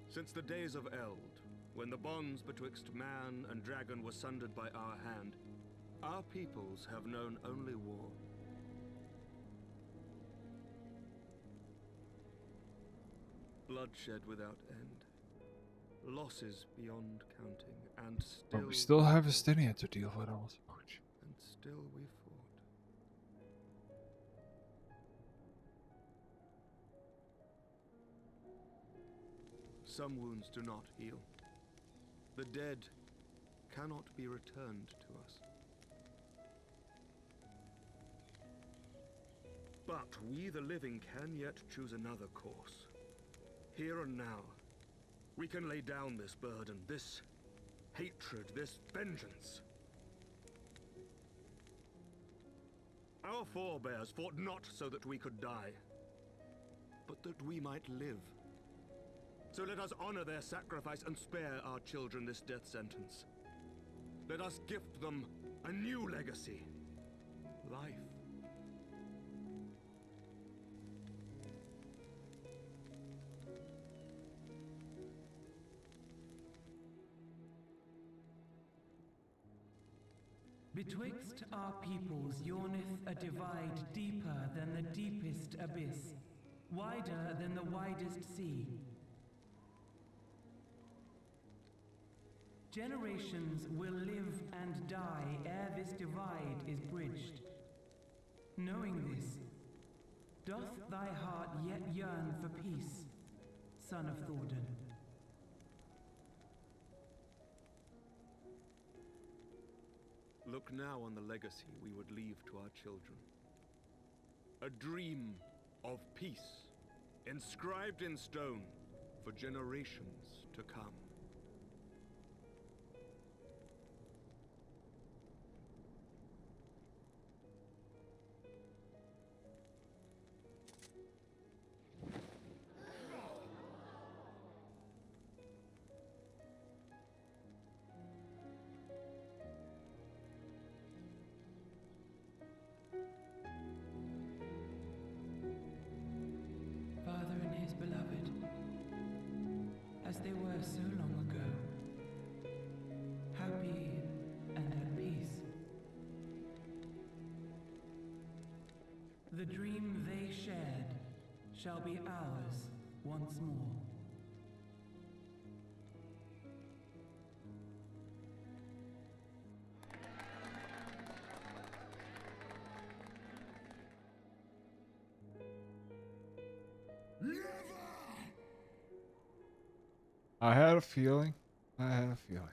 Since the days of Eld, when the bonds betwixt man and dragon were sundered by our hand, our peoples have known only war. Bloodshed without end, losses beyond counting, and still... But we still have Estinian to deal with also. And still we fought. Some wounds do not heal. The dead cannot be returned to us. But we, the living, can yet choose another course. Here and now, we can lay down this burden, this hatred, this vengeance. Our forebears fought not so that we could die, but that we might live. So let us honor their sacrifice and spare our children this death sentence. Let us gift them a new legacy. Life. Betwixt our peoples yawneth a divide deeper than the deepest abyss, wider than the widest sea. Generations will live and die ere this divide is bridged. Knowing this, doth thy heart yet yearn for peace, son of Thordan? Look now on the legacy we would leave to our children. A dream of peace, inscribed in stone for generations to come. As they were so long ago, happy and at peace. The dream they shared shall be ours once more. I had a feeling. I had a feeling.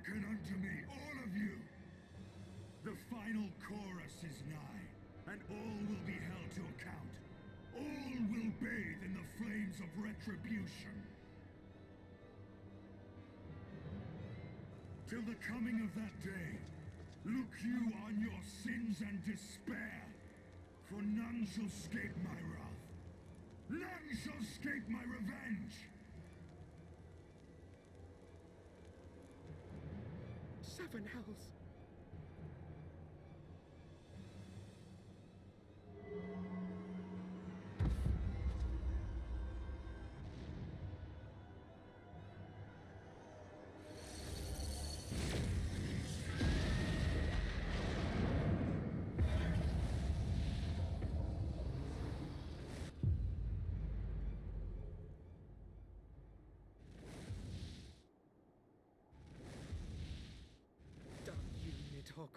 Hearken unto me, all of you! The final chorus is nigh, and all will be held to account. All will bathe in the flames of retribution. Till the coming of that day, look you on your sins and despair, for none shall escape my wrath. None shall escape my revenge! 7 hells. Nidhogg.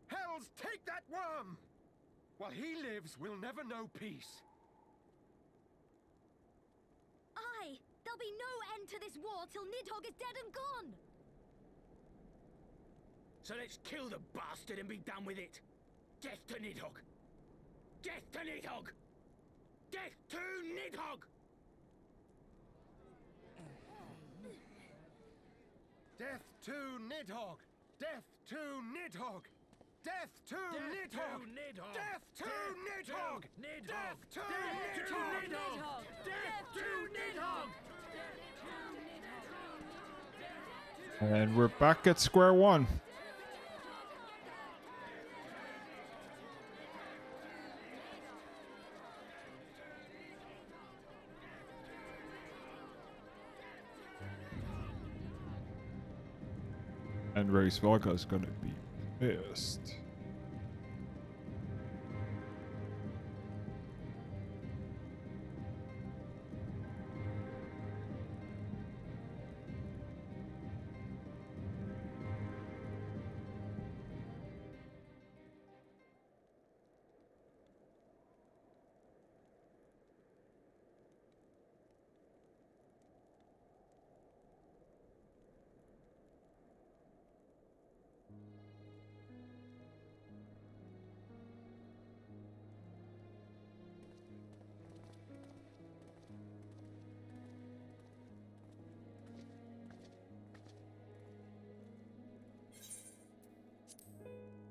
Hells, take that worm! While he lives, we'll never know peace. Aye! There'll be no end to this war till Nidhogg is dead and gone! So let's kill the bastard and be done with it. Death to Nidhogg! Death to Nidhogg! Death to Nidhogg! Death to Nidhogg! Death to Nidhogg! Death to Nidhogg! Death to Nidhogg! Death to Nidhogg! Death to Nidhogg! And we're back at square one. And Race Volga is gonna be pissed.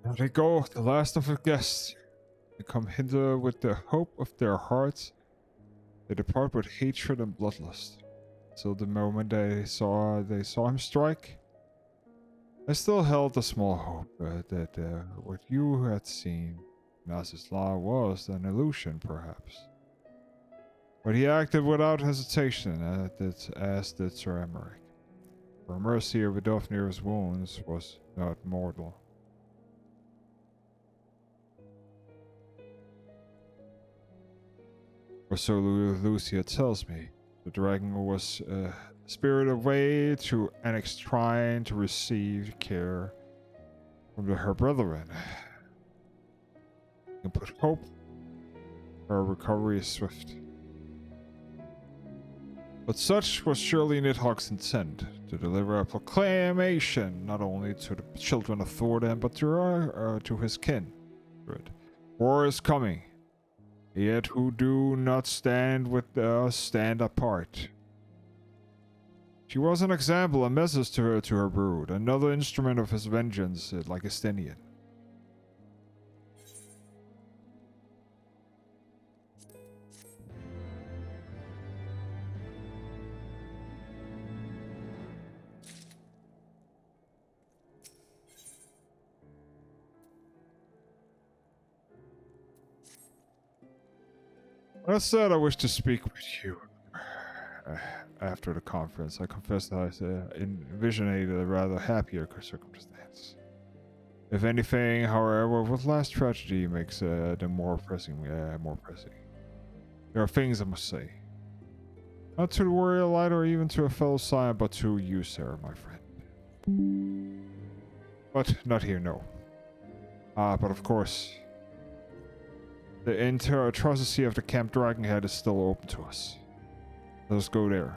There they go, the last of the guests. They come hither with the hope of their hearts. They depart with hatred and bloodlust. Till the moment they saw him strike, I still held a small hope that what you had seen in Azizla was an illusion, perhaps. But he acted without hesitation, as did Sir Emmerich. For mercy of Vidofnir's wounds was not mortal. Or so Lucia tells me. The dragon was spirited away to Annex Shrine to receive care from her brethren. You can put hope. Her recovery is swift. But such was surely Nidhogg's intent, to deliver a proclamation not only to the children of Thordan, but to his kin. War is coming. Yet who do not stand with us stand apart. She was an example, a message to her brood, another instrument of his vengeance, like Estinian. I said I wish to speak with you after the conference. I confess that I envisioned a rather happier circumstance. If anything, however, what last tragedy makes them more pressing. There are things I must say. Not to the warrior light or even to a fellow scion, but to you, Sarah, my friend. But not here, no. But of course, the entire atrocity of the Camp Dragonhead is still open to us. Let us go there.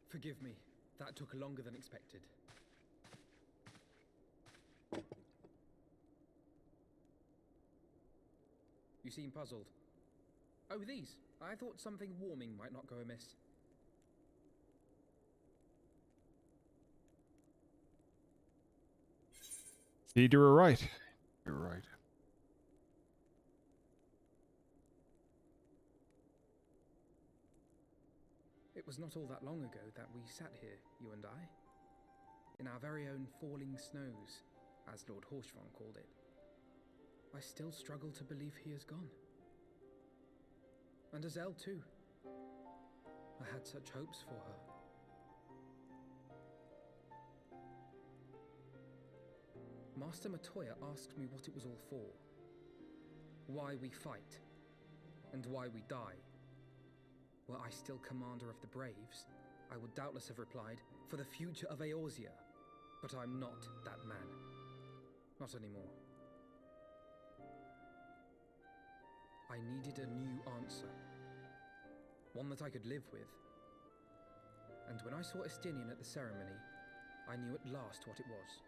Forgive me. That took longer than expected. You seem puzzled. Oh, these. I thought something warming might not go amiss. You were right. You're right. It was not all that long ago that we sat here, you and I, in our very own falling snows, as Lord Horshvon called it. I still struggle to believe he is gone. And Azelle too. I had such hopes for her. Master Matoya asked me what it was all for. Why we fight, and why we die. Were I still commander of the Braves, I would doubtless have replied, for the future of Eorzea. But I'm not that man. Not anymore. I needed a new answer. One that I could live with. And when I saw Estinian at the ceremony, I knew at last what it was.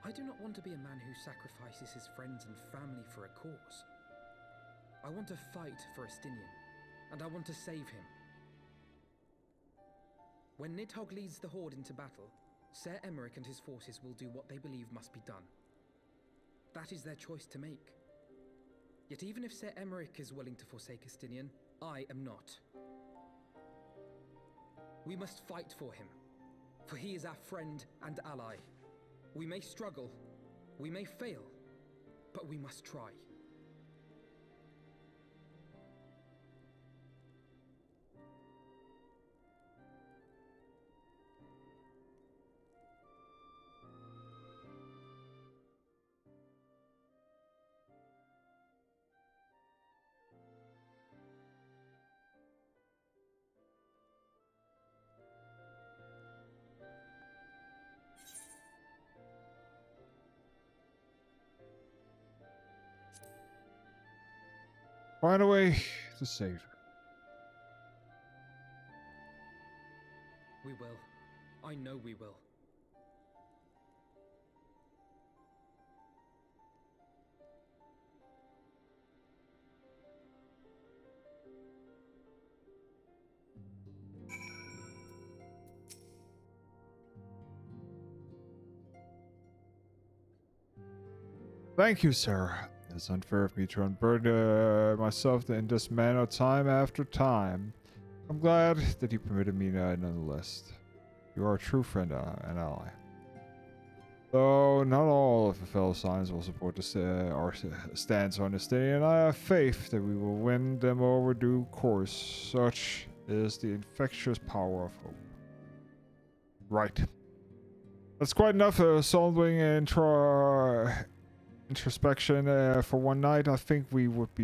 I do not want to be a man who sacrifices his friends and family for a cause. I want to fight for Estinian, and I want to save him. When Nidhogg leads the Horde into battle, Ser Emeric and his forces will do what they believe must be done. That is their choice to make. Yet even if Ser Emeric is willing to forsake Estinian, I am not. We must fight for him, for he is our friend and ally. We may struggle, we may fail, but we must try. Find a way to save her. We will. I know we will. Thank you, Sarah. It's unfair of me to unburden myself in this manner time after time. I'm glad that you permitted me nonetheless. You are a true friend and ally. Though not all of the fellow Signs will support our stance on this day, and I have faith that we will win them over due course. Such is the infectious power of hope. Right. That's quite enough soldering and introspection for one night. I think we would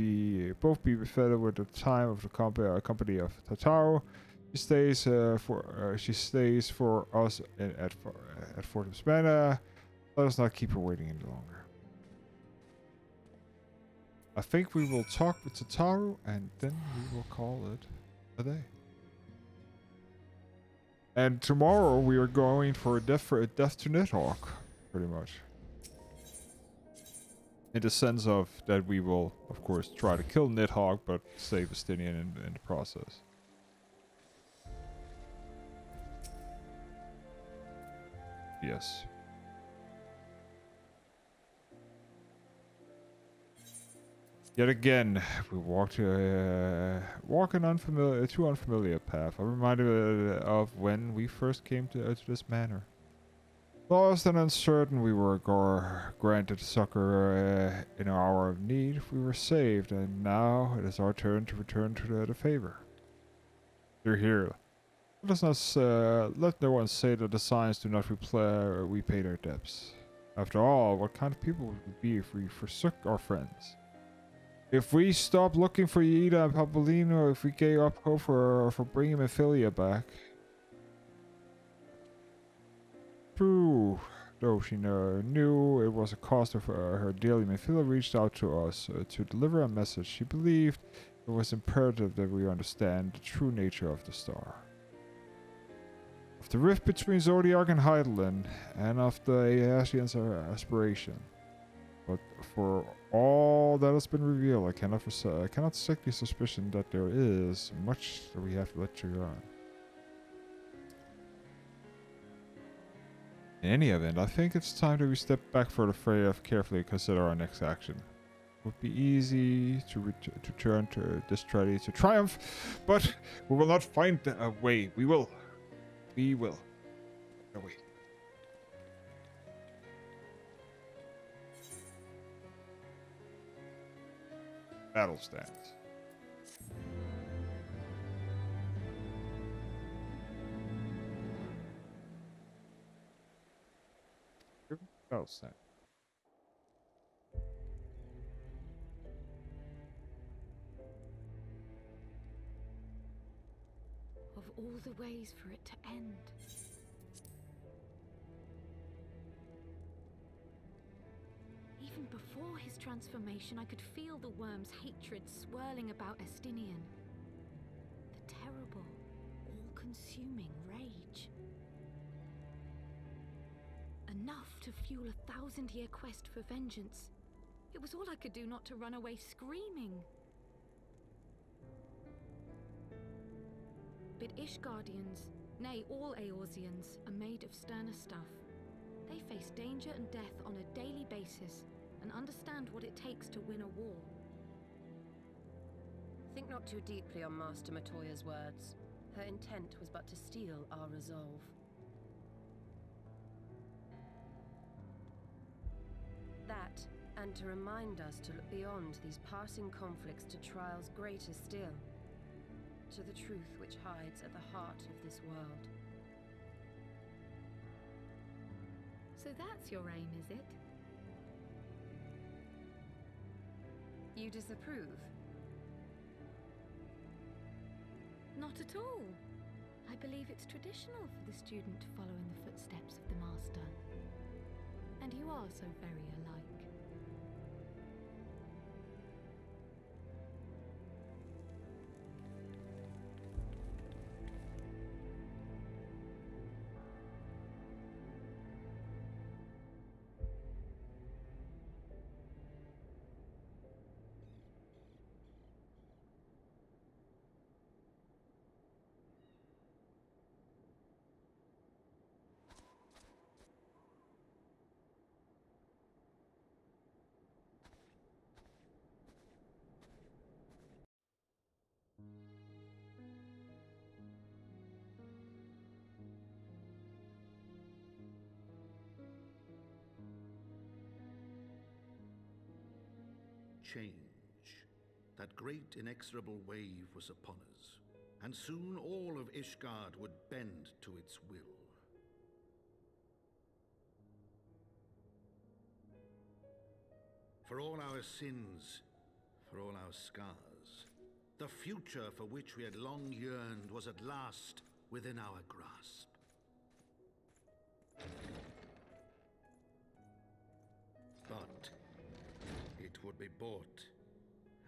both be befitted with the time of the company of Antitower. She stays for us at Fort Manor. Let us not keep her waiting any longer. I think we will talk with Tataru and then we will call it a day. And tomorrow we are going for a death to Nidhogg, pretty much. In the sense of that we will, of course, try to kill Nidhogg, but save Estinian in the process. Yes. Yet again, we walked an too unfamiliar path. I'm reminded of when we first came to this manor. Lost and uncertain, we were granted succor in our hour of need. We were saved, and now it is our turn to return to the favor. You're here. Let us not let no one say that the signs do not repay their debts. After all, what kind of people would we be if we forsook our friends? If we stopped looking for Yida and Papolino, if we gave up hope for bringing Ophelia back. True, though she knew it was a cost of her dearly, Ophelia reached out to us to deliver a message. She believed it was imperative that we understand the true nature of the star. Of the rift between Zodiac and Heidelin, and of the Aasians' aspiration. But for all that has been revealed, I cannot sickly suspicion that there is much that we have to let you on. In any event, I think it's time that we step back for the fray and carefully consider our next action. It would be easy to return to this tragedy to triumph, but we will not find a way. We will. We will. No way. Battle stands. Battle stand. Of all the ways for it to end. Even before his transformation, I could feel the worm's hatred swirling about Estinian. The terrible, all-consuming rage. Enough to fuel a 1,000-year quest for vengeance. It was all I could do not to run away screaming. But Ishgardians, nay, all Eorzeans, are made of sterner stuff. They face danger and death on a daily basis, and understand what it takes to win a war. Think not too deeply on Master Matoya's words. Her intent was but to steal our resolve. That, and to remind us to look beyond these passing conflicts to trials greater still, to the truth which hides at the heart of this world. So that's your aim, is it? You disapprove? Not at all. I believe it's traditional for the student to follow in the footsteps of the master. And you are so very alike. Change. That great inexorable wave was upon us, and soon all of Ishgard would bend to its will. For all our sins, for all our scars, the future for which we had long yearned was at last within our grasp. But it would be bought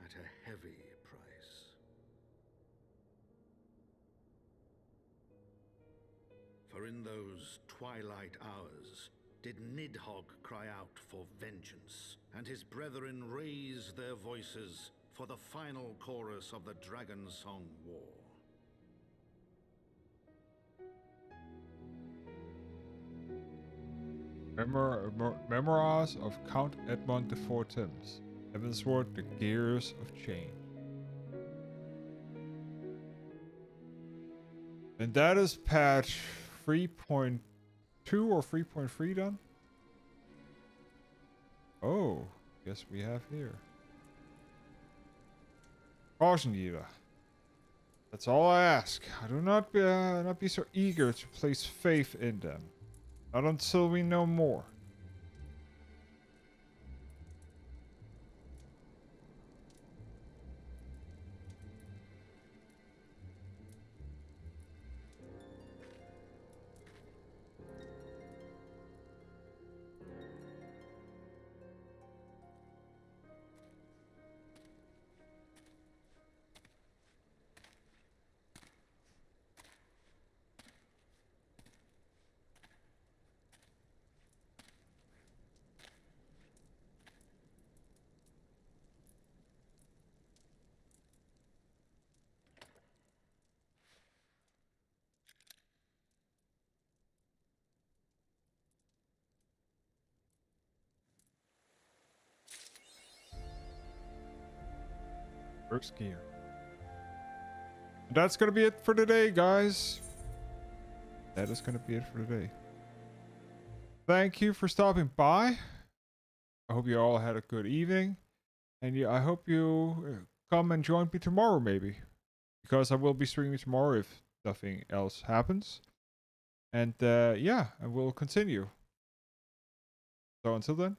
at a heavy price. For in those twilight hours, did Nidhogg cry out for vengeance, and his brethren raise their voices for the final chorus of the Dragon Song War. Memoirs of Count Edmond de Fortins. Heavensward, the Gears of Change. And that is patch 3.2 or 3.3 done? Oh, guess we have here. Caution Yeater. That's all I ask. I do not be so eager to place faith in them. Not until we know more. First gear. That's gonna be it for today, guys. That is gonna be it for today. Thank you for stopping by. I hope you all had a good evening. And yeah, I hope you come and join me tomorrow, maybe. Because I will be streaming tomorrow if nothing else happens. And yeah, and we'll continue. So until then,